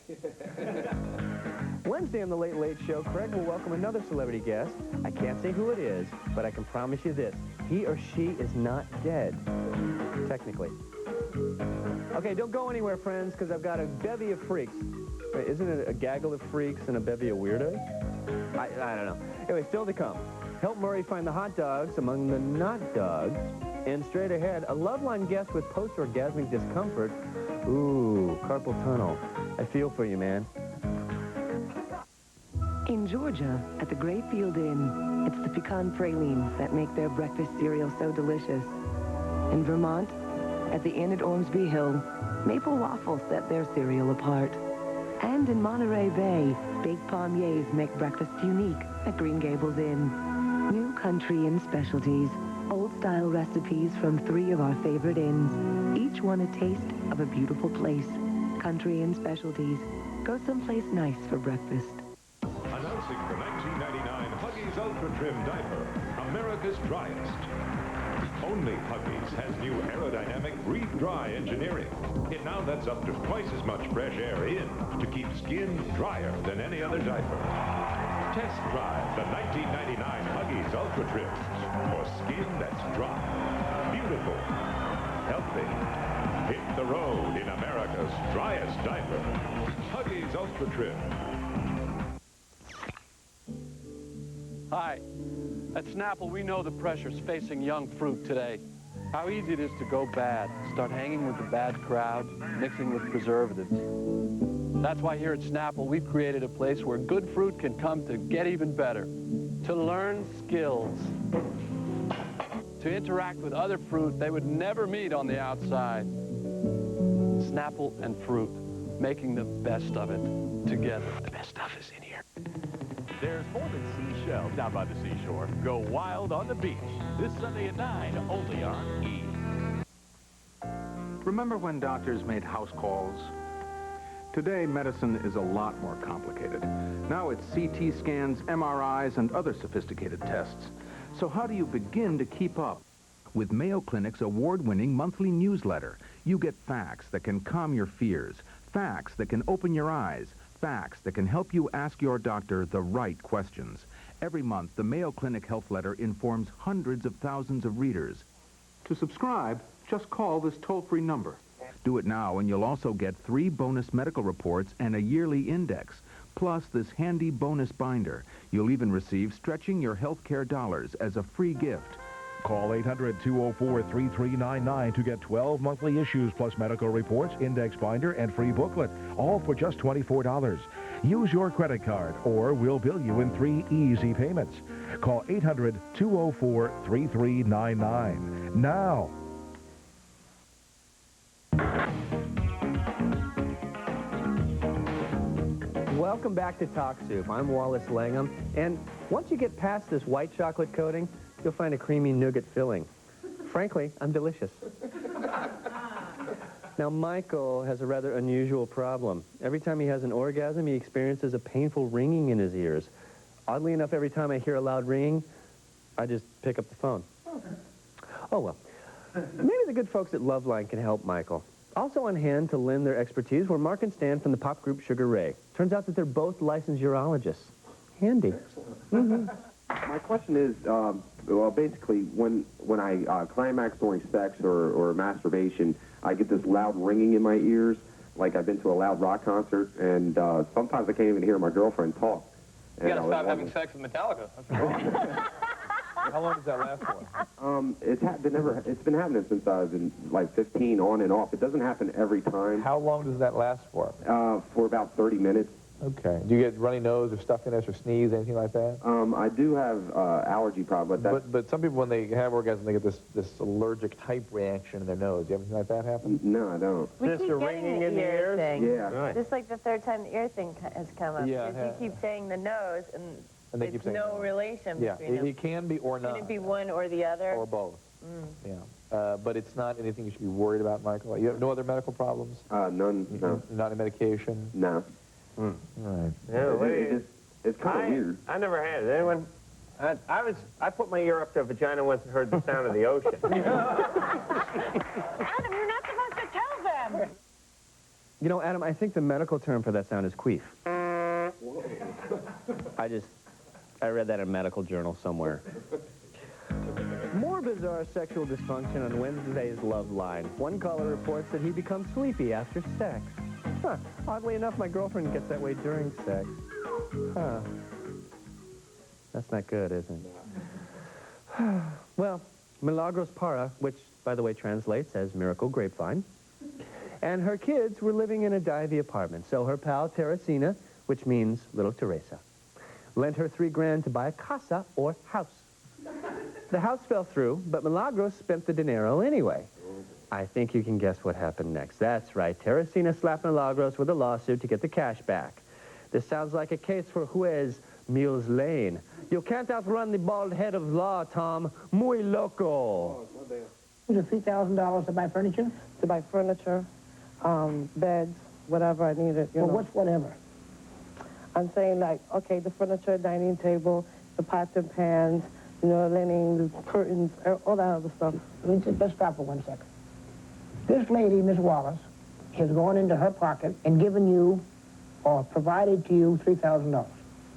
Wednesday on The Late Late Show, Craig will welcome another celebrity guest. I can't say who it is, but I can promise you this. He or she is not dead, technically. Okay, don't go anywhere, friends, because I've got a bevy of freaks. Wait, isn't it a gaggle of freaks and a bevy of weirdos? I don't know. Anyway, still to come. Help Murray find the hot dogs among the not dogs. And straight ahead, a Loveline guest with post-orgasmic discomfort. Ooh, carpal tunnel. I feel for you, man. In Georgia, at the Grayfield Inn, it's the pecan pralines that make their breakfast cereal so delicious. In Vermont, at the Inn at Ormsby Hill, maple waffles set their cereal apart. And in Monterey Bay, baked palmiers make breakfast unique at Green Gables Inn. New country Inn specialties, old-style recipes from 3 of our favorite inns, each one a taste of a beautiful place. Country Inn specialties. Go someplace nice for breakfast. Announcing the 1999 Huggies Ultra Trim Diaper, America's driest. Only Huggies has new aerodynamic breathe-dry engineering. It now lets up to twice as much fresh air in to keep skin drier than any other diaper. Test drive the 1999 Huggies Ultra Trim for skin that's dry, beautiful, healthy. Hit the road in America's driest diaper. Huggies Ultra Trim. Hi. At Snapple, we know the pressures facing young fruit today. How easy it is to go bad, start hanging with the bad crowd, mixing with preservatives. That's why here at Snapple, we've created a place where good fruit can come to get even better, to learn skills, to interact with other fruit they would never meet on the outside. Snapple and fruit, making the best of it together. The best stuff is in here. There's more than seashells down by the seashore. Go wild on the beach. This Sunday at 9, only on E! Remember when doctors made house calls? Today, medicine is a lot more complicated. Now it's CT scans, MRIs, and other sophisticated tests. So how do you begin to keep up? With Mayo Clinic's award-winning monthly newsletter, you get facts that can calm your fears, Facts that can open your eyes. Facts that can help you ask your doctor the right questions. Every month, the Mayo Clinic Health Letter informs hundreds of thousands of readers. To subscribe, just call this toll-free number. Do it now, and you'll also get 3 bonus medical reports and a yearly index, plus this handy bonus binder. You'll even receive Stretching Your Healthcare Dollars as a free gift. Call 800-204-3399 to get 12 monthly issues plus medical reports, index binder, and free booklet, all for just $24. Use your credit card, or we'll bill you in 3 easy payments. Call 800-204-3399. Now. Welcome back to Talk Soup. I'm Wallace Langham, and once you get past this white chocolate coating, you'll find a creamy nougat filling. Frankly, I'm delicious. Now, Michael has a rather unusual problem. Every time he has an orgasm, he experiences a painful ringing in his ears. Oddly enough, every time I hear a loud ringing, I just pick up the phone. Oh, well. Maybe the good folks at Loveline can help Michael. Also on hand to lend their expertise were Mark and Stan from the pop group Sugar Ray. Turns out that they're both licensed urologists. Handy. My question is, well, basically, when I climax during sex or masturbation, I get this loud ringing in my ears, like I've been to a loud rock concert, and sometimes I can't even hear my girlfriend talk. You gotta stop having sex with Metallica. That's wrong. How long does that last for? It's been happening since I've been like 15, on and off. It doesn't happen every time. How long does that last for? For about 30 minutes. Okay. Do you get runny nose or stuffiness or sneeze, anything like that? I do have allergy problem, but some people, when they have orgasm, they get this allergic type reaction in their nose. Do you have anything like that happen? No, I don't. We keep getting the ear thing. Yeah. Right. Just like the third time the ear thing has come up. Yeah, Because you keep saying the nose, and they keep there's saying no relation Yeah, between them. it can be or not. Can it be one or the other? Or both. Mm. Yeah. But it's not anything you should be worried about, Michael. You have no other medical problems? None, no. Not on medication? No. All right. Yeah, it's kind of weird. I never had it. Anyone? I put my ear up to a vagina once and heard the sound of the ocean. Adam, you're not supposed to tell them. You know, Adam, I think the medical term for that sound is queef. I read that in a medical journal somewhere. More bizarre sexual dysfunction on Wednesday's Love Line. One caller reports that he becomes sleepy after sex. Huh. Oddly enough, my girlfriend gets that way during sex. Huh. That's not good, is it? Well, Milagros Para, which, by the way, translates as miracle grapevine, and her kids were living in a divey apartment. So her pal, Teresina, which means little Teresa, lent her $3 grand to buy a casa, or house. The house fell through, but Milagros spent the dinero anyway. I think you can guess what happened next. That's right. Teresina slapped Milagros with a lawsuit to get the cash back. This sounds like a case for Juez Mills Lane. You can't outrun the bald head of law, Tom. Muy loco. Was it $3,000 to buy furniture? To buy furniture, beds, whatever I needed. You know. What's whatever? I'm saying, like, okay, the furniture, dining table, the pots and pans, you know, linen, the curtains, all that other stuff. Let's stop for 1 second. This lady, Miss Wallace, has gone into her pocket and given you or provided to you $3,000,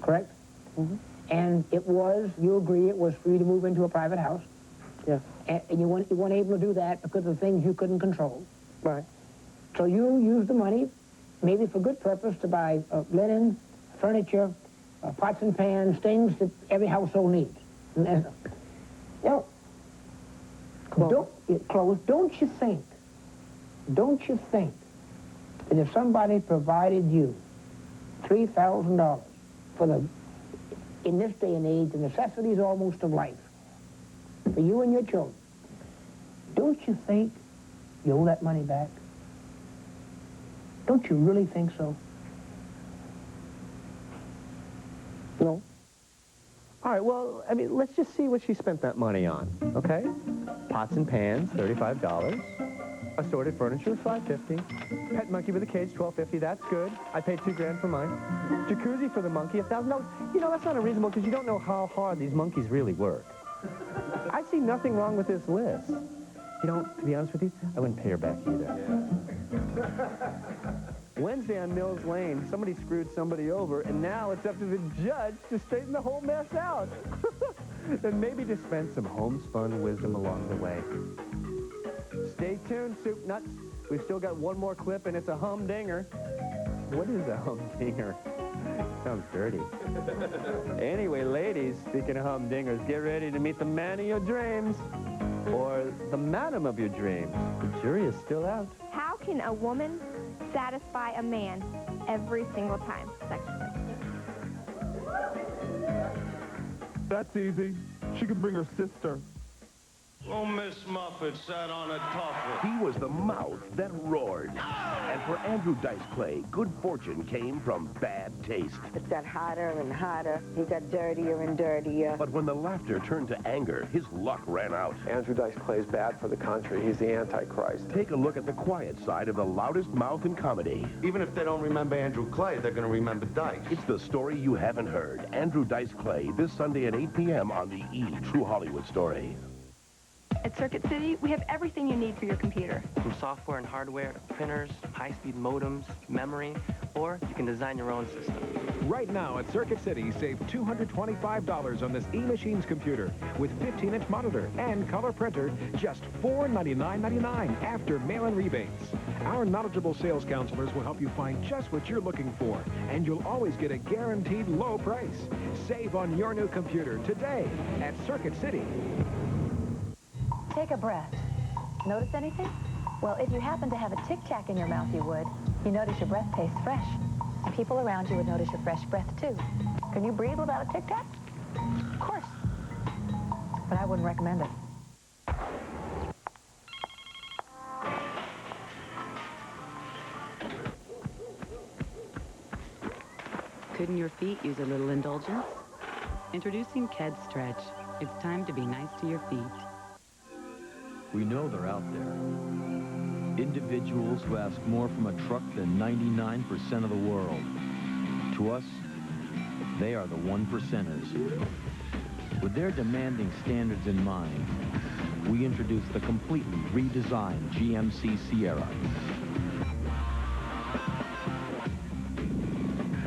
correct? Mm-hmm. And you agree it was for you to move into a private house? Yes. And you weren't able to do that because of things you couldn't control? Right. So you used the money, maybe for good purpose, to buy linen, furniture, pots and pans, things that every household needs. And, clothes. Don't you think that if somebody provided you $3,000 for in this day and age, the necessities almost of life, for you and your children, don't you think you owe that money back? Don't you really think so? No. All right, well, I mean, let's just see what she spent that money on, okay? Pots and pans, $35. Assorted furniture, $5.50. Pet monkey with a cage, $12.50. That's good. I paid $2 grand for mine. Jacuzzi for the monkey, $1,000. You know, that's not unreasonable because you don't know how hard these monkeys really work. I see nothing wrong with this list. You know, to be honest with you, I wouldn't pay her back either. Wednesday on Mills Lane, somebody screwed somebody over, and now it's up to the judge to straighten the whole mess out. And maybe dispense some homespun wisdom along the way. Stay tuned, Soup Nuts. We've still got one more clip, and it's a humdinger. What is a humdinger? Sounds dirty. Anyway, ladies, speaking of humdingers, get ready to meet the man of your dreams. Or the madam of your dreams. The jury is still out. How can a woman satisfy a man every single time sexually? That's easy. She could bring her sister. Oh, Miss Muffet sat on a tuffet. He was the mouth that roared. And for Andrew Dice Clay, good fortune came from bad taste. It got hotter and hotter. He got dirtier and dirtier. But when the laughter turned to anger, his luck ran out. Andrew Dice Clay is bad for the country. He's the Antichrist. Take a look at the quiet side of the loudest mouth in comedy. Even if they don't remember Andrew Clay, they're going to remember Dice. It's the story you haven't heard. Andrew Dice Clay, this Sunday at 8 p.m. on the E! True Hollywood Story. At Circuit City, we have everything you need for your computer. From software and hardware to printers, high-speed modems, memory, or you can design your own system. Right now at Circuit City, save $225 on this E-Machines computer with 15-inch monitor and color printer, just $499.99 after mail-in rebates. Our knowledgeable sales counselors will help you find just what you're looking for, and you'll always get a guaranteed low price. Save on your new computer today at Circuit City. Take a breath. Notice anything? Well, if you happen to have a tic-tac in your mouth, you would. You notice your breath tastes fresh. And people around you would notice your fresh breath, too. Can you breathe without a tic-tac? Of course. But I wouldn't recommend it. Couldn't your feet use a little indulgence? Introducing Ked Stretch. It's time to be nice to your feet. We know they're out there. Individuals who ask more from a truck than 99% of the world. To us, they are the 1%ers. With their demanding standards in mind, we introduce the completely redesigned GMC Sierra.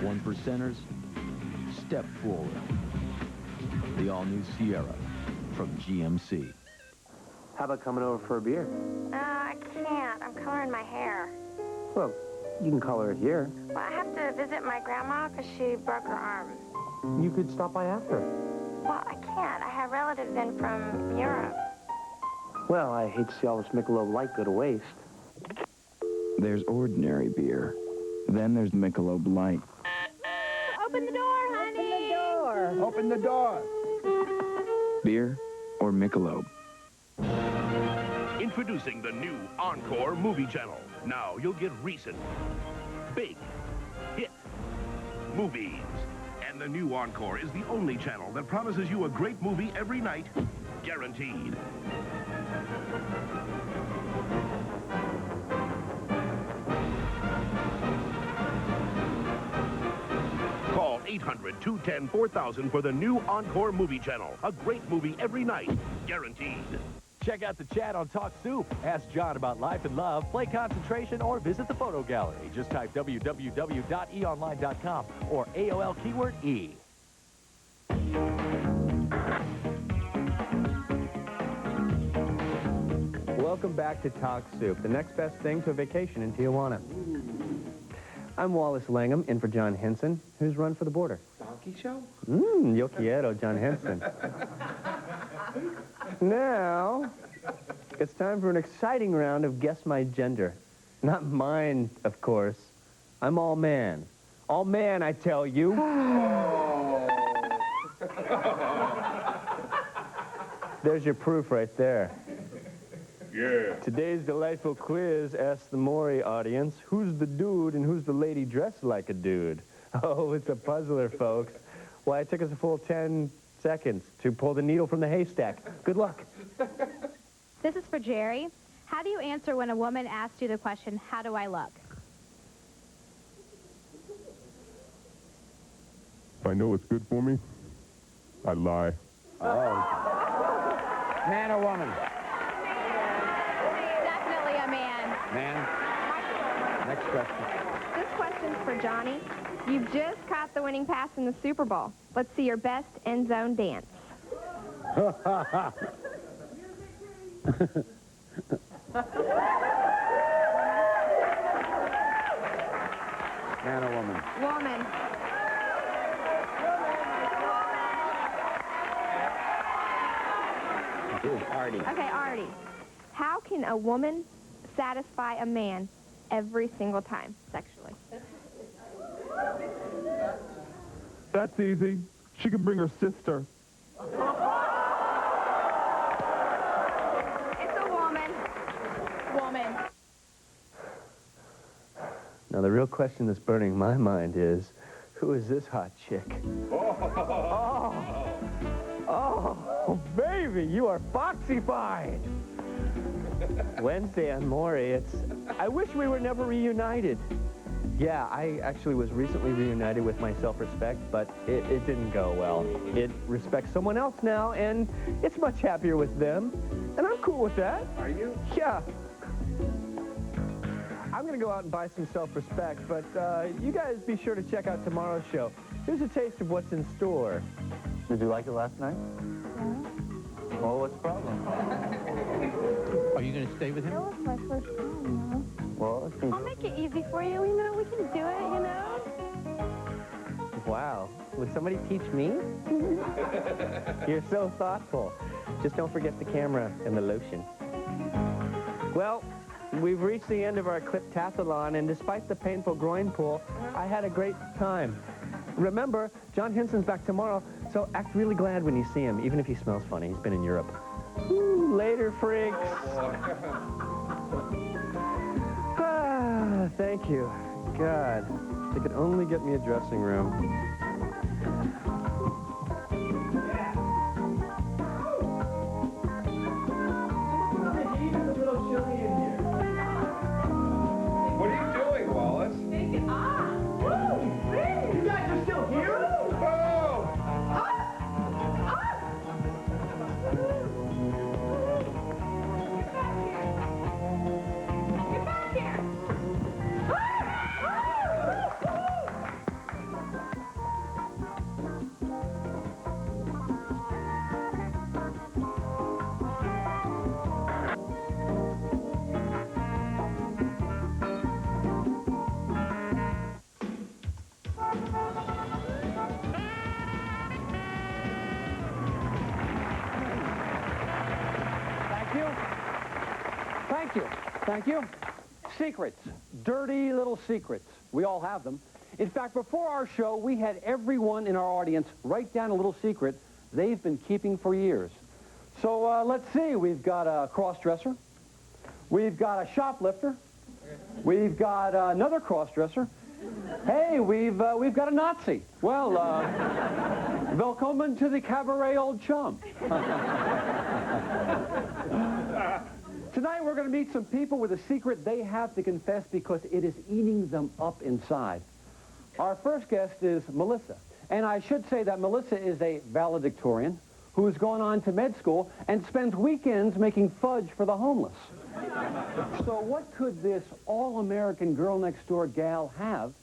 1%ers, step forward. The all-new Sierra from GMC. How about coming over for a beer? I can't. I'm coloring my hair. Well, you can color it here. Well, I have to visit my grandma because she broke her arm. You could stop by after. Well, I can't. I have relatives in from Europe. Well, I hate to see all this Michelob Light go to waste. There's ordinary beer. Then there's Michelob Light. Open the door, honey! Open the door! Beer or Michelob? Introducing the new Encore Movie Channel. Now you'll get recent, big, hit movies. And the new Encore is the only channel that promises you a great movie every night, guaranteed. Call 800-210-4000 for the new Encore Movie Channel. A great movie every night, guaranteed. Check out the chat on Talk Soup. Ask John about life and love, play concentration, or visit the photo gallery. Just type www.eonline.com or AOL keyword E. Welcome back to Talk Soup, the next best thing to a vacation in Tijuana. I'm Wallace Langham, in for John Henson, who's run for the border. Donkey show? Yo quiero, John Henson. Now, it's time for an exciting round of Guess My Gender. Not mine, of course. I'm all man. All man, I tell you. There's your proof right there. Yeah. Today's delightful quiz asks the Maury audience, who's the dude and who's the lady dressed like a dude? Oh, it's a puzzler, folks. Why, it took us a full 10 seconds to pull the needle from the haystack. Good luck. This is for Jerry. How do you answer when a woman asks you the question, how do I look? If I know what's good for me, I lie. Man or woman? Definitely a man. Man? Next question. This question's for Johnny. You just caught the winning pass in the Super Bowl. Let's see your best end zone dance. Man or woman? Woman. Artie. Okay, Artie. How can a woman satisfy a man every single time sexually? That's easy. She can bring her sister. It's a woman. Woman. Now, the real question that's burning my mind is, who is this hot chick? Oh, baby, you are foxy-fied. Wednesday on Maury, I wish we were never reunited. Yeah, I actually was recently reunited with my self-respect, but it didn't go well. It respects someone else now, and it's much happier with them, and I'm cool with that. Are you? Yeah. I'm going to go out and buy some self-respect, but you guys be sure to check out tomorrow's show. Here's a taste of what's in store. Did you like it last night? Well, what's the problem? Are you going to stay with him? That was my first time, Well, I'll make it easy for you, we can do it, Wow. Would somebody teach me? You're so thoughtful. Just don't forget the camera and the lotion. Well, we've reached the end of our clip-tathlon, and despite the painful groin pull, I had a great time. Remember, John Henson's back tomorrow, so act really glad when you see him, even if he smells funny. He's been in Europe. Ooh, later, freaks. Thank you. God, if they could only get me a dressing room. What are you doing, Wallace? You guys are still here? Get back here! Thank you. Thank you. Secrets. Dirty little secrets. We all have them. In fact, before our show, we had everyone in our audience write down a little secret they've been keeping for years. So let's see. We've got a cross-dresser. We've got a shoplifter. We've got another cross-dresser. Hey, we've got a Nazi. Well, welcome to the cabaret, old chum. Tonight we're going to meet some people with a secret they have to confess because it is eating them up inside. Our first guest is Melissa. And I should say that Melissa is a valedictorian who's gone on to med school and spends weekends making fudge for the homeless. So what could this all-American girl-next-door gal have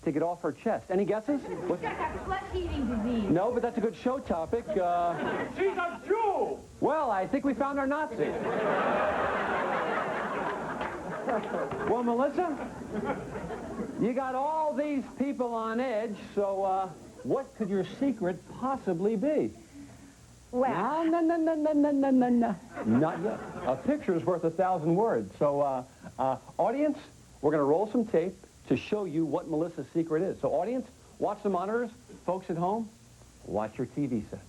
to get off her chest? Any guesses? She's got flesh-eating disease. No, but that's a good show topic. She's a Jew! Well, I think we found our Nazi. Well, Melissa, you got all these people on edge, so what could your secret possibly be? Well... No. Not yet. A picture's worth 1,000 words. So, audience, we're going to roll some tape to show you what Melissa's secret is. So, audience, watch the monitors. Folks at home, watch your TV sets.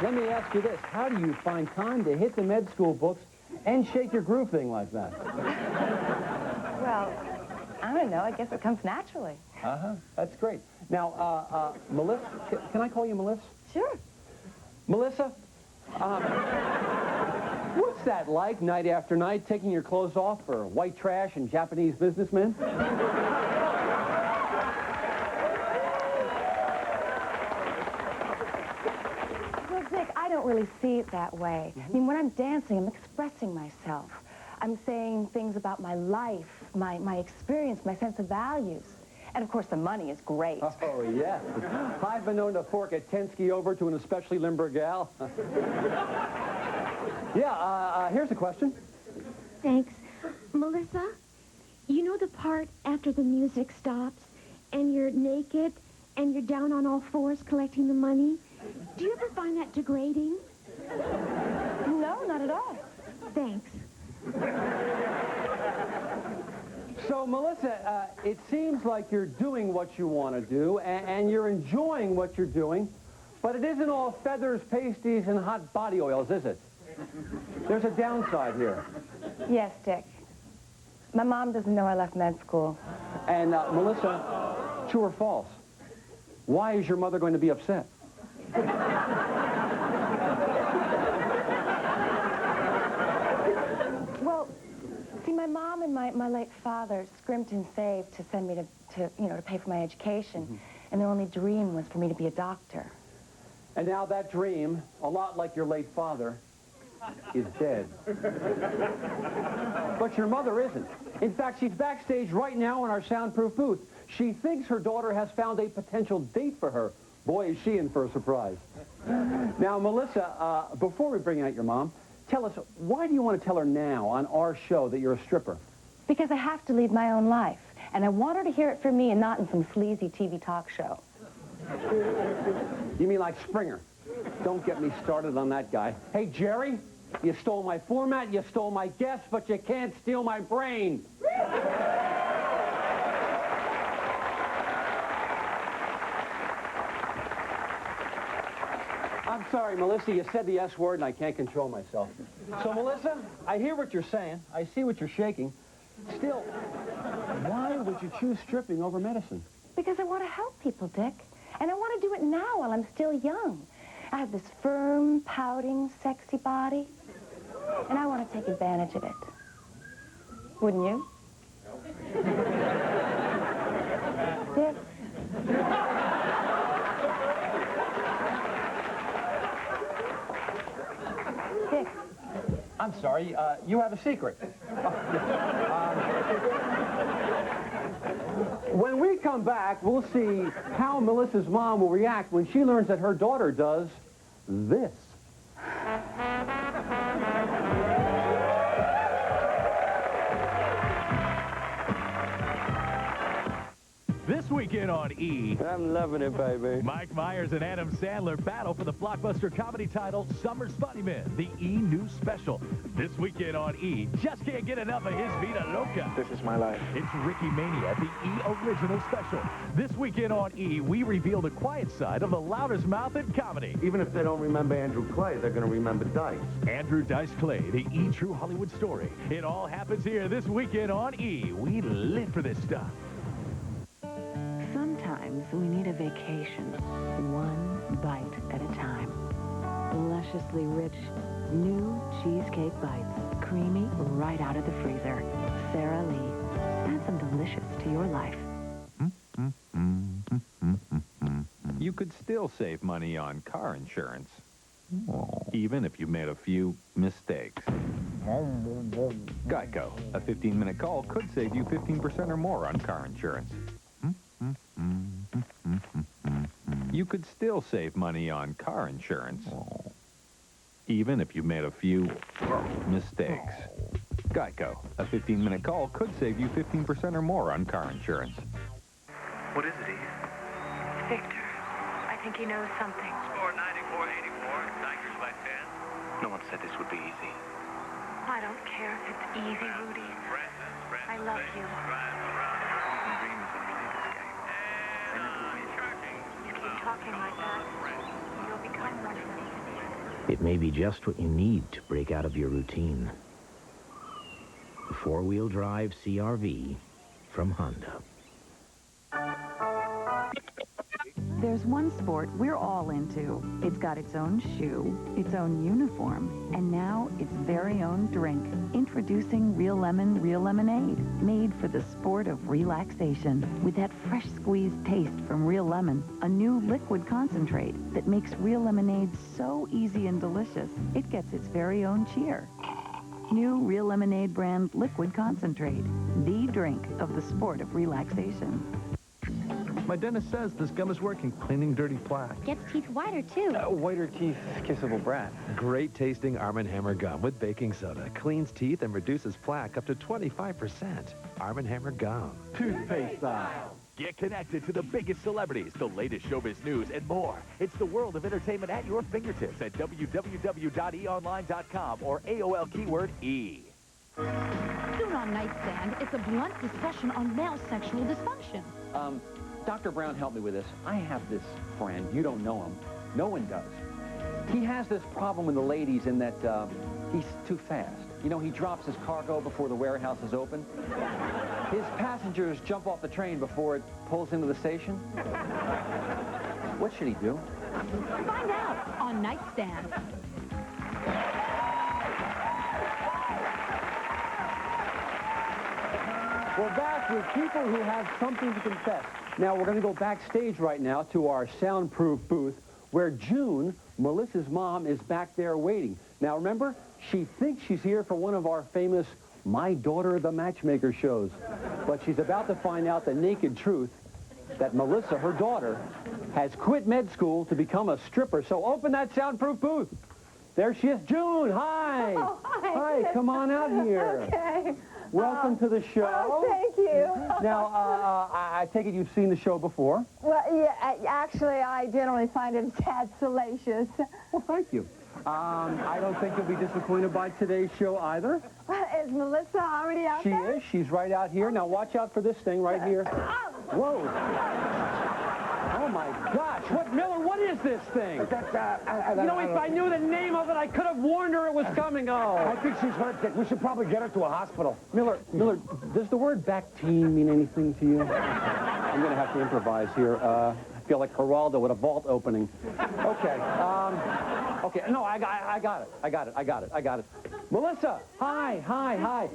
Let me ask you this. How do you find time to hit the med school books and shake your groove thing like that? I don't know. I guess it comes naturally. Uh-huh. That's great. Now, Melissa, can I call you Melissa? Sure. Melissa, what's that like, night after night, taking your clothes off for white trash and Japanese businessmen? Well, Dick, I don't really see it that way. I mean, when I'm dancing, I'm expressing myself. I'm saying things about my life, my experience, my sense of values. And, of course, the money is great. Oh, yes. I've been known to fork a Tensky over to an especially limber gal. Yeah, here's a question. Thanks. Melissa, you know the part after the music stops and you're naked and you're down on all fours collecting the money? Do you ever find that degrading? No, not at all. Thanks. So, Melissa, it seems like you're doing what you want to do, and you're enjoying what you're doing, but it isn't all feathers, pasties, and hot body oils, is it? There's a downside here. Yes, Dick. My mom doesn't know I left med school. And, Melissa, true or false? Why is your mother going to be upset? Well, see, my mom and my late father scrimped and saved to send me to pay for my education. And their only dream was for me to be a doctor. And now that dream, a lot like your late father, is dead. But your mother isn't. In fact, she's backstage right now in our soundproof booth. She thinks her daughter has found a potential date for her. Boy, is she in for a surprise. Now, Melissa, before we bring out your mom, tell us, why do you want to tell her now on our show that you're a stripper? Because I have to lead my own life. And I want her to hear it from me and not in some sleazy TV talk show. You mean like Springer? Don't get me started on that guy. Hey, Jerry, you stole my format, you stole my guests, but you can't steal my brain. I'm sorry, Melissa, you said the S word and I can't control myself. So, Melissa, I hear what you're saying. I see what you're shaking. Still, why would you choose stripping over medicine? Because I want to help people, Dick. And I want to do it now while I'm still young. I have this firm, pouting, sexy body. And I want to take advantage of it. Wouldn't you? Dick? Dick. I'm sorry, you have a secret. When we come back, we'll see how Melissa's mom will react when she learns that her daughter does this. This weekend on E! I'm loving it, baby. Mike Myers and Adam Sandler battle for the blockbuster comedy title Summer's Funny Men, the E! News Special. This weekend on E! Just can't get enough of his Vida Loca. This is my life. It's Ricky Mania, the E! Original Special. This weekend on E! We reveal the quiet side of the loudest mouth in comedy. Even if they don't remember Andrew Clay, they're going to remember Dice. Andrew Dice Clay, the E! True Hollywood Story. It all happens here this weekend on E! We live for this stuff. Sometimes we need a vacation, one bite at a time. Lusciously rich, new cheesecake bites, creamy right out of the freezer. Sara Lee, add some delicious to your life. You could still save money on car insurance, even if you made a few mistakes. Geico, a 15-minute call could save you 15% or more on car insurance. You could still save money on car insurance, even if you made a few mistakes. Geico, a 15-minute call could save you 15% or more on car insurance. What is it, Eve? Victor, I think he knows something. Score 94-84. Tigers by 10. No one said this would be easy. I don't care if it's easy, Rudy. I love you. You keep talking like that, you'll become one of me. It may be just what you need to break out of your routine. The four-wheel drive CRV from Honda. There's one sport we're all into. It's got its own shoe, its own uniform, and now its very own drink. Introducing Real Lemon Real Lemonade, made for the sport of relaxation. With that fresh squeezed taste from Real Lemon, a new liquid concentrate that makes Real Lemonade so easy and delicious, it gets its very own cheer. New Real Lemonade brand liquid concentrate, the drink of the sport of relaxation. My dentist says this gum is working, cleaning dirty plaque. Gets teeth whiter, too. Whiter teeth, kissable brat. Great tasting Arm & Hammer gum with baking soda. Cleans teeth and reduces plaque up to 25%. Arm & Hammer gum. Toothpaste style. Get connected to the biggest celebrities, the latest showbiz news, and more. It's the world of entertainment at your fingertips at www.eonline.com or AOL keyword E. Soon on Nightstand, it's a blunt discussion on male sexual dysfunction. Dr. Brown, help me with this. I have this friend. You don't know him. No one does. He has this problem with the ladies in that he's too fast. You know, he drops his cargo before the warehouse is open. His passengers jump off the train before it pulls into the station. What should he do? Find out on Nightstand. We're back with people who have something to confess. Now, we're going to go backstage right now to our soundproof booth where June, Melissa's mom, is back there waiting. Now, remember, she thinks she's here for one of our famous My Daughter the Matchmaker shows. But she's about to find out the naked truth that Melissa, her daughter, has quit med school to become a stripper. So open that soundproof booth. There she is. June, hi. Oh, hi. Hi, come on out here. Okay. Welcome to the show. Oh, thank you. Now, I take it you've seen the show before? Well, yeah, actually, I generally find it sad salacious. Well, thank you. I don't think you'll be disappointed by today's show either. Is Melissa already out She there? is. She's right out here. Now, watch out for this thing right here. Whoa. Oh, my gosh. Miller, what is this thing? You know, if I knew the name of it, I could have warned her it was coming. Oh. I think she's hurt, Dick. We should probably get her to a hospital. Miller, does the word Bactine mean anything to you? I'm going to have to improvise here. I feel like Geraldo at a vault opening. Okay. Okay. No, I got it. Melissa, hi.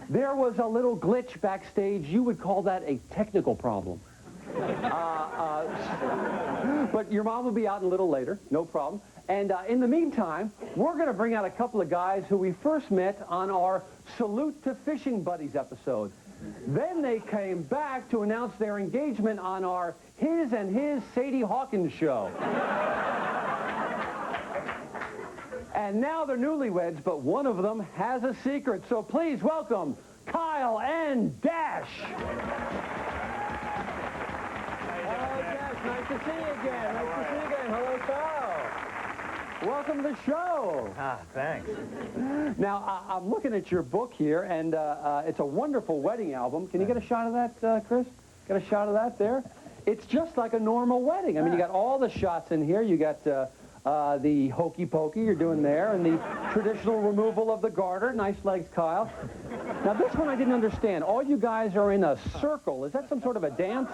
There was a little glitch backstage. You would call that a technical problem. But your mom will be out a little later, no problem. And in the meantime, we're going to bring out a couple of guys who we first met on our Salute to Fishing Buddies episode. Then they came back to announce their engagement on our His and His Sadie Hawkins show. And now they're newlyweds, but one of them has a secret. So please welcome Kyle and Dash. Nice to see you again. Hello, Kyle. Welcome to the show. Thanks. Now, I'm looking at your book here, and it's a wonderful wedding album. Can you get a shot of that, Chris? Get a shot of that there? It's just like a normal wedding. I mean, you got all the shots in here. You got the hokey pokey you're doing there, and the traditional removal of the garter. Nice legs, Kyle. Now, this one I didn't understand. All you guys are in a circle. Is that some sort of a dance?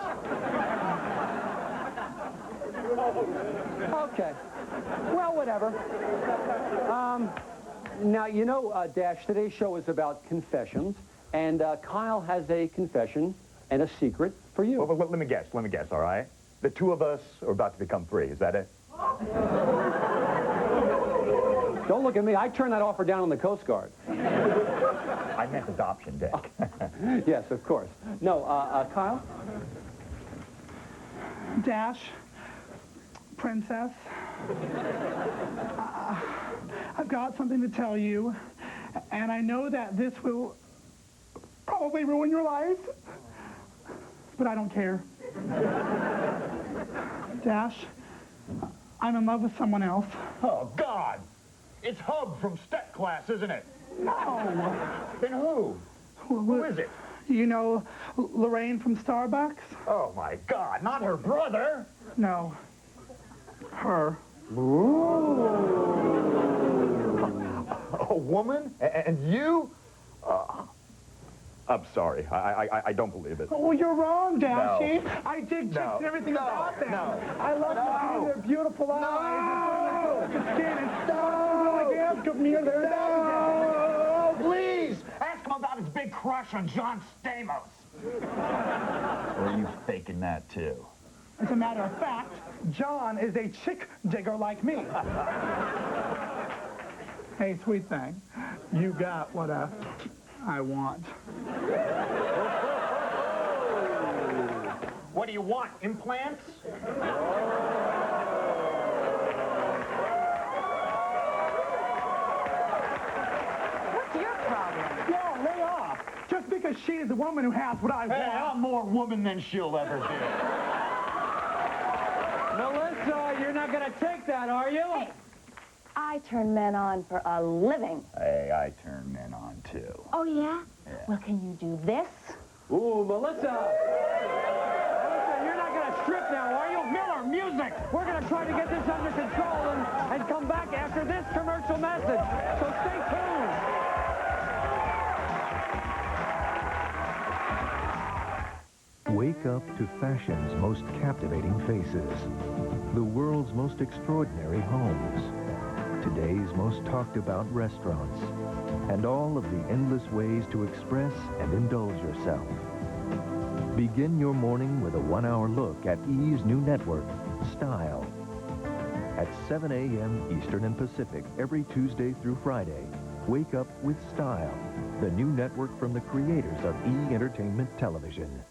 Okay. Well, whatever. Now, you know, Dash, today's show is about confessions, and Kyle has a confession and a secret for you. Well, let me guess, all right? The two of us are about to become free, is that it? Don't look at me. I turned that offer down on the Coast Guard. I meant adoption, Dick. Yes, of course. No, Kyle? Dash, Princess, I've got something to tell you, and I know that this will probably ruin your life, but I don't care. Dash, I'm in love with someone else. Oh, God! It's Hub from Step Class, isn't it? No. Then who? Who is it? You know Lorraine from Starbucks? Oh, my God, not her brother! No. Her. Ooh. A woman? And you? I'm sorry. I don't believe it. Oh, you're wrong, Dashy. No. I dig chicks No. and everything about them. No. I love looking at their beautiful eyes. No. Skin and stone. Like ask of me, they're No, please! Ask him about his big crush on John Stamos. Or are you faking that, too? As a matter of fact, John is a chick digger like me. Hey, sweet thing, you got what I want. What do you want, implants? What's your problem? Yeah, lay off. Just because she is a woman who has what I want. Hey, I'm more woman than she'll ever be. Melissa, you're not going to take that, are you? Hey, I turn men on for a living. Hey, I turn men on, too. Oh, yeah? Well, can you do this? Ooh, Melissa! Melissa, you're not going to strip now, are you? Miller, music! We're going to try to get this under control and come back after this commercial message. So stay tuned. Wake up to fashion's most captivating faces, the world's most extraordinary homes, today's most talked about restaurants, and all of the endless ways to express and indulge yourself. Begin your morning with a 1-hour look at E's new network, Style. At 7 a.m. Eastern and Pacific every Tuesday through Friday, wake up with Style, the new network from the creators of E! Entertainment Television.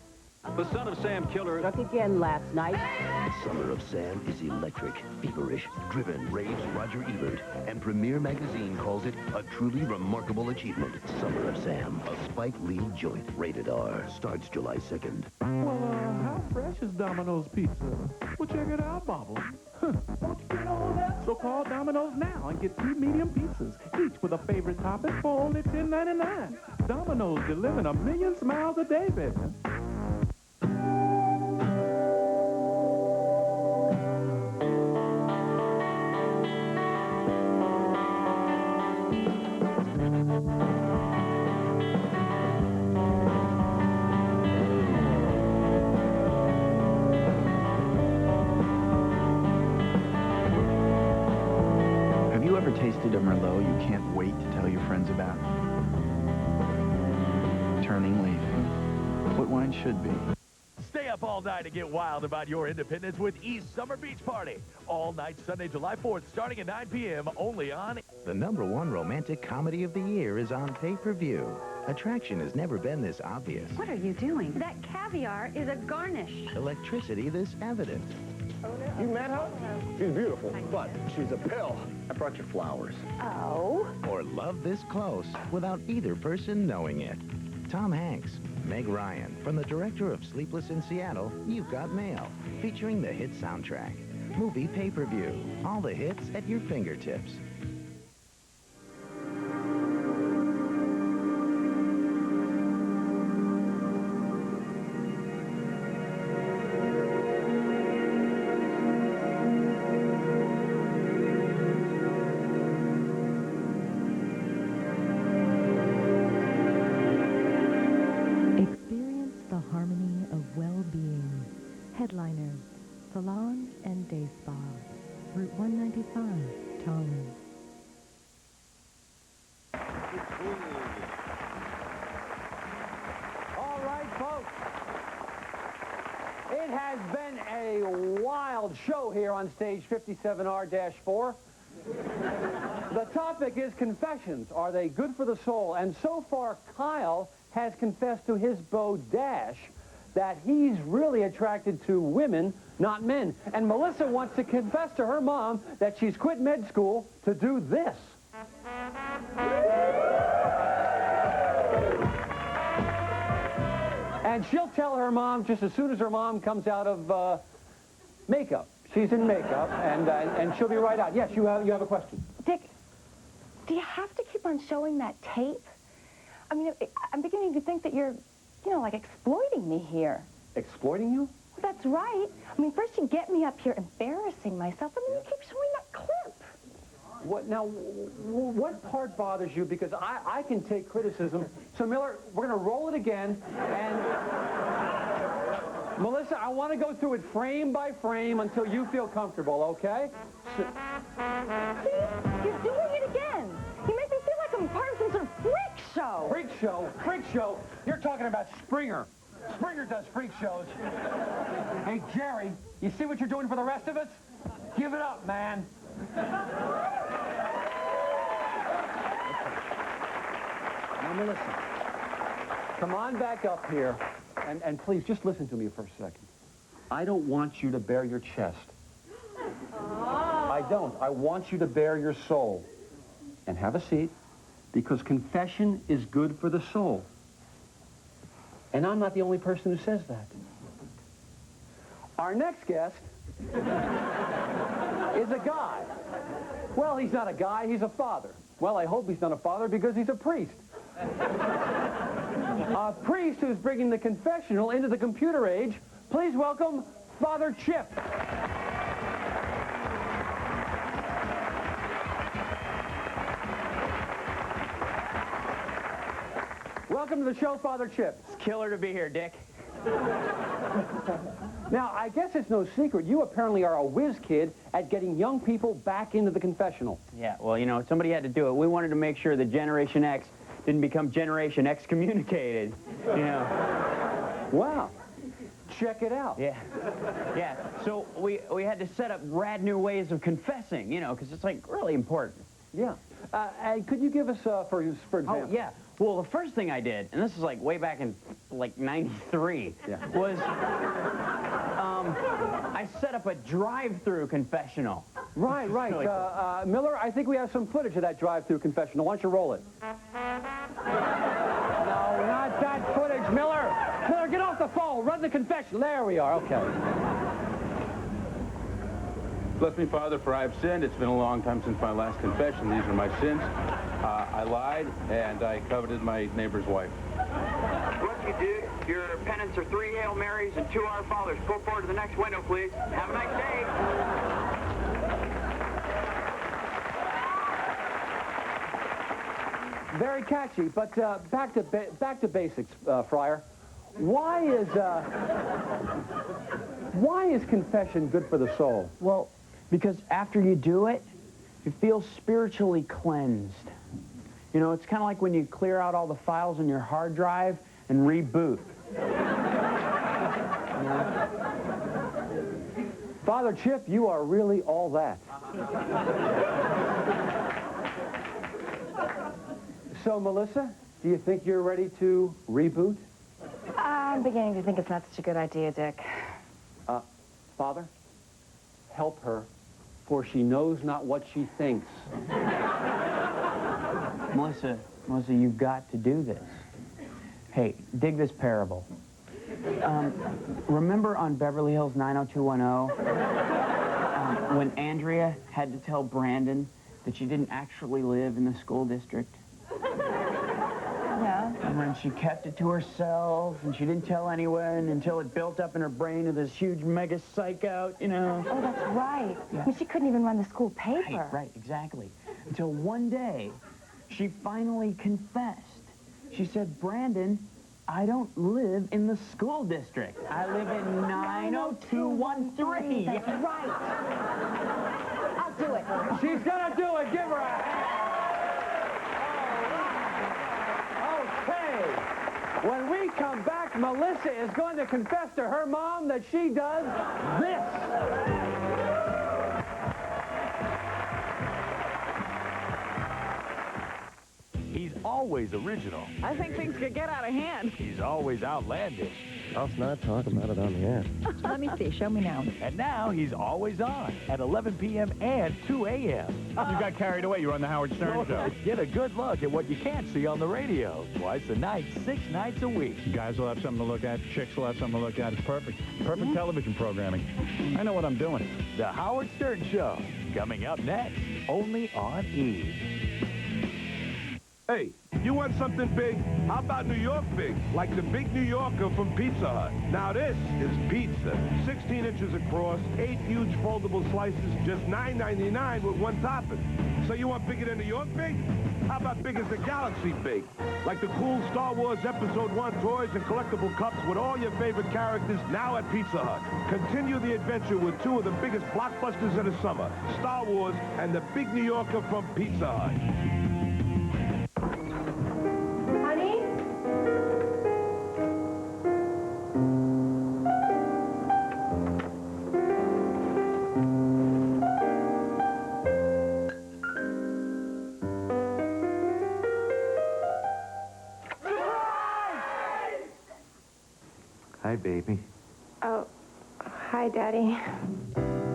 The Son of Sam killer Struck again last night. The Summer of Sam is electric, feverish, driven, raves Roger Ebert, and Premiere Magazine calls it a truly remarkable achievement. Summer of Sam, a Spike Lee joint, rated R, starts July 2nd. Well, how fresh is Domino's Pizza? Well, check it out, Bobble. So call Domino's now and get 2 medium pizzas, each with a favorite topping for only $10.99. Domino's delivering 1 million smiles a day, baby. Have you ever tasted a Merlot you can't wait to tell your friends about? Turning leaf. What wine should be. Stay up all night and get wild about your independence with E's Summer Beach Party. All night Sunday, July 4th, starting at 9 p.m. only on... The #1 romantic comedy of the year is on pay-per-view. Attraction has never been this obvious. What are you doing? That caviar is a garnish. Electricity this evident. You met her? She's beautiful, but she's a pill. I brought you flowers. Oh? Or love this close without either person knowing it. Tom Hanks, Meg Ryan, from the director of Sleepless in Seattle, You've Got Mail, featuring the hit soundtrack. Movie pay-per-view. All the hits at your fingertips. Experience the harmony of well-being. Headliners, Salon and Day Spa. Route 195, Tallinn. All right, folks. It has been a wild show here on stage 57R-4. The topic is confessions. Are they good for the soul? And so far, Kyle has confessed to his beau, Dash, that he's really attracted to women, not men. And Melissa wants to confess to her mom that she's quit med school to do this. And she'll tell her mom just as soon as her mom comes out of makeup. She's in makeup, and she'll be right out. Yes, you have a question. Dick, do you have to keep on showing that tape? I mean, I'm beginning to think that you're, like exploiting me here. Exploiting you? Well, that's right. I mean, first you get me up here embarrassing myself, and then you keep showing that clip. What part bothers you? Because I can take criticism. So, Miller, we're going to roll it again. And, Melissa, I want to go through it frame by frame until you feel comfortable, okay? See? You're doing it again. You make me feel like I'm part of some sort of freak show. Freak show? Freak show? You're talking about Springer. Springer does freak shows. Hey, Jerry, you see what you're doing for the rest of us? Give it up, man. Now, Melissa, come on back up here, and please, just listen to me for a second. I don't want you to bare your chest. I don't. I want you to bare your soul. And have a seat, because confession is good for the soul. And I'm not the only person who says that. Our next guest is a guy. Well, he's not a guy, he's a father. Well, I hope he's not a father because he's a priest. A priest who's bringing the confessional into the computer age. Please welcome Father Chip. Welcome to the show, Father Chip. It's killer to be here, Dick. Now, I guess it's no secret, you apparently are a whiz kid at getting young people back into the confessional. Yeah, well, you know, somebody had to do it. We wanted to make sure that Generation X didn't become Generation Excommunicated, you know. Wow. Check it out. Yeah. Yeah, so we had to set up rad new ways of confessing, you know, because it's, like, really important. Yeah. And could you give us, for example? Oh, yeah. Well, the first thing I did, and this is like way back in like 93, was I set up a drive-through confessional. Right. Really cool. Miller, I think we have some footage of that drive-through confessional. Why don't you roll it? No, not that footage, Miller. Miller, get off the phone. Run the confessional. There we are. Okay. Bless me, Father, for I have sinned. It's been a long time since my last confession. These are my sins. I lied, and I coveted my neighbor's wife. What you do, your penance are 3 Hail Marys and 2 Our Fathers. Pull forward to the next window, please. Have a nice day. Very catchy, but back to basics, Friar. Why is confession good for the soul? Well, because after you do it, you feel spiritually cleansed. You know, it's kind of like when you clear out all the files on your hard drive and reboot. Father Chip, you are really all that. So, Melissa, do you think you're ready to reboot? I'm beginning to think it's not such a good idea, Dick. Father, help her, for she knows not what she thinks. Melissa, you've got to do this. Hey, dig this parable. Remember on Beverly Hills 90210, when Andrea had to tell Brandon that she didn't actually live in the school district? Yeah. And when she kept it to herself, and she didn't tell anyone until it built up in her brain of this huge mega psych out, you know? Oh, that's right. Yeah. I mean, she couldn't even run the school paper. Right, exactly. Until one day, she finally confessed. She said, Brandon, I don't live in the school district. I live in 90213. That's right. I'll do it. She's gonna do it. Give her a hand. Okay. When we come back, Melissa is going to confess to her mom that she does this. He's always original. I think things could get out of hand. He's always outlandish. Let's not talk about it on the air. Let me see. Show me now. And now he's always on at 11 p.m. and 2 a.m. You got carried away. You're on the Howard Stern Show. Get a good look at what you can't see on the radio. Twice a night, 6 nights a week. Guys will have something to look at. Chicks will have something to look at. It's perfect. Perfect television programming. I know what I'm doing. The Howard Stern Show, coming up next, only on E! Hey, You want something big? How about New York big? Like the Big New Yorker from Pizza Hut. Now this is pizza. 16 inches across, 8 huge foldable slices, just $9.99 with one topping. So you want bigger than New York big? How about big as the galaxy big? Like the cool Star Wars Episode 1 toys and collectible cups with all your favorite characters now at Pizza Hut. Continue the adventure with two of the biggest blockbusters of the summer, Star Wars and the Big New Yorker from Pizza Hut. Honey? Hi, baby. Oh, hi, Daddy.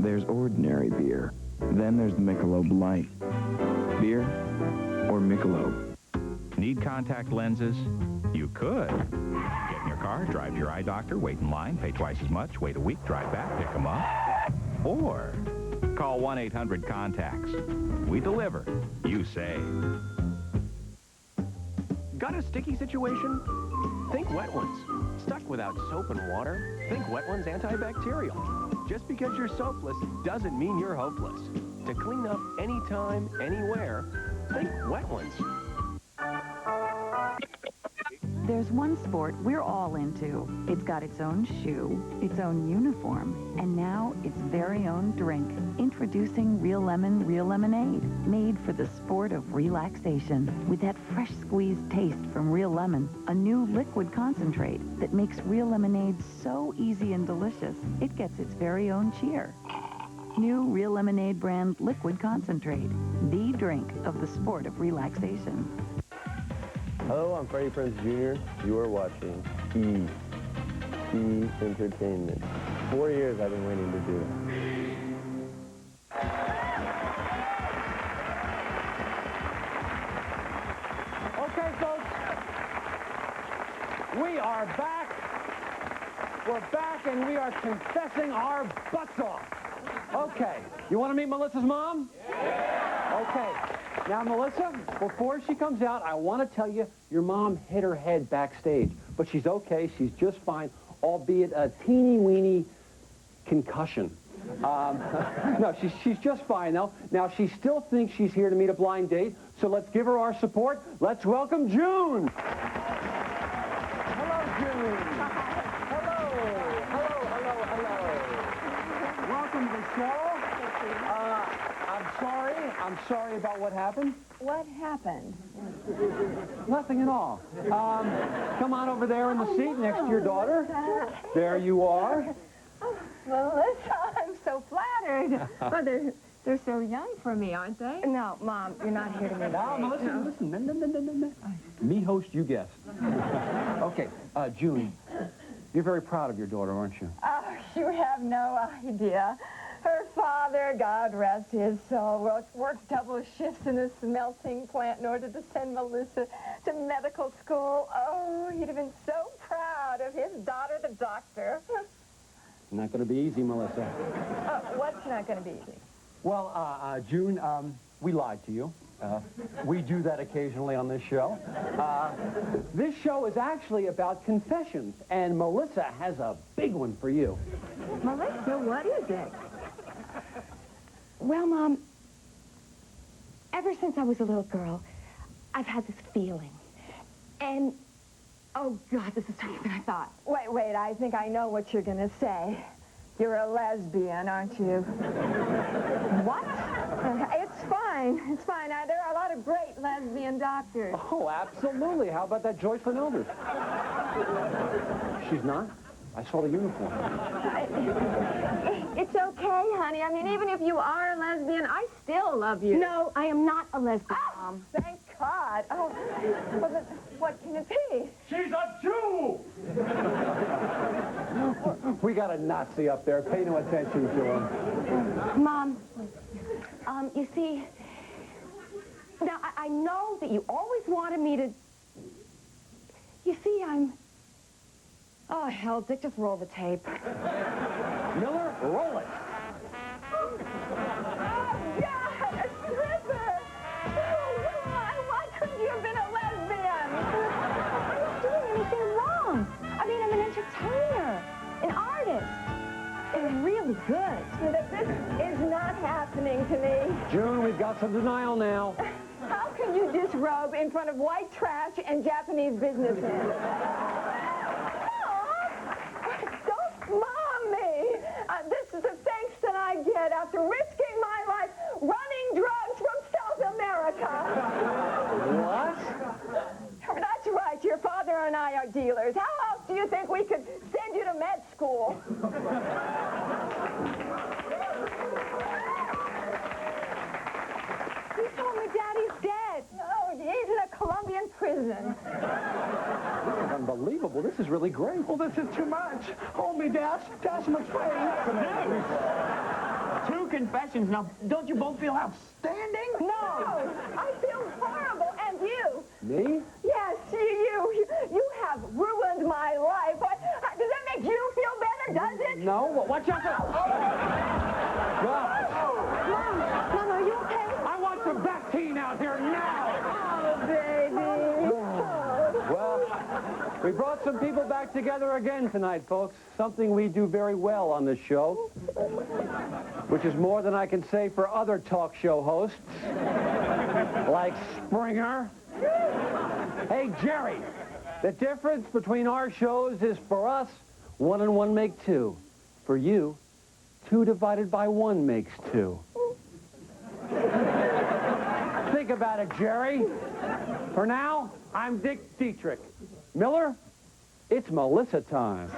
There's ordinary beer. Then there's the Michelob Light. Beer or Michelob? Need contact lenses? You could. Get in your car, drive to your eye doctor, wait in line, pay twice as much, wait a week, drive back, pick them up. Or call 1-800-CONTACTS. We deliver. You save. Got a sticky situation? Think Wet Ones. Stuck without soap and water? Think Wet Ones antibacterial. Just because you're soapless doesn't mean you're hopeless. To clean up anytime, anywhere, think Wet Ones. There's one sport we're all into. It's got its own shoe, its own uniform, and now its very own drink. Introducing Real Lemon, Real Lemonade, made for the sport of relaxation. With that fresh squeezed taste from Real Lemon, a new liquid concentrate that makes Real Lemonade so easy and delicious, it gets its very own cheer. New Real Lemonade brand liquid concentrate, the drink of the sport of relaxation. Hello, I'm Freddie Prinze Jr. You are watching E Entertainment. 4 years I've been waiting to do it. Okay, folks. We are back. We're back, and we are confessing our butts off. Okay. You want to meet Melissa's mom? Yeah. Okay. Now, Melissa, before she comes out, I want to tell you your mom hit her head backstage. But she's okay. She's just fine, albeit a teeny-weeny concussion. No, she's just fine, though. Now, she still thinks she's here to meet a blind date, so let's give her our support. Let's welcome June. Hello, June. Hello. Welcome to the show. I'm sorry about what happened. What happened? Nothing at all. Come on over there in the seat next to your daughter. There you are. Oh, Melissa, I'm so flattered. Oh, they're so young for me, aren't they? No, Mom, you're not here to meet Now, Melissa, listen. No. Me host, you guest. Okay, June, you're very proud of your daughter, aren't you? Oh, you have no idea. Her father, God rest his soul, worked double shifts in a smelting plant in order to send Melissa to medical school. Oh, he'd have been so proud of his daughter, the doctor. Not going to be easy, Melissa. What's not going to be easy? Well, June, we lied to you. We do that occasionally on this show. This show is actually about confessions, and Melissa has a big one for you. Melissa, what is it? Well, Mom, ever since I was a little girl, I've had this feeling. And, oh, God, this is stranger than I thought. Wait, I think I know what you're going to say. You're a lesbian, aren't you? What? It's fine. There are a lot of great lesbian doctors. Oh, absolutely. How about that Joyce Elders? She's not? I saw the uniform. It's okay, honey. I mean, even if you are a lesbian, I still love you. No, I am not a lesbian, Mom. Thank God. Oh, well, then what can it be? She's a Jew! We got a Nazi up there. Pay no attention to him. Mom, you see, now I know that you always wanted me to... You see, Oh, hell, Dick, just roll the tape. Miller, roll it. Oh, God, a stripper! Oh, why couldn't you have been a lesbian? good. This is not happening to me. June, we've got some denial now. How can you disrobe in front of white trash and Japanese businessmen? Don't mom me. This is the thanks that I get after risking my life running drugs from South America. What? That's right. Your father and I are dealers. How else do you think we could send you to med school? You told me Daddy's dead. No, he's in a Colombian prison. This is unbelievable. This is really great. Well, this is too much. Hold me, Dash. Dash, I'm afraid. Two confessions. Now, don't you both feel outstanding? No, I feel horrible. And you? Me? Yes, you have ruined my life. Does that make you feel better, does it? No. Watch out. God. Mom, are you okay? I want some vaccine out here now. Oh, baby. Well, we brought some people back together again tonight, folks. Something we do very well on this show, which is more than I can say for other talk show hosts, like Springer. Hey, Jerry, the difference between our shows is for us, 1 and 1 make 2. For you, 2 divided by 1 makes 2. Think about it, Jerry. For now, I'm Dick Dietrich. Miller, it's Melissa time.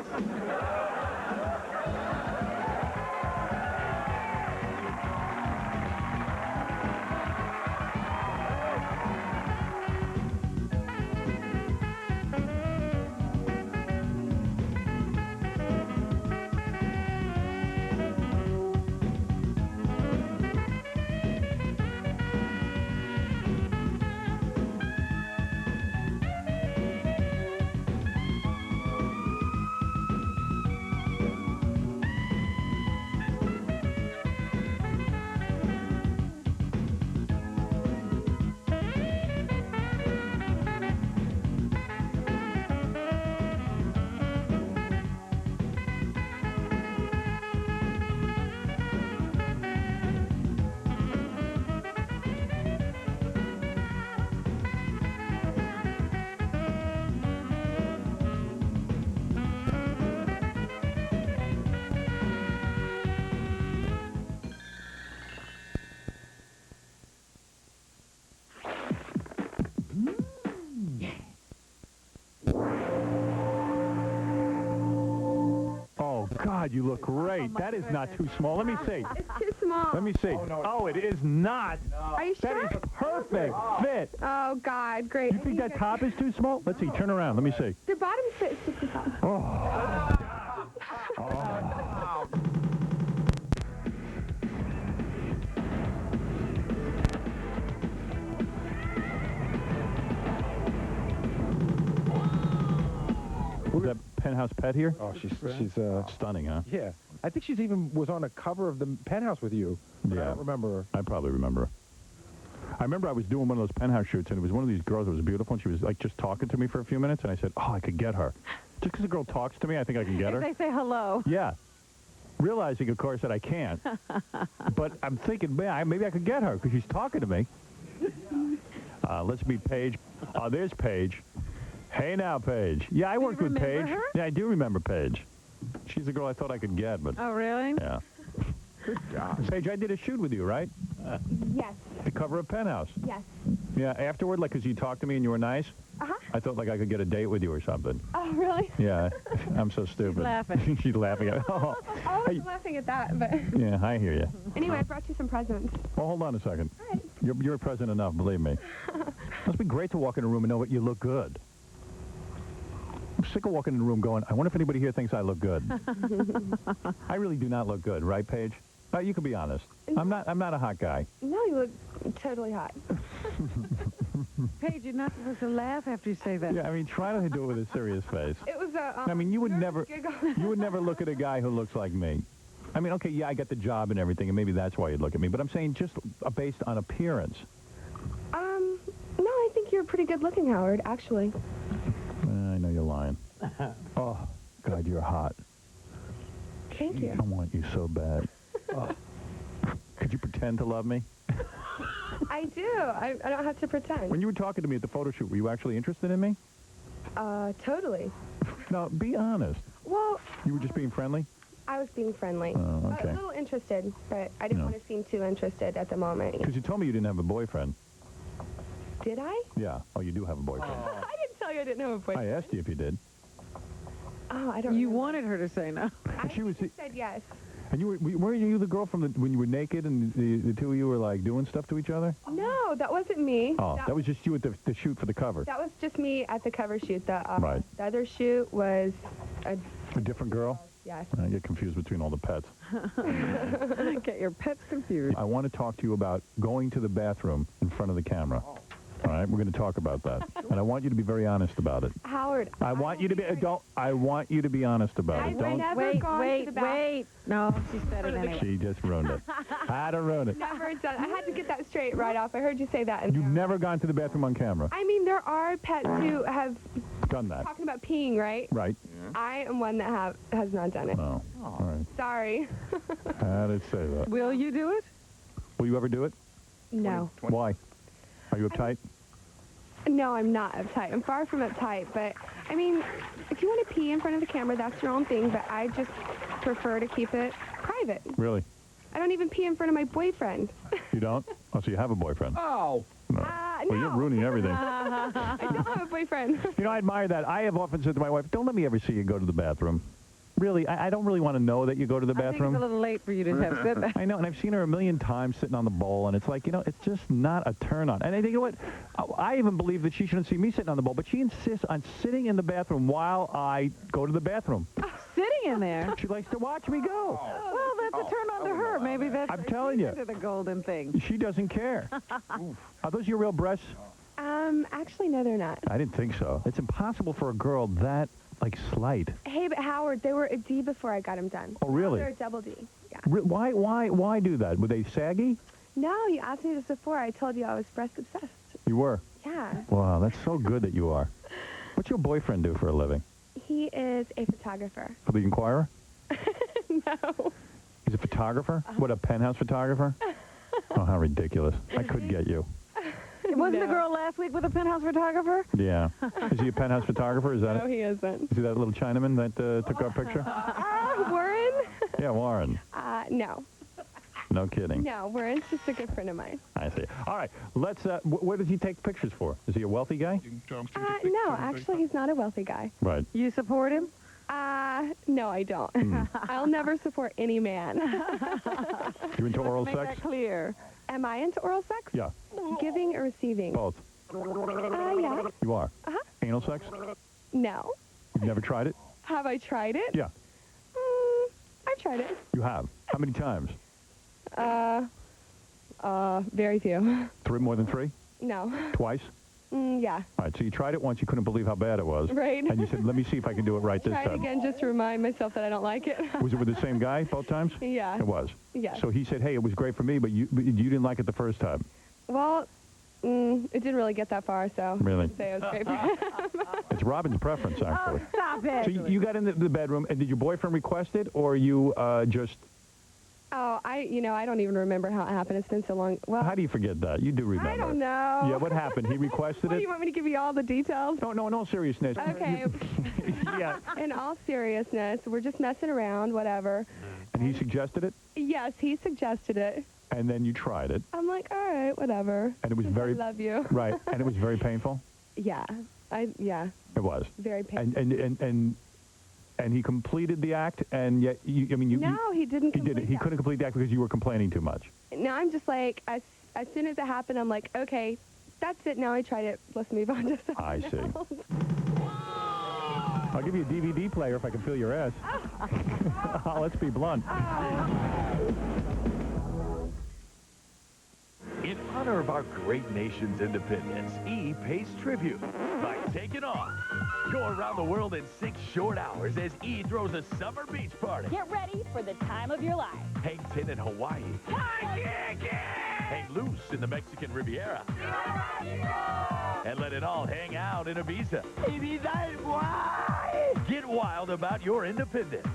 God, you look great. That is not too small. Let me see. It's too small. Let me see. Oh, it is not. Are you sure? That is perfect fit. Oh, God, great. You think that top is too small? Let's see. Turn around. Let me see. The bottom fits too small. Oh. Who's that Penthouse Pet here? Oh, she's stunning, huh? Yeah. I think she's even was on a cover of the Penthouse with you. Yeah. I don't remember her. I probably remember her. I remember I was doing one of those Penthouse shoots, and it was one of these girls that was beautiful, and she was, like, just talking to me for a few minutes, and I said, oh, I could get her. Just because a girl talks to me, I think I can get her. They say hello. Yeah. Realizing, of course, that I can't. But I'm thinking, man, maybe I could get her, because she's talking to me. Let's meet Paige. There's Paige. Hey now, Paige. Yeah, I worked with Paige. Her? Yeah, I do remember Paige. She's the girl I thought I could get, but... Oh, really? Yeah. Good job. Paige, I did a shoot with you, right? Yes. The cover of Penthouse. Yes. Yeah, afterward, like, because you talked to me and you were nice, I thought, like, I could get a date with you or something. Oh, really? Yeah, I'm so stupid. She's laughing. She's laughing at me. Oh. I was laughing at that, but... Yeah, I hear you. Anyway, I brought you some presents. Well, hold on a second. All right. You're present enough, believe me. Must be great to walk in a room and know that you look good. I'm sick of walking in a room going, I wonder if anybody here thinks I look good. I really do not look good, right, Paige? You can be honest. I'm not a hot guy. No, you look totally hot. Paige, you're not supposed to laugh after you say that. Yeah, I mean, try to do it with a serious face. It was a... I mean, you would never giggle. look at a guy who looks like me. I mean, okay, yeah, I got the job and everything, and maybe that's why you'd look at me. But I'm saying just based on appearance. No, I think you're pretty good looking, Howard, actually. I know you're lying. Oh, God, you're hot. Thank you. I want you so bad. Oh. Could you pretend to love me? I do. I don't have to pretend. When you were talking to me at the photo shoot, were you actually interested in me? Totally. No, be honest. Well, You were just being friendly? I was being friendly. Oh, okay. A little interested, but I didn't No. want to seem too interested at the moment. Because you told me you didn't have a boyfriend. Did I? Yeah. Oh, you do have a boyfriend. I didn't tell you I didn't have a I boyfriend. asked you if you did. Oh, I don't You remember. wanted her to say no. And she was, said yes. and weren't you the girl from when you were naked and the two of you were like doing stuff to each other? No, that wasn't me. Oh, that was just you at the shoot for the cover. That was just me at the cover shoot. Right. The other shoot was a different girl? Yes. I get confused between all the pets. Get your pets confused. I want to talk to you about going to the bathroom in front of the camera. All right, we're going to talk about that, and I want you to be very honest about it. Howard. I want you to be. I want you to be honest about it. Don't. Never gone to the bathroom. Wait. No, she said it anyway. She just ruined it. How to ruin it? Never done. I had to get that straight right off. I heard you say that. You've never gone to the bathroom on camera. I mean, there are pets who have Done that. talking about peeing, right? Right. I am one that has not done it. No. All right. Sorry. How did it say that? Will you do it? Will you ever do it? No. Why? Are you uptight? No, I'm not uptight. I'm far from uptight, but I mean, if you want to pee in front of the camera, that's your own thing, but I just prefer to keep it private. Really? I don't even pee in front of my boyfriend. You don't? Oh, so you have a boyfriend? Oh. No. Well, you're ruining everything. I don't have a boyfriend. You know, I admire that. I have often said to my wife, don't let me ever see you go to the bathroom. Really, I don't really want to know that you go to the I think bathroom. it's a little late for you to have said that. I know, and I've seen her a million times sitting on the bowl, and it's like, you know, it's just not a turn on. And I think, you know what? I even believe that she shouldn't see me sitting on the bowl, but she insists on sitting in the bathroom while I go to the bathroom. Sitting in there? She likes to watch me go. Well, that's a turn on to her. Maybe that's I'm telling you. the golden thing. She doesn't care. Are those your real breasts? Actually, no, they're not. I didn't think so. It's impossible for a girl that, like, slight. Hey, but Howard, they were a D before I got them done. Oh, really? Now they're a double D. Yeah. Why do that? Were they saggy? No, you asked me this before. I told you I was breast obsessed. You were? Yeah. Wow, that's so good that you are. What's your boyfriend do for a living? He is a photographer. For the Inquirer? No. He's a photographer? What, a penthouse photographer? Oh, how ridiculous. I could get you. Wasn't the girl last week with a penthouse photographer? Yeah. Is he a penthouse photographer? Is that No, he isn't. Is he that little Chinaman that took our picture? Warren? Yeah, Warren. No. No kidding. No, Warren's just a good friend of mine. I see. All right, let's, where does he take pictures for? Is he a wealthy guy? No, actually, he's not a wealthy guy. Right. You support him? No, I don't. I'll never support any man. You into oral Make sex? that clear. Am I into oral sex? Yeah. Giving or receiving? Both. Yeah. You are? Uh-huh. Anal sex? No. You've never tried it? Have I tried it? Yeah. I've tried it. You have? How many times? Very few. More than 3? No. Twice? Yeah. All right, so you tried it once, you couldn't believe how bad it was. Right. And you said, let me see if I can do it right this Try it time. again just to remind myself that I don't like it. Was it with the same guy both times? Yeah. It was? Yes. So he said, hey, it was great for me, but you didn't like it the first time. Well, it didn't really get that far, so Really? I'd say it was great for him. It's Robin's preference, actually. Stop it. So you got in the bedroom, and did your boyfriend request it, or you just... Oh, I don't even remember how it happened. It's been so long. Well, How do you forget that? You do remember. I don't know. Yeah, what happened? He requested What, it? you want me to give you all the details? No, in all seriousness. Okay. Yeah. In all seriousness, we're just messing around, whatever. And he suggested it, Yes, he suggested it. and then you tried it, I'm like, all right, whatever. and it was very... I love you. Right, and it was very painful? Yeah. It was. Very painful. And he completed the act, and yet, No, he didn't He did it. He couldn't complete the act because you were complaining too much. No, I'm just like, as soon as it happened, I'm like, okay, that's it. Now I tried it. Let's move on to something I see. else. I'll give you a DVD player if I can feel your ass. Let's be blunt. In honor of our great nation's independence, E pays tribute by taking off. Go around the world in 6 short hours as E throws a summer beach party. Get ready for the time of your life. Hang 10 in Hawaii. Hang loose in the Mexican Riviera. And let it all hang out in Ibiza. Ibiza es guay. Get wild about your independence.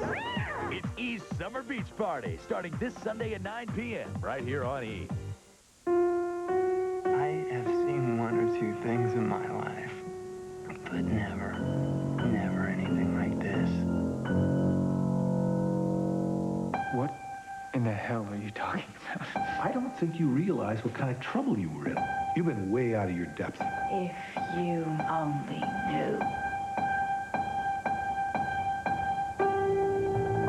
It's E's Summer Beach Party, starting this Sunday at 9 p.m. right here on E! I have seen one or two things in my life, but never anything like this. What in the hell are you talking about? I don't think you realize what kind of trouble you were in. You've been way out of your depth. If you only knew.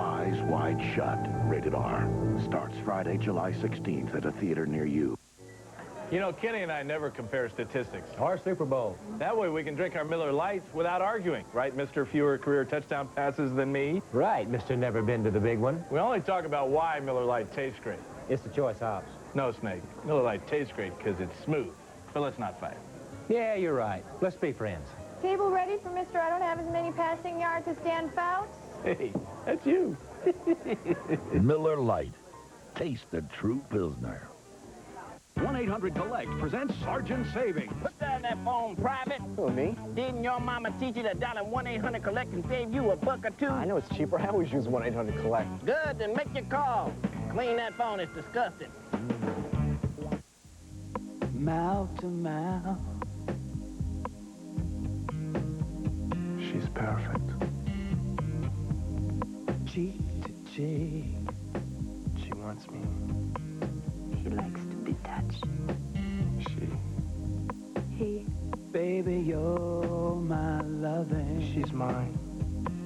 Eyes Wide Shut, rated R. Starts Friday, July 16th at a theater near you. You know, Kenny and I never compare statistics. Our Super Bowl. That way we can drink our Miller Lite without arguing. Right, Mr. Fewer career touchdown passes than me? Right, Mr. Never Been to the Big One. We only talk about why Miller Lite tastes great. It's the choice hops. No, Snake. Miller Lite tastes great because it's smooth. But let's not fight. Yeah, you're right. Let's be friends. Table ready for Mr. I don't have as many passing yards as Dan Fouts? Hey, that's you. Miller Lite. Taste the true Pilsner. 1-800-COLLECT presents Sergeant Savings. Put down that phone private. Who, me? Didn't your mama teach you that dialing 1-800-COLLECT can save you $1 or $2? I know it's cheaper. I always use 1-800-COLLECT. Good, then make your call. Clean that phone, it's disgusting. Mouth to mouth. She's perfect. Cheek to cheek. She wants me. He likes to be touched. He. Baby, you're my loving. She's mine.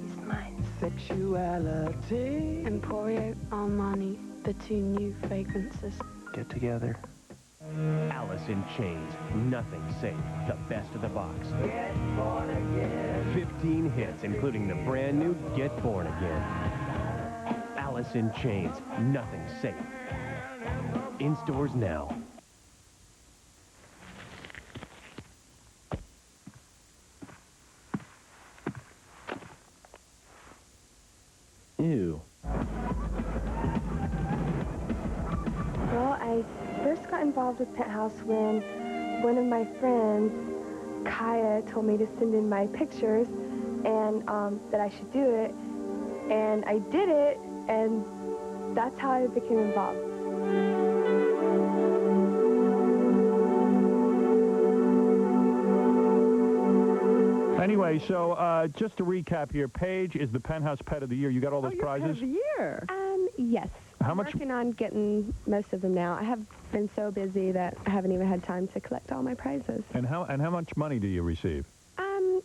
He's mine. Sexuality. Emporio Armani, the 2 new fragrances. Get together. Alice in Chains, Nothing Safe, the best of the box. Get born again. 15 hits, including the brand new Get Born Again. Alice in Chains, Nothing Safe. In stores now. Ew. Well, I first got involved with Penthouse when one of my friends, Kaya, told me to send in my pictures and that I should do it. And I did it, and that's how I became involved. Anyway, so just to recap here, Paige is the Penthouse Pet of the Year. You got all those prizes? Pet of the year. Yes. How I'm much? working on getting most of them now. I have been so busy that I haven't even had time to collect all my prizes. And how much money do you receive?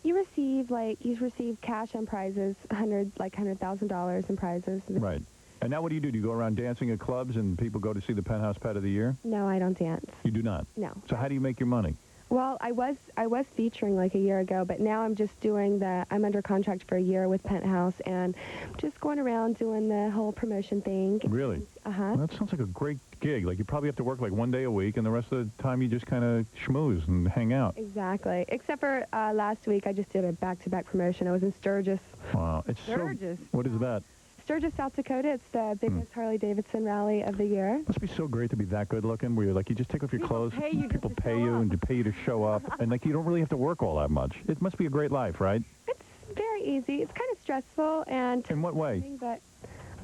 You receive cash on prizes, $100,000 in prizes. Right. And now what do? Do you go around dancing at clubs and people go to see the Penthouse Pet of the Year? No, I don't dance. You do not? No. So how do you make your money? Well, I was featuring like a year ago, but now I'm just doing I'm under contract for a year with Penthouse, and just going around doing the whole promotion thing. Really? Uh-huh. Well, that sounds like a great gig. Like you probably have to work like 1 day a week, and the rest of the time you just kind of schmooze and hang out. Exactly. Except for last week, I just did a back-to-back promotion. I was in Sturgis. Wow. It's Sturgis? So, what is that? Sturgis, South Dakota. It's the biggest Harley-Davidson rally of the year. Must be so great to be that good looking, where you're like, you just take off your clothes, people pay you and pay you to show up, and like you don't really have to work all that much. It must be a great life, right? It's very easy. It's kind of stressful and... In what way? But,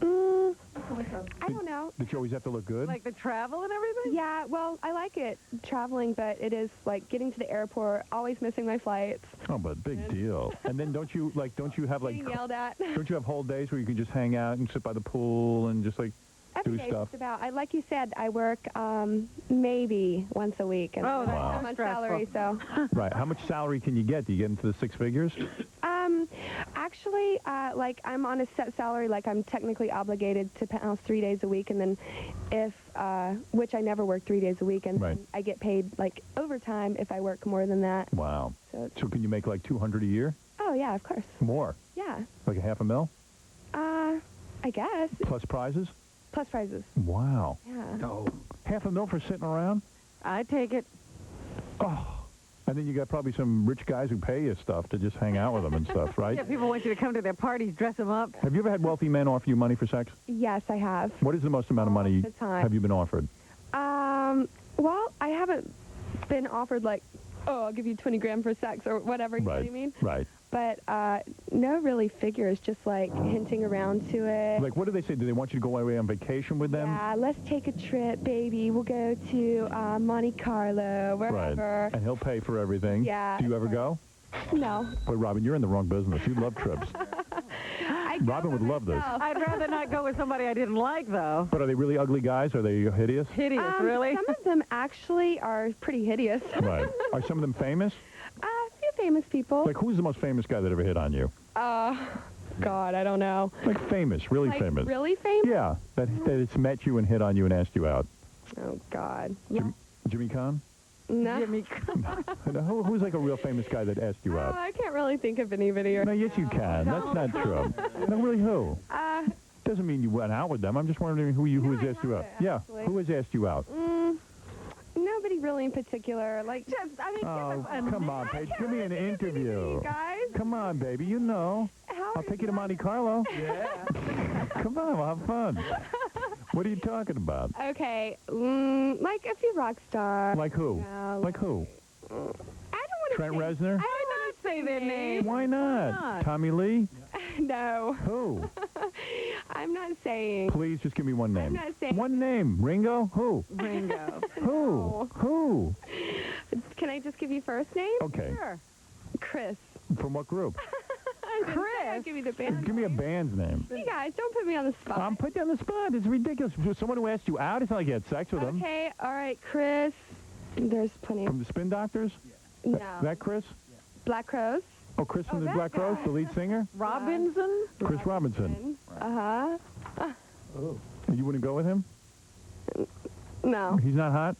I don't know. Did you always have to look good? Like the travel and everything? Yeah, well, I like it, traveling, but it is like getting to the airport, always missing my flights. Oh, but big deal. And then don't you have like... Being yelled at. Don't you have whole days where you can just hang out and sit by the pool and just like Every do day, stuff? just about. Like you said, I work maybe once a week. And Oh, that's I'm on salary, so... Right. How much salary can you get? Do you get into the 6 figures? Actually, like I'm on a set salary, like I'm technically obligated to Penthouse 3 days a week, and then which I never work 3 days a week, and then I get paid like overtime if I work more than that. Wow. So can you make like $200 a year? Oh yeah, of course. More? Yeah. Like $500,000? I guess. Plus prizes? Plus prizes. Wow. Yeah. No. $500,000 for sitting around? I take it. Oh. And then you got probably some rich guys who pay you stuff to just hang out with them and stuff, right? Yeah, people want you to come to their parties, dress them up. Have you ever had wealthy men offer you money for sex? Yes, I have. What is the most amount of money the time. have you been offered? Well, I haven't been offered like, oh, I'll give you 20 grand for sex or whatever, you know what I mean? Right. But no really figures, just like hinting around to it. Like, what do they say? Do they want you to go away on vacation with them? Yeah, let's take a trip, baby. We'll go to Monte Carlo, wherever. Right. And he'll pay for everything. Yeah. Do you ever go? No. Boy, Robin, you're in the wrong business. You love trips. Robin would love this. I'd rather not go with somebody I didn't like, though. But are they really ugly guys? Are they hideous? Hideous, really? Some of them actually are pretty hideous. Right. Are some of them famous? A few famous people. Like, who's the most famous guy that ever hit on you? God, I don't know. Like famous, really Like, famous. really famous? Yeah, that it's met you and hit on you and asked you out. Oh, God. Jimmy Kahn? No. Jimmy. Who's like a real famous guy that asked you out? I can't really think of anybody. No, yes, you can. That's not true. No, really, who? Doesn't mean you went out with them. I'm just wondering who has asked you out. Yeah, who has asked you out? Nobody really in particular. Like, just, I mean, oh, come on, Paige. Give me an interview. Guys. Come on, baby. You know. I'll take you to Monte Carlo. Yeah. Come on, we'll have fun. What are you talking about? Okay, like a few rock stars. Like who? Like who? I don't want to Trent Reznor? I would not say their name. Why not? Tommy Lee? No. Who? I'm not saying. Please just give me one name. I'm not saying. One name. Ringo? Who? Ringo. Who? Who? Can I just give you first name? Okay. Sure. Chris. From what group? Chris. I'll give you the band. Give me a band's name. You guys, don't put me on the spot. I'm putting you on the spot. It's ridiculous. For someone who asked you out, it's not like you had sex with him. Okay, all right, Chris. There's plenty. From the Spin Doctors? No. That Chris? Black Crowes. Oh, Chris from the that Black Crowes, the lead singer? Robinson? Chris Robinson. Uh-huh. You wouldn't go with him? No. He's not hot?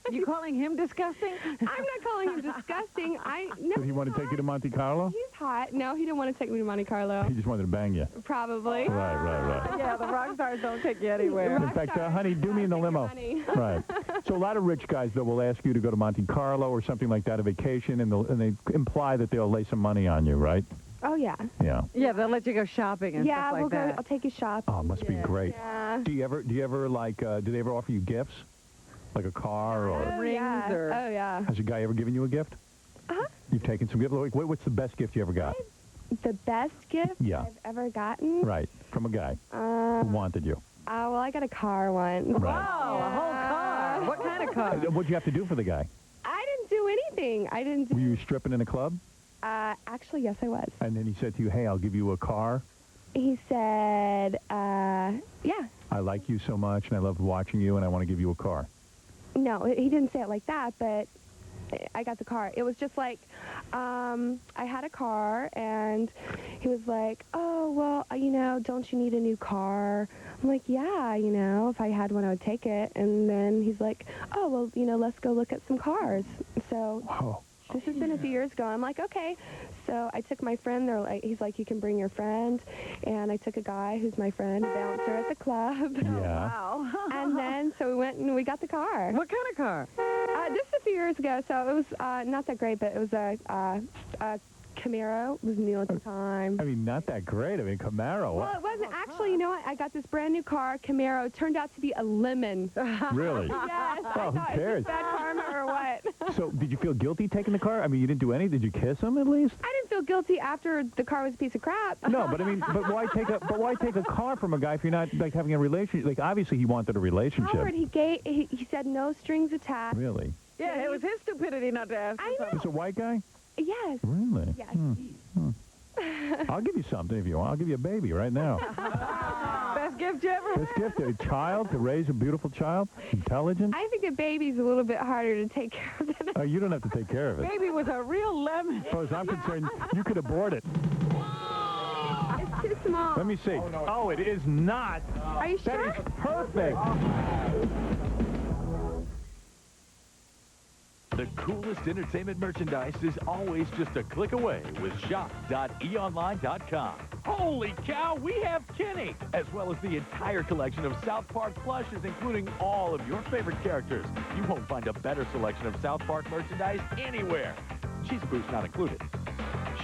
You calling him disgusting? I'm not calling him disgusting. No. Did he want to take you to Monte Carlo? He's hot. No, he didn't want to take me to Monte Carlo. He just wanted to bang you. Probably. Right. Yeah, the rock stars don't take you anywhere. In fact, honey, do me in the limo. Right. So a lot of rich guys, though, will ask you to go to Monte Carlo or something like that, a vacation, and they imply that they'll lay some money on you, right? Oh, yeah. Yeah. Yeah, they'll let you go shopping and Yeah, stuff like that. I'll take you shopping. Oh, it must be great. Yeah. Do you ever like, do they ever offer you gifts? Like a car or... Rings or... Oh, yeah. Has a guy ever given you a gift? Uh-huh. You've taken some gifts? Like, what's the best gift you ever got? The best gift I've ever gotten? Right, from a guy who wanted you. Well, I got a car once. Right. Wow, a whole car. What kind of car? What'd you have to do for the guy? I didn't do anything. I didn't do... Were you stripping in a club? Actually, yes, I was. And then he said to you, hey, I'll give you a car. He said, yeah. I like you so much, and I love watching you, and I want to give you a car. No, he didn't say it like that, but I got the car. It was just like, I had a car, and he was like, oh, well, don't you need a new car? I'm like, yeah, if I had one, I would take it. And then he's like, oh, well, let's go look at some cars. So this has been a few years ago. I'm like, okay. So I took my friend. He's like, you can bring your friend. And I took a guy who's my friend, a bouncer at the club. Yeah. Wow. And then, so we went and we got the car. What kind of car? This is a few years ago, so it was not that great, but it was a Camaro. It was new at the time. I mean, not that great. I mean, Camaro. Well, it wasn't. Actually, you know what? I got this brand new car, Camaro. It turned out to be a lemon. Really? Yes. Well, who cares? Is this bad karma or what? So, did you feel guilty taking the car? I mean, you didn't do anything. Did you kiss him at least? I didn't feel guilty after the car was a piece of crap. No, but I mean, why take a car from a guy if you're not like having a relationship? Like, obviously, he wanted a relationship. Howard, he said no strings attached. Really? Yeah, it was his stupidity not to ask. I know. He's a white guy? Yes. Really? Yes. I'll give you something if you want. I'll give you a baby right now. Best gift you ever Best gift, a child, to raise a beautiful child, intelligent. I think a baby's a little bit harder to take care of than You don't have to take care of it. Baby was a real lemon. As far as I'm concerned, you could abort it. It's too small. Let me see. Oh, it is not. Are you sure? That is perfect. The coolest entertainment merchandise is always just a click away with shop.eonline.com. Holy cow, we have Kenny, as well as the entire collection of South Park plushes, including all of your favorite characters. You won't find a better selection of South Park merchandise anywhere. Cheese boost not included.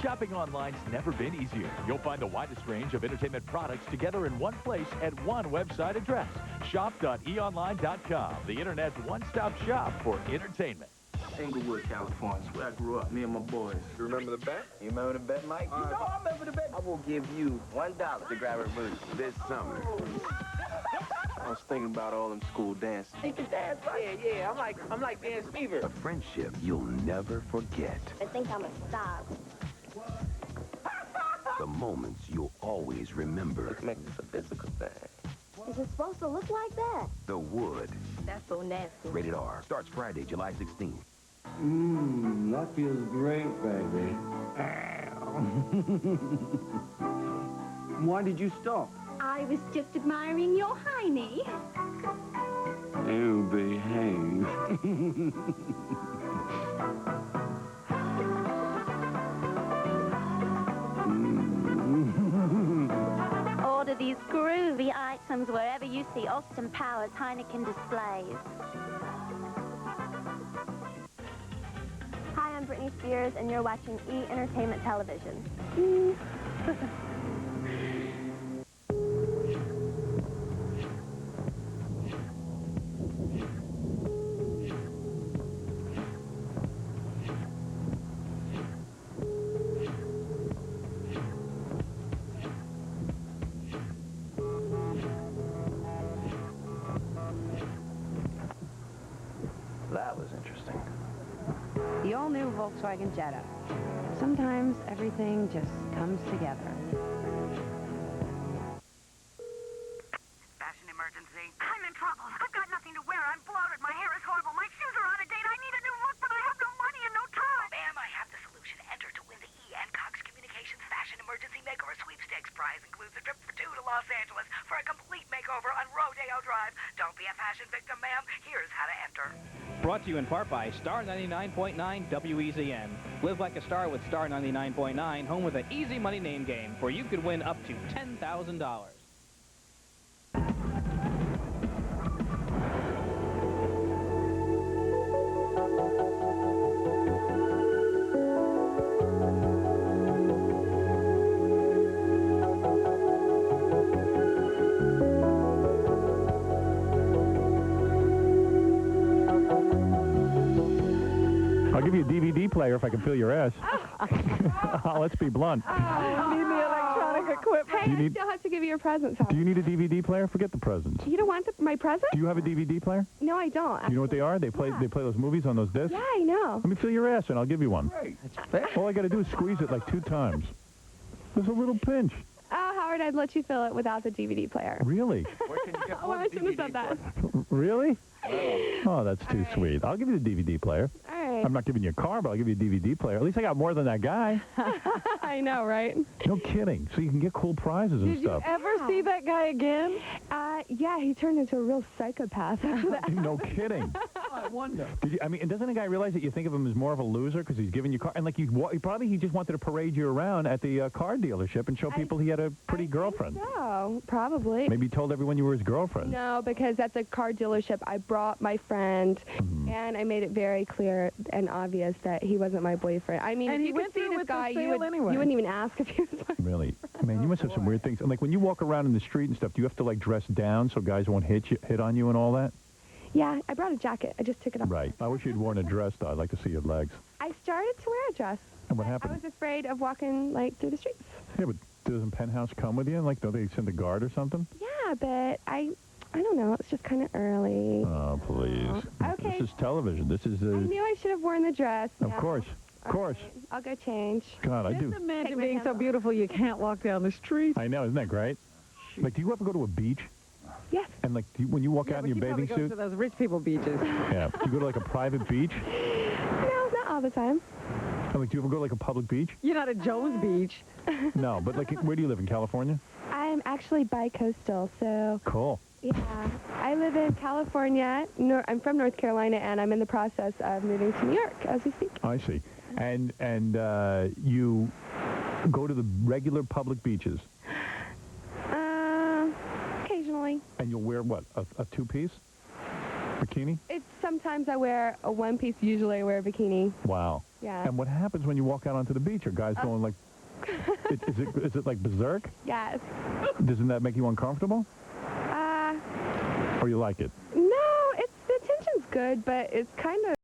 Shopping online's never been easier. You'll find the widest range of entertainment products together in one place at one website address. Shop.eonline.com, the internet's one-stop shop for entertainment. Inglewood, California. That's where I grew up, me and my boys. You remember the bet? You remember the bet, Mike? You know I remember the bet. I will give you $1 to grab a booty this summer. I was thinking about all them school dances. You can dance, right? Yeah, I'm like Dance Fever. A friendship you'll never forget. I think I'm a star. The moments you'll always remember. Let's make this a physical thing. Is it supposed to look like that? The Wood. That's so nasty. Rated R. Starts Friday, July 16th. That feels great, baby. Why did you stop? I was just admiring your hiney. You behave. Order these groovy items wherever you see Austin Powers Heineken displays. Hi, I'm Britney Spears, and you're watching E! Entertainment Television. That was interesting. The all-new Volkswagen Jetta. Sometimes everything just comes together. Fashion emergency. I'm in trouble. I've got nothing to wear. I'm bloated. My hair is horrible. My shoes are out of date. I need a new look, but I have no money and no time. Bam, I have the solution. Enter to win the E. and Cox Communications Fashion Emergency Makeover Sweepstakes. Prize includes a trip for two to Los Angeles for a complete makeover on Rodeo Drive. Don't be a fashion victim, ma'am. Here's how to enter. Brought to you in part by Star 99.9 WEZN. Live like a star with Star 99.9, home with an easy money name game, where you could win up to $10,000. I'll give you a DVD player if I can feel your ass. Let's be blunt. Need the electronic equipment. Hey, I still have to give you a present. Do you need a DVD player? Forget the presents. You don't want my present? Do you have a DVD player? No, I don't. You know what they are? They play those movies on those discs? Yeah, I know. Let me feel your ass and I'll give you one. All I got to do is squeeze it like 2 times. There's a little pinch. Oh, Howard, I'd let you fill it without the DVD player. Really? Oh, I shouldn't have said that. Really? Oh, that's too sweet. I'll give you the DVD player. All right. I'm not giving you a car, but I'll give you a DVD player. At least I got more than that guy. I know, right? No kidding. So you can get cool prizes and Did stuff. you ever see that guy again? Yeah, he turned into a real psychopath after that. No kidding. I wonder. Did you, I mean, and doesn't a guy realize that you think of him as more of a loser because he's giving you car? And like he just wanted to parade you around at the car dealership and show people he had a pretty girlfriend. No, probably. Maybe he told everyone you were his girlfriend. No, because at the car dealership, I brought my friend, and I made it very clear and obvious that he wasn't my boyfriend. I mean, And if he you went could see through this with the guy, you sale anyway. wouldn't even ask if he was my Really? Man, you must have some weird things. And like when you walk around in the street and stuff, do you have to like dress down so guys won't hit on you and all that? Yeah, I brought a jacket. I just took it off. Right. I wish you'd worn a dress, though. I'd like to see your legs. I started to wear a dress. And what I happened? was afraid of walking, like, through the streets. Yeah, but doesn't Penthouse come with you? Like, don't they send a guard or something? Yeah, but I don't know. It's just kind of early. Oh, please. Okay. This is television. This is I knew I should have worn the dress. Of now. course. Of course. Right, I'll go change. God, I do. Just imagine being so beautiful you can't walk down the street. I know. Isn't that great? Like, do you ever go to a beach? Yes. And, like, when you walk out in your bathing Goes suit? to those rich people beaches. Yeah. Do you go to, like, a private beach? No, not all the time. And, like, do you ever go to, like, a public beach? You're not at Jones Beach. No, but, like, where do you live? In California? I'm actually bi-coastal, so... Cool. Yeah. I live in California. I'm from North Carolina, and I'm in the process of moving to New York as we speak. I see. And you go to the regular public beaches? Occasionally. And you'll wear, what, a two-piece bikini? Sometimes I wear a one-piece. Usually I wear a bikini. Wow. Yeah. And what happens when you walk out onto the beach? Are guys going like, is it like berserk? Yes. Doesn't that make you uncomfortable? Or you like it? No, the tension's good, but it's kind of...